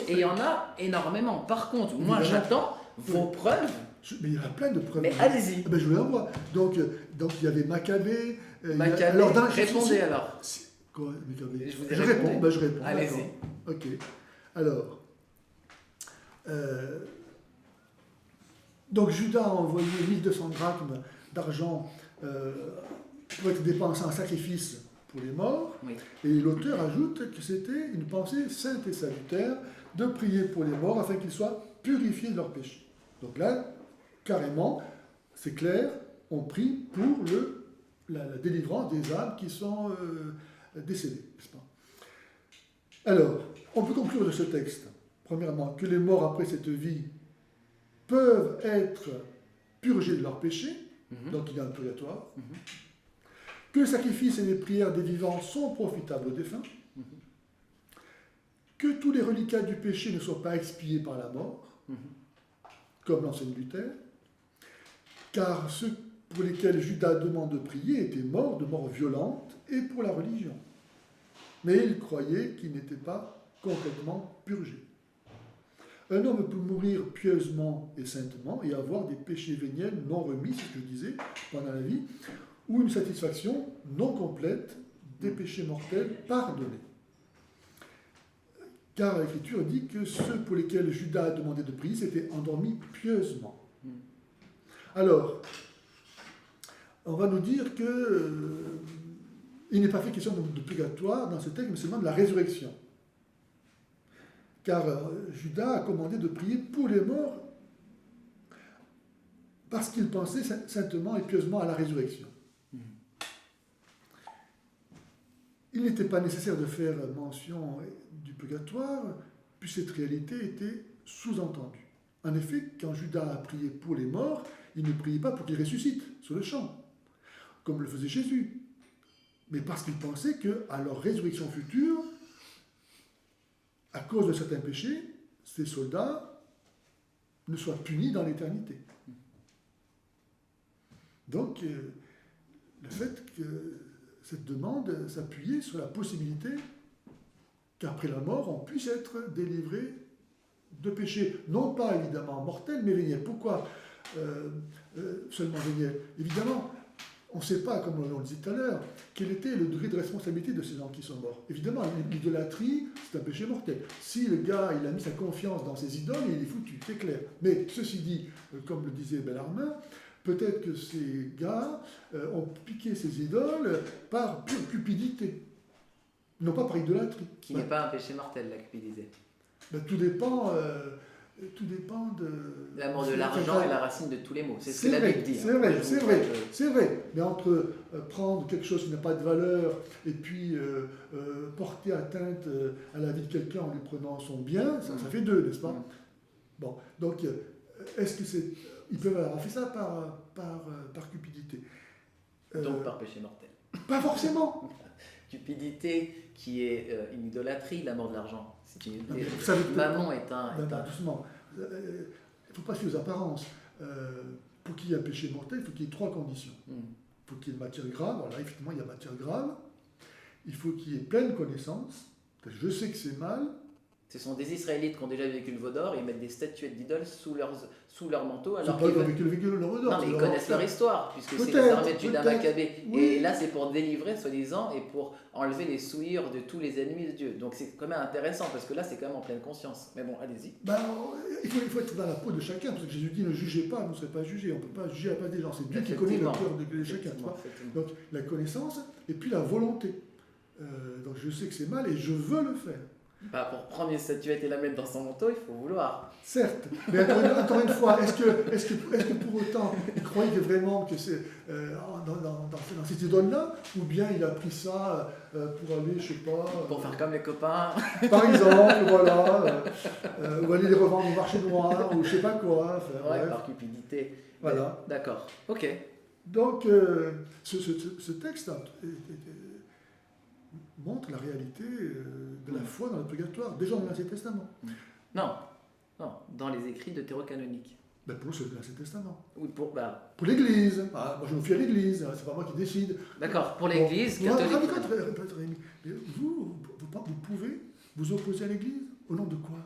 et il y en a énormément. Par contre, moi j'attends vos preuves. Mais il y en a plein de preuves. Mais allez-y. Je vous les envoie. Donc il y avait Maccabée. Répondez alors. Quoi, Maccabée? Je réponds. Je réponds. Allez-y. Ok. Alors. Donc Judas a envoyé 1200 drachmes d'argent pour être dépensé en sacrifice pour les morts. Oui. Et l'auteur ajoute que c'était une pensée sainte et salutaire de prier pour les morts afin qu'ils soient purifiés de leurs péchés. Donc là, carrément, c'est clair, on prie pour la délivrance des âmes qui sont décédées, n'est-ce pas? Alors, on peut conclure de ce texte, premièrement, que les morts après cette vie peuvent être purgés de leurs péchés, donc il y a un purgatoire, que le sacrifice et les prières des vivants sont profitables aux défunts, que tous les reliquats du péché ne sont pas expiés par la mort, comme l'enseigne Luther, car ceux pour lesquels Judas demande de prier étaient morts de mort violente et pour la religion. Mais il croyait qu'ils n'étaient pas complètement purgés. Un homme peut mourir pieusement et saintement et avoir des péchés véniels non remis, c'est ce que je disais, pendant la vie, ou une satisfaction non complète des péchés mortels pardonnés. Car l'Écriture dit que ceux pour lesquels Judas a demandé de prier s'étaient endormis pieusement. Alors, on va nous dire que il n'est pas fait question de purgatoire dans ce texte, mais seulement de la résurrection. Car Judas a commandé de prier pour les morts parce qu'il pensait saintement et pieusement à la résurrection. Il n'était pas nécessaire de faire mention du purgatoire, puisque cette réalité était sous-entendue. En effet, quand Judas a prié pour les morts, il ne priait pas pour qu'ils ressuscitent sur le champ, comme le faisait Jésus, mais parce qu'il pensait qu'à leur résurrection future, à cause de certains péchés, ces soldats ne soient punis dans l'éternité. Donc, le fait que cette demande s'appuyait sur la possibilité qu'après la mort, on puisse être délivré de péchés, non pas évidemment mortels, mais véniels. Pourquoi seulement véniels? Évidemment, on ne sait pas, comme on le disait tout à l'heure, quel était le degré de responsabilité de ces gens qui sont morts. Évidemment, l'idolâtrie, c'est un péché mortel. Si le gars, il a mis sa confiance dans ses idoles, il est foutu, c'est clair. Mais ceci dit, comme le disait Bellarmine, Peut-être que ces gars ont piqué ces idoles par pure cupidité, non pas par idolâtrie. Qui n'est pas un péché mortel, la cupidité. Ben, tout dépend de... L'amour de l'argent est la racine de tous les maux. C'est ce que la vrai, Bible dit. c'est hein. vrai, Je c'est vous- vrai, je- c'est vrai. Mais entre prendre quelque chose qui n'a pas de valeur et puis porter atteinte à la vie de quelqu'un en lui prenant son bien, ça fait deux, n'est-ce pas? Bon, donc est-ce que c'est... Ils peuvent avoir fait ça par cupidité. Donc par péché mortel. Pas forcément. Cupidité qui est une idolâtrie, l'amour de l'argent. C'est une Non, mais vous savez que- Mammon est un... Non, non, doucement. Il ne faut pas se fier aux apparences. Pour qu'il y ait un péché mortel, il faut qu'il y ait trois conditions. Hmm. Il faut qu'il y ait une matière grave. Alors là, effectivement, il y a matière grave. Il faut qu'il y ait pleine connaissance. Je sais que c'est mal. Ce sont des Israélites qui ont déjà vécu le veau d'or, ils mettent des statuettes d'idoles sous leur manteau. C'est Alors pas qu'ils le vécu le non, d'or. mais ils connaissent leur histoire, puisque c'est les Peut-être, armées de Judas peut-être, Maccabée. oui. Et là, c'est pour délivrer, soi-disant, et pour enlever les souillures de tous les ennemis de Dieu. Donc c'est quand même intéressant, parce que là, c'est quand même en pleine conscience. Mais bon, allez-y. Ben, il faut être dans la peau de chacun, parce que Jésus dit ne jugez pas, vous ne serez pas jugés. On ne peut pas juger à la place des gens. C'est Dieu qui connaît le cœur de chacun. Tu vois. Donc la connaissance et puis la volonté. Donc je sais que c'est mal et je veux le faire. Bah, pour prendre une statuette et la mettre dans son manteau, il faut vouloir. Certes, mais encore une fois, est-ce que pour autant il croyait que vraiment que c'est dans cette idole-là, ou bien il a pris ça pour aller, je sais pas, Pour faire comme les copains. par exemple, voilà, ou aller les revendre au marché noir, ou je sais pas quoi. Enfin, Ouais, bref. par cupidité. Voilà. D'accord. Ok. Donc, ce texte montre la réalité de la foi dans le purgatoire, déjà dans l'Ancien Testament. Non. Non. Dans les écrits de canoniques. Ben pour nous, c'est l'Ancien Testament. Oui, bah, Pour l'Église. Ah, moi, je me fie à l'Église, hein, c'est pas moi qui décide. d'accord. Pour l'Église Bon, catholique. mais vous pouvez vous opposer à l'Église au nom de quoi?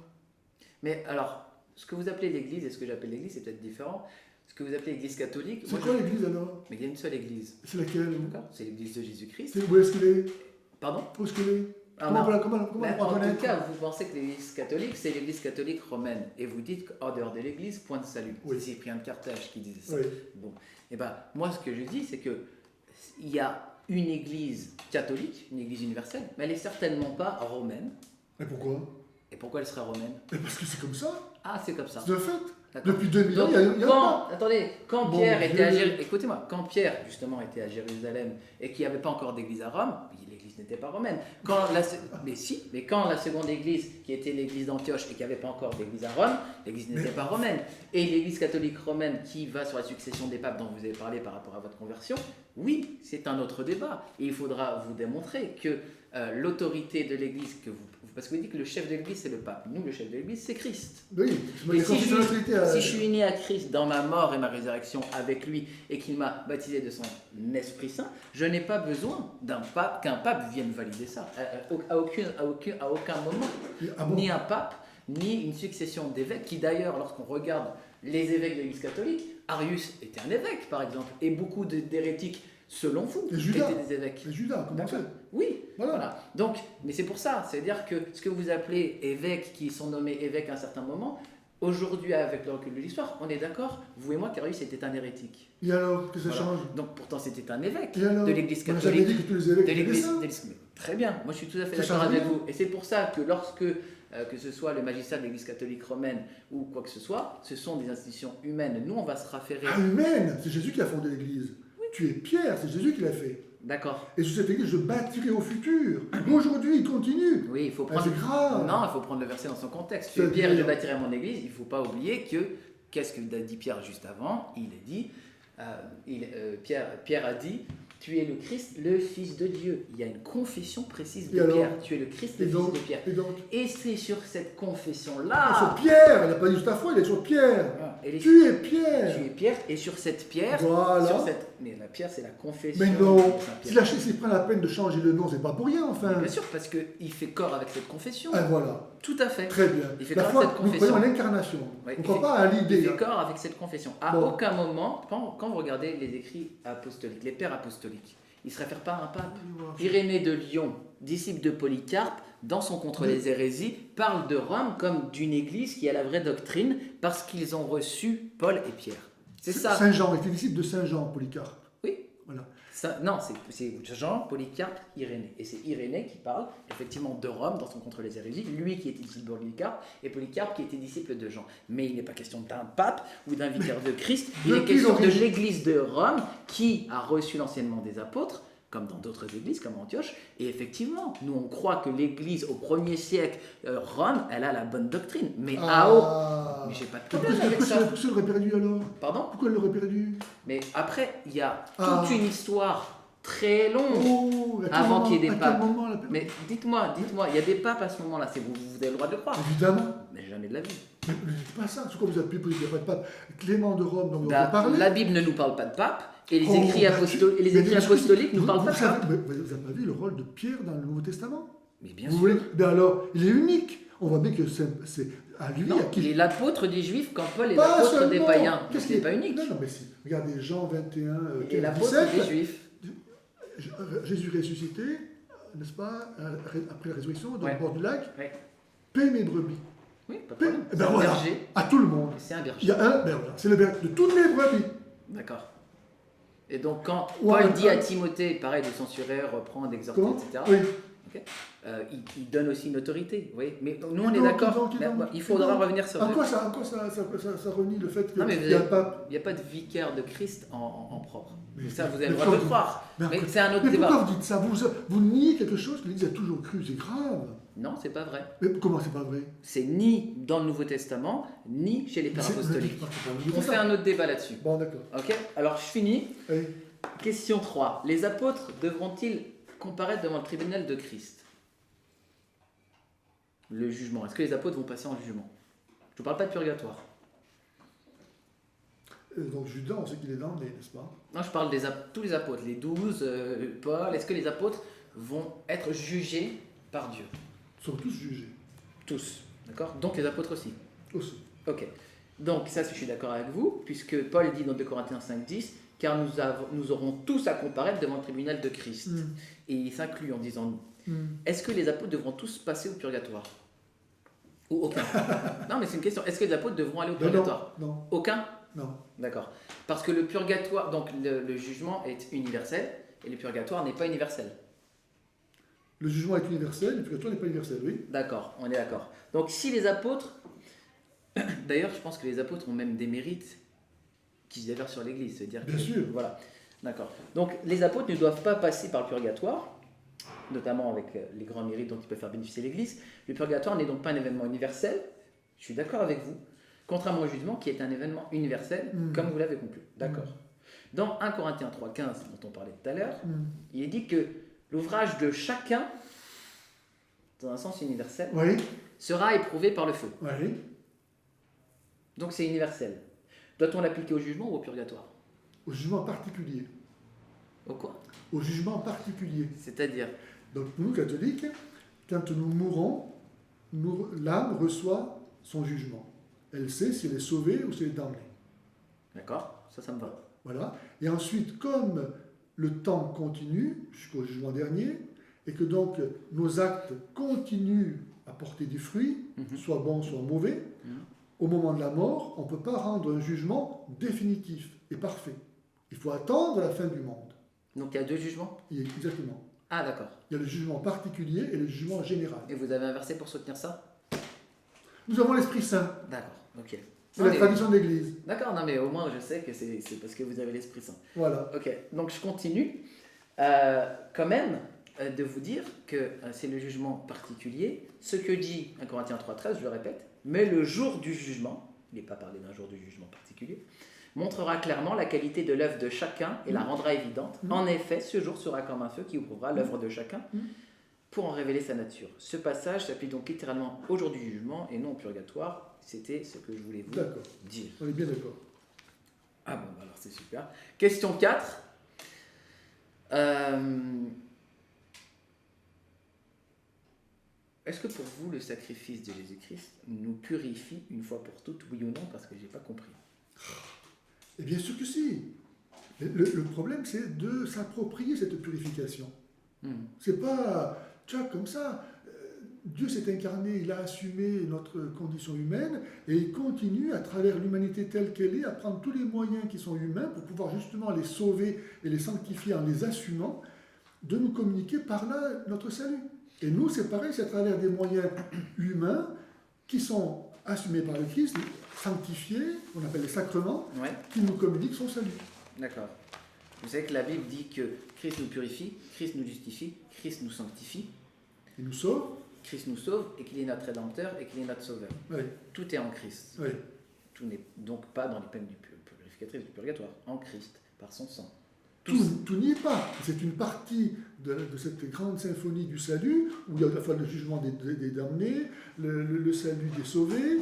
Mais alors, ce que vous appelez l'Église et ce que j'appelle l'Église, c'est peut-être différent. Ce que vous appelez l'Église catholique. C'est quoi l'Église alors? Mais il y a une seule Église. C'est laquelle? D'accord. C'est l'Église de Jésus-Christ. Où est-ce qu'elle est? Pardon. Où est-ce qu'elle est? Ah, Comment non. comment Mais on peut en tout reconnaître? cas, vous pensez que l'Église catholique, c'est l'Église catholique romaine. Et vous dites qu'en dehors de l'Église, point de salut. Oui. C'est Cyprien de Carthage qui disait ça. Oui. Bon. Et ben, moi, ce que je dis, c'est que il y a une Église catholique, une Église universelle, mais elle n'est certainement pas romaine. Mais pourquoi? Et pourquoi elle serait romaine? Mais parce que c'est comme ça. Ah, c'est comme ça. C'est un fait. D'accord. Depuis 2000 ans, Donc, il y a pas. quand Bon, Pierre était à Dieu. Jérusalem, écoutez-moi, quand Pierre justement était à Jérusalem et qu'il n'y avait pas encore d'église à Rome, l'église n'était pas romaine. Mais quand la seconde église, qui était l'église d'Antioche et qu'il n'y avait pas encore d'église à Rome, l'église n'était pas romaine. Et l'église catholique romaine qui va sur la succession des papes dont vous avez parlé par rapport à votre conversion, oui, c'est un autre débat. Et il faudra vous démontrer que l'autorité de l'église parce que vous dites que le chef de l'église c'est le pape. Nous, le chef de l'église c'est Christ. Oui, Et si si je suis né à Christ dans ma mort et ma résurrection avec lui et qu'il m'a baptisé de son Esprit Saint, je n'ai pas besoin qu'un pape vienne valider ça. À aucun moment, ni un pape, ni une succession d'évêques qui d'ailleurs, lorsqu'on regarde les évêques de l'église catholique, Arius était un évêque par exemple, et beaucoup d'hérétiques, selon vous, Et Judas. étaient des évêques. Et Judas, comment ça? Oui, Voilà. voilà. Donc, mais c'est pour ça, c'est-à-dire que ce que vous appelez évêques, qui sont nommés évêques à un certain moment, aujourd'hui, avec le recul de l'histoire, on est d'accord, vous et moi, qu'Arius était un hérétique. Et alors, que ça Voilà. change? Donc, pourtant, c'était un évêque Et alors? de l'Église On n'a jamais catholique. dit que tous les évêques De étaient l'Église. ça. Mais très bien, moi je suis tout à fait Ça d'accord change avec rien. vous. Et c'est pour ça que lorsque, que ce soit le magistère de l'Église catholique romaine ou quoi que ce soit, ce sont des institutions humaines. Nous, on va se référer. Ah, humaine! C'est Jésus qui a fondé l'Église. Tu es Pierre, c'est Jésus qui l'a fait. D'accord. Et sur cette Église, je bâtirai au futur. Aujourd'hui, il continue. Oui, il faut Ah, prendre. c'est grave. Non, il faut prendre le verset dans son contexte. Tu es C'est-à-dire- Pierre, je bâtirai mon église. Il ne faut pas oublier que, qu'est-ce que dit Pierre juste avant? Il a dit, Pierre a dit, tu es le Christ, le Fils de Dieu. Il y a une confession précise de Et alors? Pierre. Tu es le Christ, le Et Fils donc, de Pierre. et donc, Et c'est sur cette ah, confession-là. sur Pierre, il n'a pas dit juste à foi, il est sur Pierre. Et les- Tu es Pierre. tu es Pierre, et sur cette pierre, Voilà. mais la pierre c'est la confession. Mais non, de Saint-Pierre. s'il prend la peine de changer le nom, c'est pas pour rien, enfin. Bien sûr, parce qu'il fait corps avec cette confession. Ah, voilà, Tout à fait. très bien. Il fait La corps foi, avec cette nous confession. croyons à l'incarnation. Ouais, On ne il croit fait- pas à Il l'idée. fait hein. corps avec cette confession. À Bon. aucun moment, quand vous regardez les écrits apostoliques, les pères apostoliques, ils ne se réfèrent pas à un pape. Irénée de Lyon, disciple de Polycarpe, dans son Contre les hérésies, parle de Rome comme d'une église qui a la vraie doctrine parce qu'ils ont reçu Paul et Pierre. C'est ça. Saint Jean, il était disciple de Saint Jean, Polycarpe. Oui. Voilà. Ça, non, c'est Jean, Polycarpe, Irénée. Et c'est Irénée qui parle effectivement de Rome dans son Contre les hérésies, lui qui était disciple de Polycarpe, et Polycarpe qui était disciple de Jean. Mais il n'est pas question d'un pape ou d'un vicaire de Christ, il est question de l'église de Rome qui a reçu l'enseignement des apôtres, comme dans d'autres églises, comme Antioche. Et effectivement, nous on croit que l'église au 1er siècle, Rome, elle a la bonne doctrine. Mais mais j'ai pas de problème avec ça. Pourquoi elle l'aurait perdu alors? Pardon? Pourquoi elle l'aurait perdu? Mais après, il y a toute une histoire très longue avant qu'il y ait des papes. Mais dites-moi, il y a des papes à ce moment-là, vous avez le droit de le croire. Évidemment. Mais jamais de la vie. Mais c'est pas ça, c'est quoi vous appelez il n'y a pas de pape? Clément de Rome, dont on va parler. La Bible ne nous parle pas de pape, et les écrits apostoliques ne nous parlent pas de pape. Vous n'avez pas vu le rôle de Pierre dans le Nouveau Testament? Mais bien sûr. Ben alors, il est unique. On voit bien que c'est à lui. Non, il est l'apôtre des Juifs quand Paul est l'apôtre des païens. Qu'est-ce qui n'est pas unique? Non, mais regardez, Jean 21, il est l'apôtre des Juifs. Jésus ressuscité, n'est-ce pas, après la résurrection, dans le bord du lac, ouais. Paix mes brebis. Oui, pas de problème. C'est un berger. À tout le monde. C'est un berger. Il y a c'est le berger de toutes les brebis. D'accord. Et donc quand Paul dit à Timothée, pareil, de censurer, reprendre, d'exhorter, etc., oui. Okay. Il donne aussi une autorité, vous voyez. Mais nous, on est d'accord. Il faudra revenir sur... En quoi ça renie le fait qu'il n'y a un pape? Il n'y a pas de vicaire de Christ en propre. Mais ça, vous avez le droit de le croire. Mais c'est un autre débat. Pourquoi vous dites ça? Vous niez quelque chose que l'Église a toujours cru, c'est grave. Non, c'est pas vrai. Mais comment c'est pas vrai? C'est ni dans le Nouveau Testament, ni chez les pères apostoliques. On fait un autre débat là-dessus. Bon, d'accord. Ok. Alors, je finis. Oui. Question 3. Les apôtres devront-ils comparaître devant le tribunal de Christ? Le jugement. Est-ce que les apôtres vont passer en jugement? Je ne vous parle pas de purgatoire. Donc Judas, on sait qu'il est damné, n'est-ce pas? Non, je parle de tous les apôtres, les 12, Paul. Est-ce que les apôtres vont être jugés par Dieu? Ils sont tous jugés. Tous, d'accord? Donc les apôtres aussi? Aussi. Ok. Donc ça, je suis d'accord avec vous, puisque Paul dit dans 2 Corinthiens 5,10, car nous aurons tous à comparaître devant le tribunal de Christ. Et il s'inclut en disant nous. Est-ce que les apôtres devront tous passer au purgatoire? Ou aucun? Non, mais c'est une question. Est-ce que les apôtres devront aller au purgatoire? Non. Aucun? Non. D'accord. Parce que le purgatoire, donc le jugement est universel, et le purgatoire n'est pas universel. Le jugement est universel, le purgatoire n'est pas universel, oui. D'accord, on est d'accord. Donc si les apôtres, d'ailleurs je pense que les apôtres ont même des mérites qui se déversent sur l'Église, c'est-à-dire bien sûr. Voilà, d'accord. Donc les apôtres ne doivent pas passer par le purgatoire, notamment avec les grands mérites dont ils peuvent faire bénéficier l'Église. Le purgatoire n'est donc pas un événement universel, je suis d'accord avec vous, contrairement au jugement qui est un événement universel, comme vous l'avez conclu. D'accord. Dans 1 Corinthiens 3,15, dont on parlait tout à l'heure, il est dit que l'ouvrage de chacun, dans un sens universel, sera éprouvé par le feu. Oui. Donc c'est universel. Doit-on l'appliquer au jugement ou au purgatoire? Au jugement particulier. Au quoi? Au jugement particulier. C'est-à-dire? Donc nous, catholiques, quand nous mourons, l'âme reçoit son jugement. Elle sait si elle est sauvée ou si elle est damnée. D'accord, ça me va. Voilà. Et ensuite, comme le temps continue jusqu'au jugement dernier, et que donc nos actes continuent à porter des fruits, soit bons, soit mauvais, au moment de la mort, on ne peut pas rendre un jugement définitif et parfait. Il faut attendre la fin du monde. Donc il y a deux jugements? Exactement. Ah d'accord. Il y a le jugement particulier et le jugement général. Et vous avez un verset pour soutenir ça? Nous avons l'Esprit Saint. D'accord, ok. C'est la tradition de l'Église. D'accord, non mais au moins je sais que c'est parce que vous avez l'Esprit Saint. Voilà. Ok, donc je continue quand même de vous dire que c'est le jugement particulier. Ce que dit 1 Corinthiens 3,13, je le répète, mais le jour du jugement, il n'est pas parlé d'un jour du jugement particulier, montrera clairement la qualité de l'œuvre de chacun et la rendra évidente. En effet, ce jour sera comme un feu qui ouvrira l'œuvre de chacun pour en révéler sa nature. Ce passage s'applique donc littéralement au jour du jugement et non au purgatoire. C'était ce que je voulais vous dire. On est bien d'accord. Ah bon, alors c'est super. Question 4. Est-ce que pour vous, le sacrifice de Jésus-Christ nous purifie une fois pour toutes, oui ou non? Parce que je n'ai pas compris. Et bien sûr que si. Le problème, c'est de s'approprier cette purification. C'est pas, tu vois, comme ça. Dieu s'est incarné, il a assumé notre condition humaine et il continue à travers l'humanité telle qu'elle est à prendre tous les moyens qui sont humains pour pouvoir justement les sauver et les sanctifier en les assumant, de nous communiquer par là notre salut. Et nous, c'est pareil, c'est à travers des moyens humains qui sont assumés par le Christ, sanctifiés, qu'on appelle les sacrements, qui nous communiquent son salut. D'accord. Vous savez que la Bible dit que Christ nous purifie, Christ nous justifie, Christ nous sanctifie. Il nous sauve. Christ nous sauve et qu'il est notre Rédempteur et qu'il est notre Sauveur. Oui. Tout est en Christ. Oui. Tout n'est donc pas dans les peines du purificatrice du purgatoire, en Christ, par son sang. Tout n'y est pas. C'est une partie de cette grande symphonie du salut, où il y a à la fois le jugement des damnés, le salut des sauvés,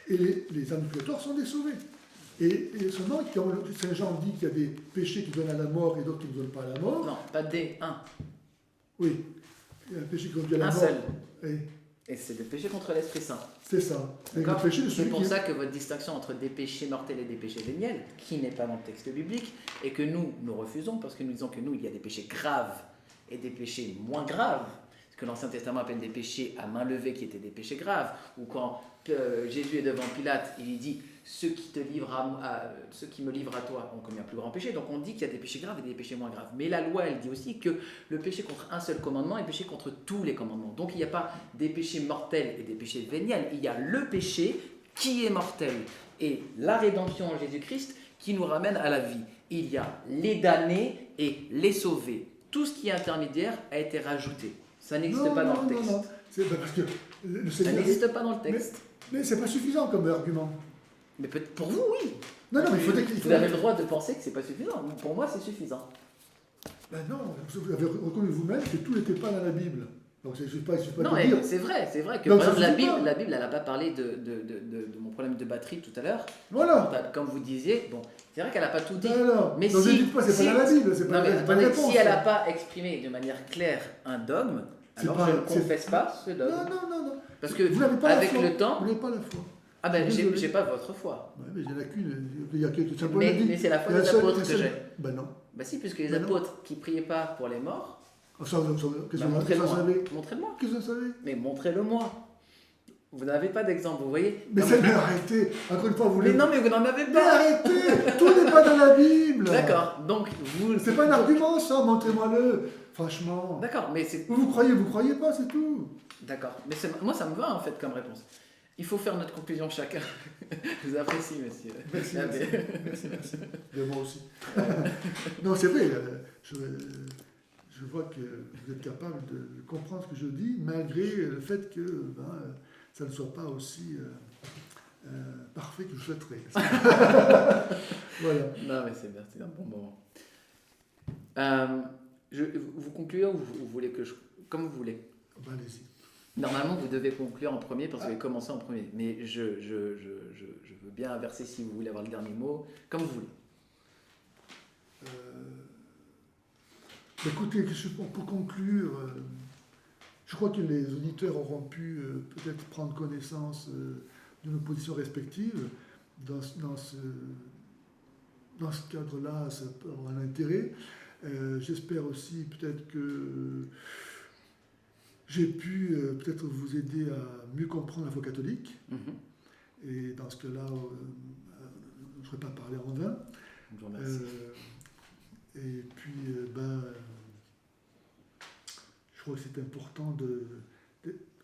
et les âmes purgatoires sont des sauvés. Et seulement, quand Saint Jean dit qu'il y a des péchés qui donnent à la mort et d'autres qui ne donnent pas à la mort. Non, pas des, un. Oui. Il y a un péché qui conduit à la mort. Un seul. Oui. Et c'est des péchés contre l'Esprit Saint. C'est ça. C'est pour ça que votre distinction entre des péchés mortels et des péchés véniels, qui n'est pas dans le texte biblique, et que nous refusons, parce que nous disons que nous, il y a des péchés graves et des péchés moins graves, ce que l'Ancien Testament appelle des péchés à main levée qui étaient des péchés graves, ou quand Jésus est devant Pilate, il lui dit ceux qui me livrent à toi ont commis un plus grand péché. Donc on dit qu'il y a des péchés graves et des péchés moins graves. Mais la loi, elle dit aussi que le péché contre un seul commandement est péché contre tous les commandements. Donc il n'y a pas des péchés mortels et des péchés véniels. Il y a le péché qui est mortel et la rédemption en Jésus-Christ qui nous ramène à la vie. Il y a les damnés et les sauvés. Tout ce qui est intermédiaire a été rajouté. Ça n'existe pas dans le texte. Non. C'est parce que ça n'existe pas dans le texte. Mais c'est pas suffisant comme argument. Mais peut-être pour vous, oui. Non, mais vous avez le droit de penser que c'est pas suffisant. Pour moi, c'est suffisant. Ben non, vous avez reconnu vous-même que tout n'était pas dans la Bible. Donc je ne pas non, mais c'est vrai que donc, par exemple, la Bible, elle n'a pas parlé de mon problème de batterie tout à l'heure. Voilà. Comme vous disiez, bon, c'est vrai qu'elle n'a pas tout dit. Alors, mais donc, si, pas, c'est pas dans la Bible, c'est pas, mais, pas une réponse. Si elle n'a pas exprimé de manière claire un dogme, alors je ne confesse pas ce dogme. Non. Parce que vous n'avez pas avec la foi. le temps, vous n'avez pas la foi. Ah ben, j'ai pas votre foi. Ouais, mais il y en a qu'une. Il y a quelques mais c'est la foi des apôtres que j'ai. Ben non. Ben si, puisque les apôtres qui priaient pas pour les morts. Montrez-le-moi. Montrez-le-moi. Qu'est-ce que vous savez? Mais montrez-le-moi. Vous n'avez pas d'exemple, vous voyez? Mais arrêtez. Encore une fois, vous Mais non, mais vous n'en avez pas. Mais arrêtez. Tout n'est pas dans la Bible. D'accord. Donc vous. C'est pas un argument, ça. Montrez-moi-le. Franchement. D'accord, mais c'est. Vous croyez pas, c'est tout. D'accord. Mais moi, ça me va en fait comme réponse. Il faut faire notre conclusion chacun. Je vous apprécie, monsieur. Merci. De moi aussi. Non, c'est vrai. Je vois que vous êtes capable de comprendre ce que je dis, malgré le fait que ça ne soit pas aussi parfait que je souhaiterais. Voilà. Non, mais c'est bien, c'est un bon moment. Vous concluez ou vous voulez que je... Comme vous voulez. Allez-y. Normalement, vous devez conclure en premier parce que vous avez commencé en premier. Mais je veux bien inverser si vous voulez avoir le dernier mot, comme vous voulez. Écoutez, pour conclure, je crois que les auditeurs auront pu peut-être prendre connaissance de nos positions respectives. Dans ce cadre-là, ça peut avoir un intérêt. J'espère aussi peut-être que j'ai pu peut-être vous aider à mieux comprendre la foi catholique. Mm-hmm. Et dans ce cas-là, je ne serais pas parlé en vain. Je vous remercie. Et puis, je crois que c'est important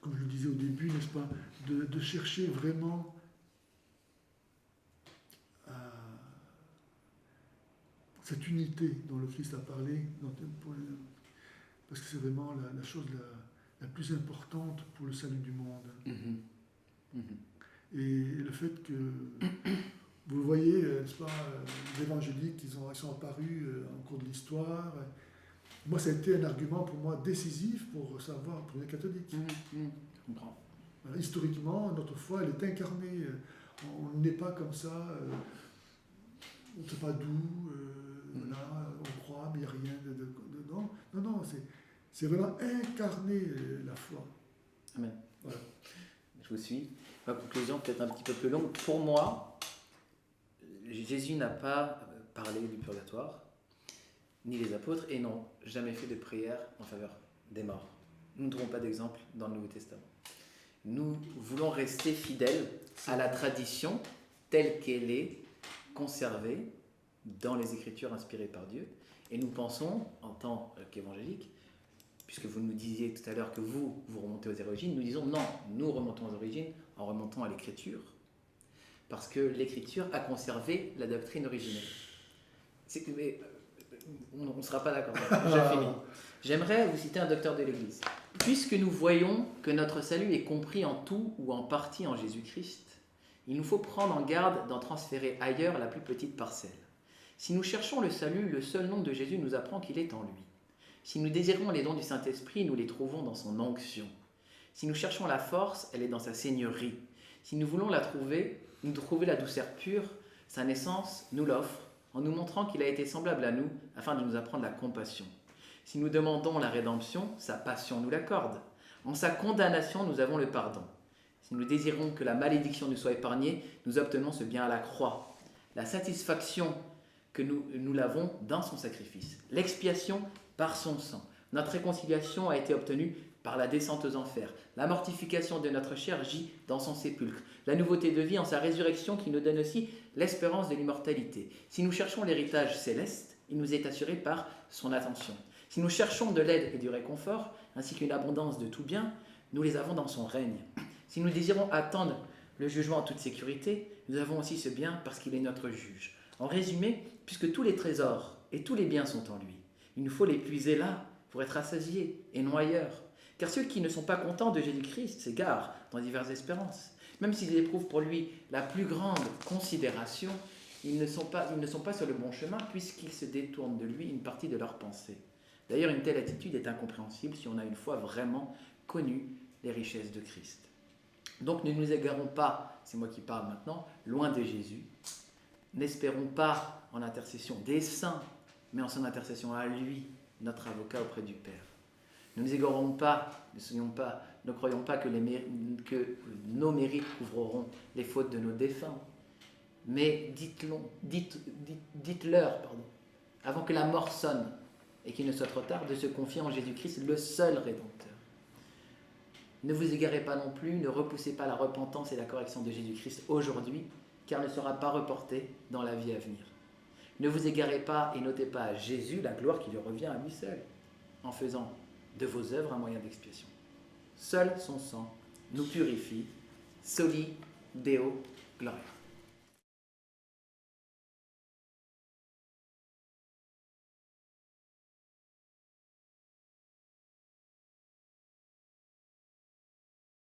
comme je le disais au début, n'est-ce pas, de chercher vraiment cette unité dont le Christ a parlé, parce que c'est vraiment la chose la plus importante pour le salut du monde. Mm-hmm. Mm-hmm. Et le fait que, vous voyez, n'est-ce pas, les évangéliques, ils sont apparus en cours de l'histoire. Moi, ça a été un argument pour moi décisif pour savoir, pour les catholiques. Je comprends. Voilà, historiquement, notre foi, elle est incarnée. On n'est pas comme ça, on ne sait pas d'où, voilà, on croit, mais il n'y a rien dedans. Non, c'est vraiment incarner la foi. Amen. Voilà. Je vous suis. Ma conclusion peut-être un petit peu plus longue. Pour moi, Jésus n'a pas parlé du purgatoire, ni les apôtres, et n'ont jamais fait de prière en faveur des morts. Nous ne trouvons pas d'exemple dans le Nouveau Testament. nous voulons rester fidèles à la tradition telle qu'elle est conservée dans les Écritures inspirées par Dieu. Et nous pensons, en tant qu'évangéliques, puisque vous nous disiez tout à l'heure que vous remontez aux origines, nous disons non, nous remontons aux origines en remontant à l'Écriture, parce que l'Écriture a conservé la doctrine originelle. On ne sera pas d'accord. J'ai fini. J'aimerais vous citer un docteur de l'Église. Puisque nous voyons que notre salut est compris en tout ou en partie en Jésus-Christ, il nous faut prendre en garde d'en transférer ailleurs la plus petite parcelle. Si nous cherchons le salut, le seul nom de Jésus nous apprend qu'il est en lui. Si nous désirons les dons du Saint-Esprit, nous les trouvons dans son onction. Si nous cherchons la force, elle est dans sa seigneurie. Si nous voulons nous trouver la douceur pure, sa naissance nous l'offre en nous montrant qu'il a été semblable à nous afin de nous apprendre la compassion. Si nous demandons la rédemption, sa passion nous l'accorde. En sa condamnation, nous avons le pardon. Si nous désirons que la malédiction nous soit épargnée, nous obtenons ce bien à la croix. La satisfaction que nous l'avons dans son sacrifice. L'expiation par son sang. Notre réconciliation a été obtenue par la descente aux enfers. La mortification de notre chair gît dans son sépulcre. La nouveauté de vie en sa résurrection qui nous donne aussi l'espérance de l'immortalité. Si nous cherchons l'héritage céleste, il nous est assuré par son attention. Si nous cherchons de l'aide et du réconfort, ainsi qu'une abondance de tout bien, nous les avons dans son règne. Si nous désirons attendre le jugement en toute sécurité, nous avons aussi ce bien parce qu'il est notre juge. En résumé, puisque tous les trésors et tous les biens sont en lui, il nous faut les puiser là pour être rassasiés et non ailleurs. Car ceux qui ne sont pas contents de Jésus-Christ s'égarent dans diverses espérances. Même s'ils éprouvent pour lui la plus grande considération, ils ne sont pas sur le bon chemin puisqu'ils se détournent de lui une partie de leur pensée. D'ailleurs, une telle attitude est incompréhensible si on a une fois vraiment connu les richesses de Christ. Donc ne nous égarons pas, c'est moi qui parle maintenant, loin de Jésus. N'espérons pas en l'intercession des saints, mais en son intercession à lui, notre avocat auprès du Père. Ne nous égarons pas, ne croyons pas que nos mérites couvriront les fautes de nos défunts, mais dites-leur, avant que la mort sonne et qu'il ne soit trop tard, de se confier en Jésus-Christ, le seul Rédempteur. Ne vous égarez pas non plus, ne repoussez pas la repentance et la correction de Jésus-Christ aujourd'hui, car elle ne sera pas reportée dans la vie à venir. Ne vous égarez pas et n'ôtez pas à Jésus la gloire qui lui revient à lui seul, en faisant de vos œuvres un moyen d'expiation. Seul son sang nous purifie, soli Deo gloria.